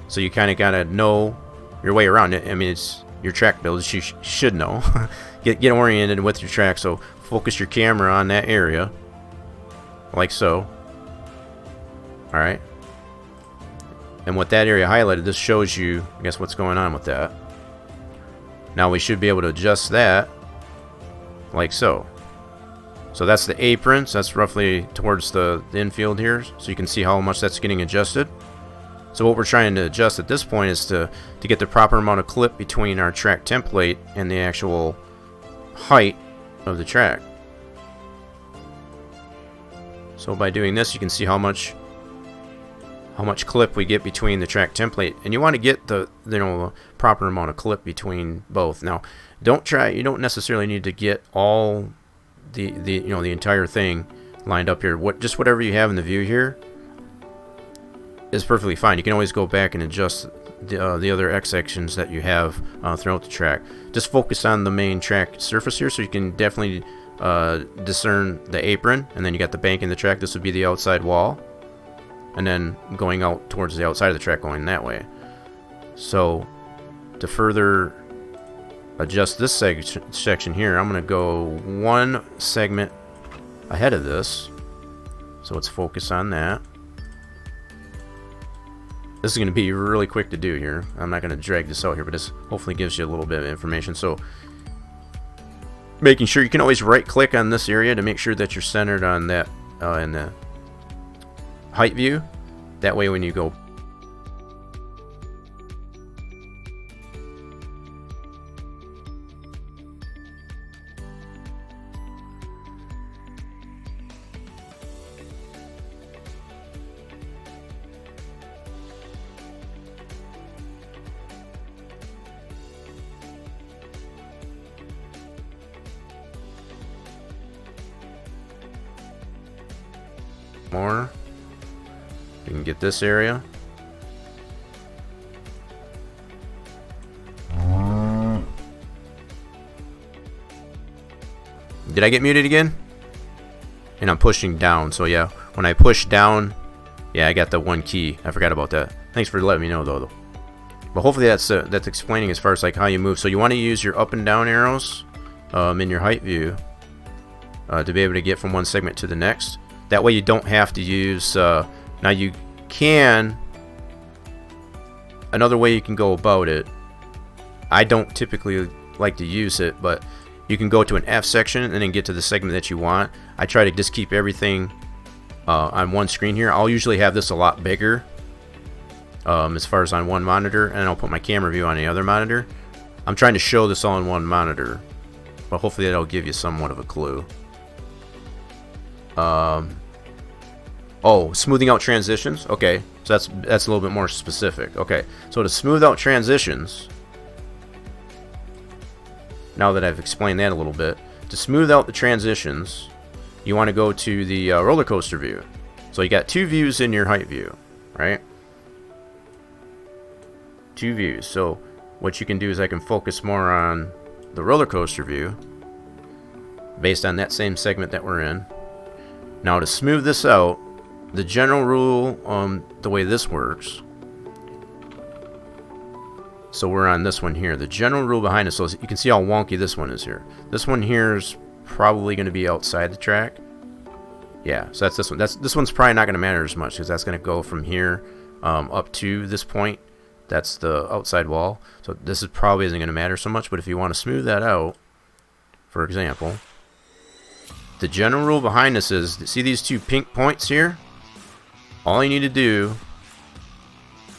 Speaker 2: So you kind of got to know your way around it. I mean, it's your track build. You should know. get oriented with your track. So focus your camera on that area, like so. All right. And with that area highlighted, this shows you, I guess, what's going on with that. Now we should be able to adjust that, like so. So that's the aprons. That's roughly towards the infield here. So you can see how much that's getting adjusted. So what we're trying to adjust at this point is to get the proper amount of clip between our track template and the actual height of the track. So by doing this, you can see how much clip we get between the track template, and you want to get the proper amount of clip between both. Now, you don't necessarily need to get all the entire thing lined up here. Just whatever you have in the view here is perfectly fine. You can always go back and adjust the other X sections that you have throughout the track. Just focus on the main track surface here, so you can definitely discern the apron, and then you got the bank in the track. This would be the outside wall, and then going out towards the outside of the track, going that way. So to further adjust this section here, I'm going to go one segment ahead of this, so let's focus on that. This is going to be really quick to do here. I'm not going to drag this out here, but this hopefully gives you a little bit of information. So making sure you can always right click on this area to make sure that you're centered on that in the height view. That way when you go more, you can get this area. Did I get muted again? And I'm pushing down, so yeah, when I push down, yeah, I got the one key. I forgot about that. Thanks for letting me know though. But hopefully that's explaining as far as like how you move. So you want to use your up and down arrows in your height view to be able to get from one segment to the next. That way you don't have to use, now you can, another way you can go about it, I don't typically like to use it, but you can go to an F section and then get to the segment that you want. I try to just keep everything on one screen here. I'll usually have this a lot bigger as far as on one monitor, and I'll put my camera view on the other monitor. I'm trying to show this all in one monitor, but hopefully that'll give you somewhat of a clue. Oh, smoothing out transitions. Okay, so that's a little bit more specific. Okay, so to smooth out transitions, now that I've explained that a little bit, to smooth out the transitions, you want to go to the roller coaster view. So you got two views in your height view, right? Two views. So what you can do is I can focus more on the roller coaster view based on that same segment that we're in. Now to smooth this out, the general rule the way this works, so we're on this one here. The general rule behind it, so you can see how wonky this one is here. This one here is probably going to be outside the track. Yeah, so that's this one. This one's probably not going to matter as much because that's going to go from here up to this point. That's the outside wall. So this is probably isn't going to matter so much. But if you want to smooth that out, for example, the general rule behind this is, see these two pink points here? All you need to do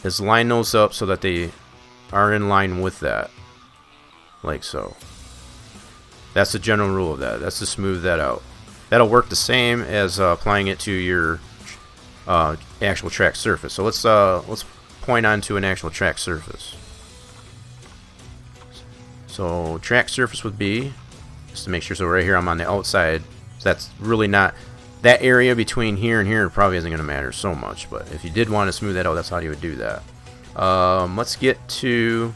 Speaker 2: is line those up so that they are in line with that, like so. That's the general rule of that. That's to smooth that out. That'll work the same as applying it to your actual track surface. So let's point onto an actual track surface. So track surface would be, just to make sure, so right here I'm on the outside. So that's really not, that area between here and here probably isn't going to matter so much, but if you did want to smooth that out, that's how you would do that. Let's get to,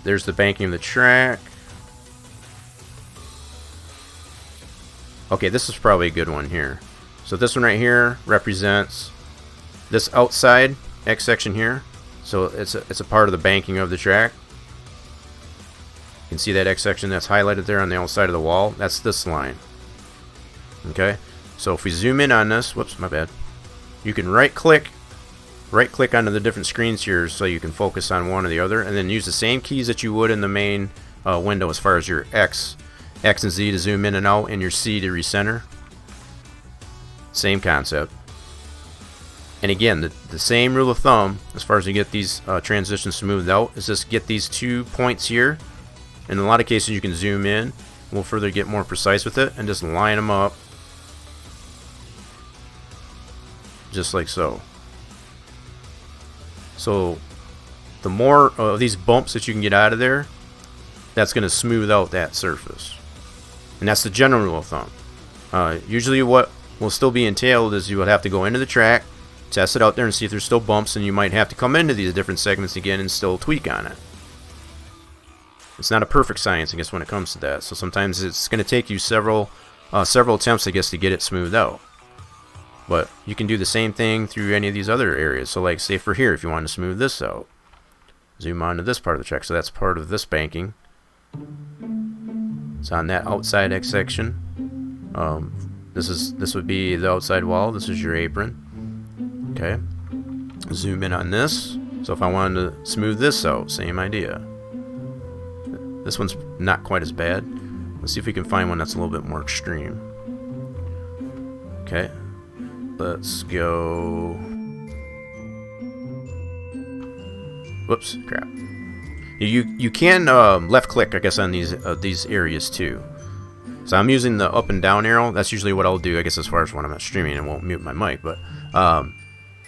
Speaker 2: there's the banking of the track. Okay, this is probably a good one here. So this one right here represents this outside X section here. So it's a part of the banking of the track. You can see that X section that's highlighted there on the outside of the wall. That's this line. Okay, so if we zoom in on this, whoops, my bad. You can right click onto the different screens here so you can focus on one or the other, and then use the same keys that you would in the main window as far as your X and Z to zoom in and out, and your C to recenter. Same concept. And again, the same rule of thumb as far as you get these transitions smoothed out is just get these 2 points here. In a lot of cases you can zoom in. We'll further get more precise with it and just line them up. Just like so. So the more of these bumps that you can get out of there, that's going to smooth out that surface. And that's the general rule of thumb. Usually what will still be entailed is you would have to go into the track, test it out there and see if there's still bumps, and you might have to come into these different segments again and still tweak on it. It's not a perfect science, I guess, when it comes to that. So sometimes it's going to take you several attempts, I guess, to get it smoothed out. But you can do the same thing through any of these other areas. So like, say for here, if you want to smooth this out, zoom on to this part of the track. So that's part of this banking. It's on that outside X section. This would be the outside wall. This is your apron. Okay. Zoom in on this. So if I wanted to smooth this out, same idea. This one's not quite as bad. Let's see if we can find one that's a little bit more extreme. Okay. Let's go. Whoops, crap. You can left click, I guess, on these areas too. So I'm using the up and down arrow. That's usually what I'll do, I guess, as far as when I'm not streaming and won't mute my mic. But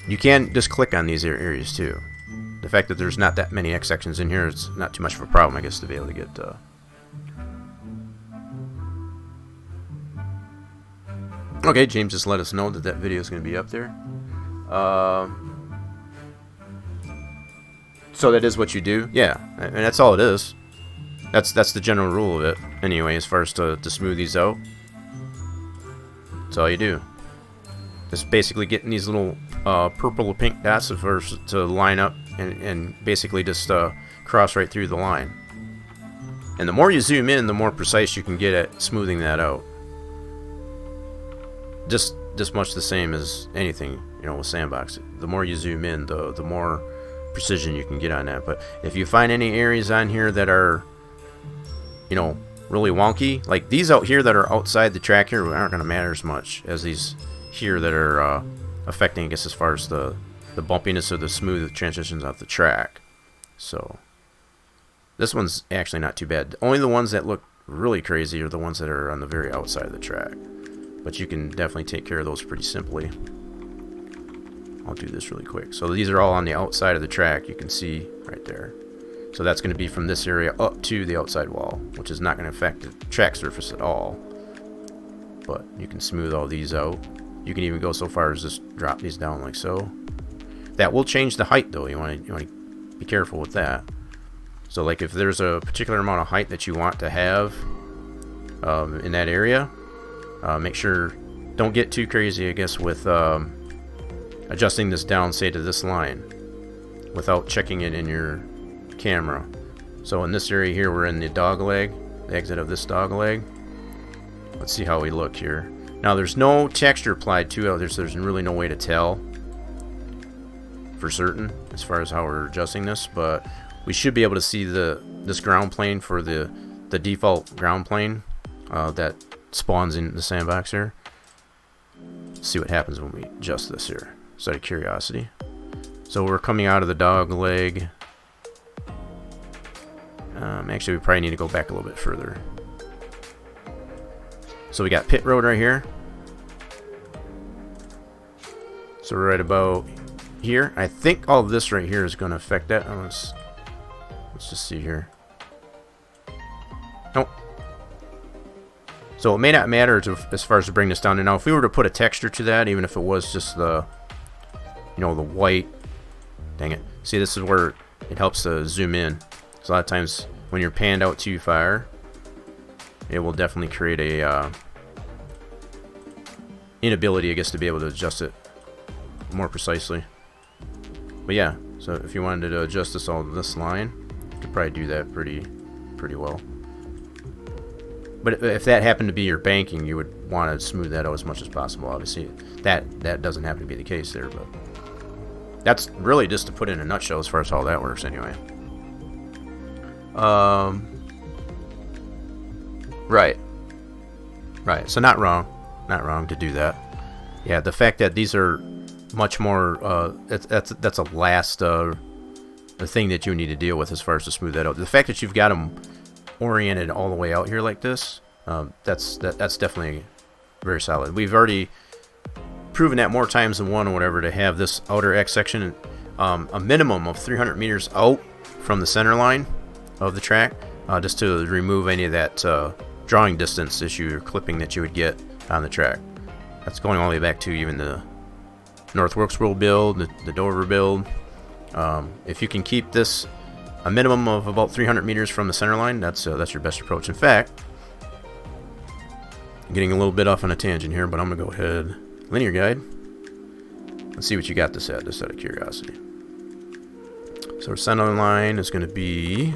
Speaker 2: you can just click on these areas too. The fact that there's not that many X sections in here is not too much of a problem, I guess, to be able to get. Okay, James just let us know that that video is going to be up there. So that is what you do? Yeah, and that's all it is. That's the general rule of it. Anyway, as far as to smooth these out. That's all you do. Just basically getting these little purple or pink dots to line up and basically just cross right through the line. And the more you zoom in, the more precise you can get at smoothing that out. Just much the same as anything, with sandbox. The more you zoom in, the more precision you can get on that. But if you find any areas on here that are, really wonky, like these out here that are outside the track here aren't going to matter as much as these here that are affecting, I guess, as far as the bumpiness or the smooth transitions off the track. So this one's actually not too bad. Only the ones that look really crazy are the ones that are on the very outside of the track. But you can definitely take care of those pretty simply. I'll do this really quick. So these are all on the outside of the track. You can see right there. So that's going to be from this area up to the outside wall, which is not going to affect the track surface at all. But you can smooth all these out. You can even go so far as just drop these down like so. That will change the height though. You want to be careful with that. So like if there's a particular amount of height that you want to have in that area, make sure, don't get too crazy, I guess, with adjusting this down, say, to this line without checking it in your camera. So in this area here, we're in the dog leg, the exit of this dog leg. Let's see how we look here. Now there's no texture applied to it. There's really no way to tell for certain as far as how we're adjusting this, but we should be able to see this ground plane for the default ground plane that spawns in the sandbox here. Let's see what happens when we adjust this here. Just out of curiosity. So we're coming out of the dog leg. Actually, we probably need to go back a little bit further. So we got pit road right here. So we're right about here. I think all of this right here is going to affect that. Let's just see here. Nope. So it may not matter as far as to bring this down. And now if we were to put a texture to that, even if it was just the white, dang it. See, this is where it helps to zoom in. So a lot of times when you're panned out too far, it will definitely create a inability, I guess, to be able to adjust it more precisely. But yeah, so if you wanted to adjust this line, you could probably do that pretty well. But if that happened to be your banking, you would want to smooth that out as much as possible. Obviously, that doesn't happen to be the case there, but that's really just to put in a nutshell as far as how that works anyway. Right. So not wrong to do that. Yeah, the fact that these are much more. That's a last the thing that you need to deal with as far as to smooth that out. The fact that you've got them oriented all the way out here like this, that's definitely very solid. We've already proven that more times than one or whatever to have this outer X section a minimum of 300 meters out from the center line of the track, just to remove any of that drawing distance issue or clipping that you would get on the track. That's going all the way back to even the North Wilkesboro build, the Dover build. If you can keep this a minimum of about 300 meters from the center line, that's your best approach. In fact, I'm getting a little bit off on a tangent here, but I'm gonna go ahead, linear guide. Let's see what you got this at, just out of curiosity. So our center line is gonna be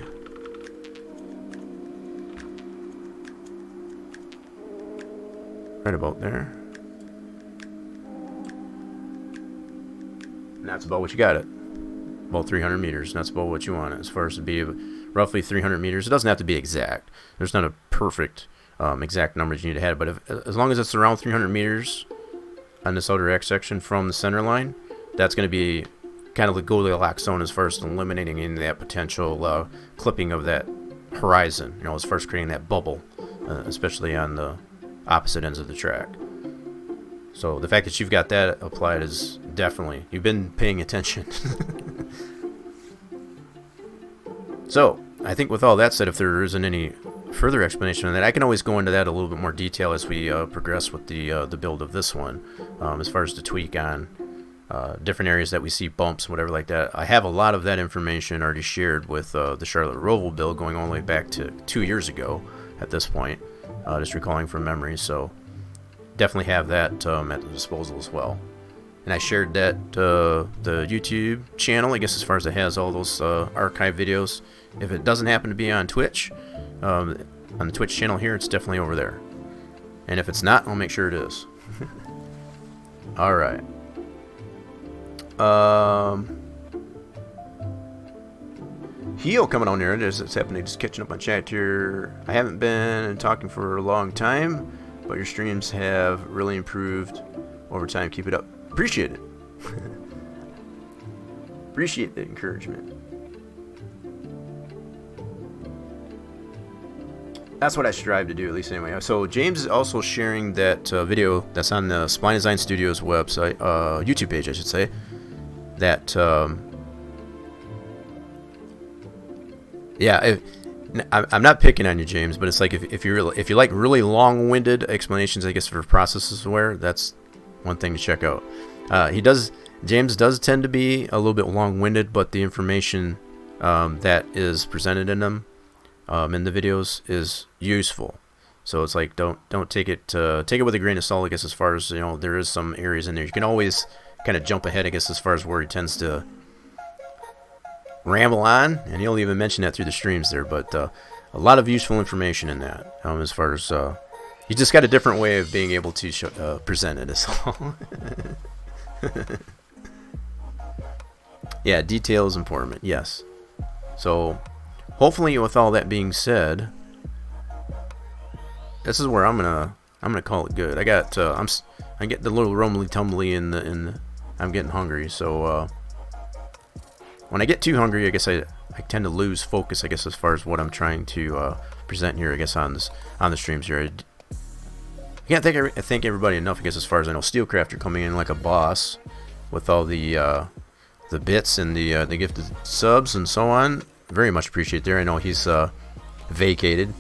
Speaker 2: right about there. And that's about what you got it. About 300 meters. And that's about what you want it. As far as to be roughly 300 meters. It doesn't have to be exact. There's not a perfect exact numbers you need to have. But as long as it's around 300 meters on this outer X section from the center line, that's going to be kind of the Goldilocks zone as far as eliminating any of that potential clipping of that horizon. You know, as far as creating that bubble, especially on the opposite ends of the track. So the fact that you've got that applied is definitely, you've been paying attention. So I think with all that said, if there isn't any further explanation on that, I can always go into that a little bit more detail as we progress with the build of this one, as far as the tweak on different areas that we see bumps, whatever like that. I have a lot of that information already shared with the Charlotte Roval build going all the way back to 2 years ago at this point, just recalling from memory. So definitely have that at the disposal as well. And I shared that the YouTube channel, I guess, as far as it has all those archive videos. If it doesn't happen to be on Twitch, on the Twitch channel here, it's definitely over there. And if it's not, I'll make sure it is. All right. Heel coming on there. It's happening. Just catching up on chat here. I haven't been talking for a long time, but your streams have really improved over time. Keep it up. Appreciate it. Appreciate the encouragement. That's what I strive to do, at least anyway. So James is also sharing that video that's on the Spline Design Studios website, YouTube page, I should say. That, yeah, I'm not picking on you, James, but it's like if you like really long-winded explanations, I guess, for processes where that's one thing to check out. James does tend to be a little bit long-winded, but the information that is presented in them in the videos is useful. So it's like don't take it with a grain of salt, I guess, as far as, you know, there is some areas in there you can always kind of jump ahead, I guess, as far as where he tends to ramble on, and he'll even mention that through the streams there. But a lot of useful information in that, as far as you just got a different way of being able to present it, is all. Yeah, detail is important. Yes. So hopefully, with all that being said, this is where I'm gonna call it good. I got I get the little rumbly tumbly in the I'm getting hungry. So when I get too hungry, I guess I tend to lose focus, I guess, as far as what I'm trying to present here, I guess, on the streams here. I can't thank everybody enough, I guess, as far as I know. Steelcrafter coming in like a boss with all the bits and the gifted subs and so on. Very much appreciate there. I know he's vacated,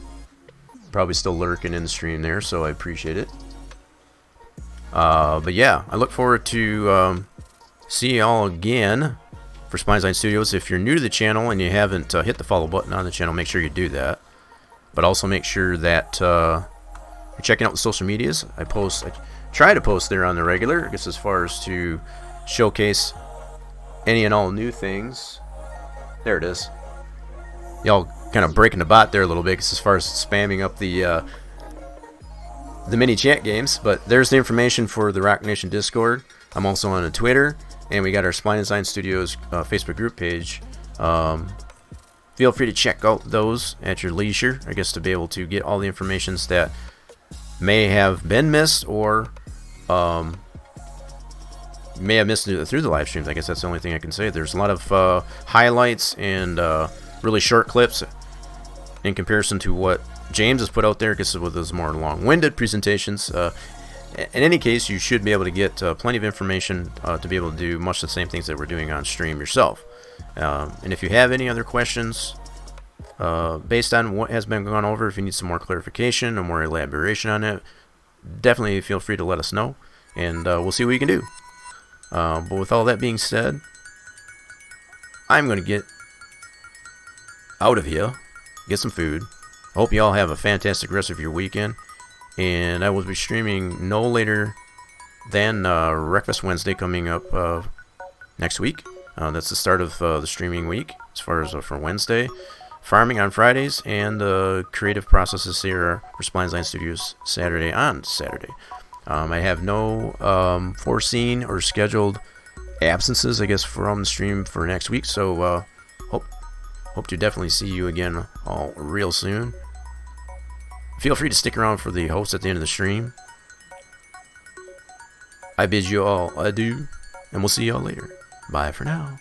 Speaker 2: probably still lurking in the stream there, so I appreciate it. But yeah, I look forward to see y'all again for Spline Design Studios. If you're new to the channel and you haven't hit the follow button on the channel, make sure you do that. But also make sure that you're checking out the social medias. I try to post there on the regular, I guess, as far as to showcase any and all new things. There it is. Y'all kind of breaking the bot there a little bit, as far as spamming up the mini chat games. But there's the information for the Rock Nation Discord. I'm also on Twitter, and we got our Spline Design Studios Facebook group page. Feel free to check out those at your leisure, I guess, to be able to get all the informations that may have been missed, or may have missed it through the live streams. I guess that's the only thing I can say. There's a lot of highlights and really short clips in comparison to what James has put out there, because with his more long-winded presentations. In any case, you should be able to get plenty of information to be able to do much the same things that we're doing on stream yourself. And if you have any other questions based on what has been gone over, if you need some more clarification or more elaboration on it, definitely feel free to let us know, and we'll see what we can do. But with all that being said, I'm going to get out of here, get some food. I hope you all have a fantastic rest of your weekend, and I will be streaming no later than Breakfast Wednesday coming up next week. That's the start of the streaming week as far as for Wednesday. Farming on Fridays, and Creative Processes here for Spline Design Studios Saturday on Saturday. I have no foreseen or scheduled absences, I guess, from the stream for next week, so hope to definitely see you again all real soon. Feel free to stick around for the host at the end of the stream. I bid you all adieu, and we'll see you all later. Bye for now.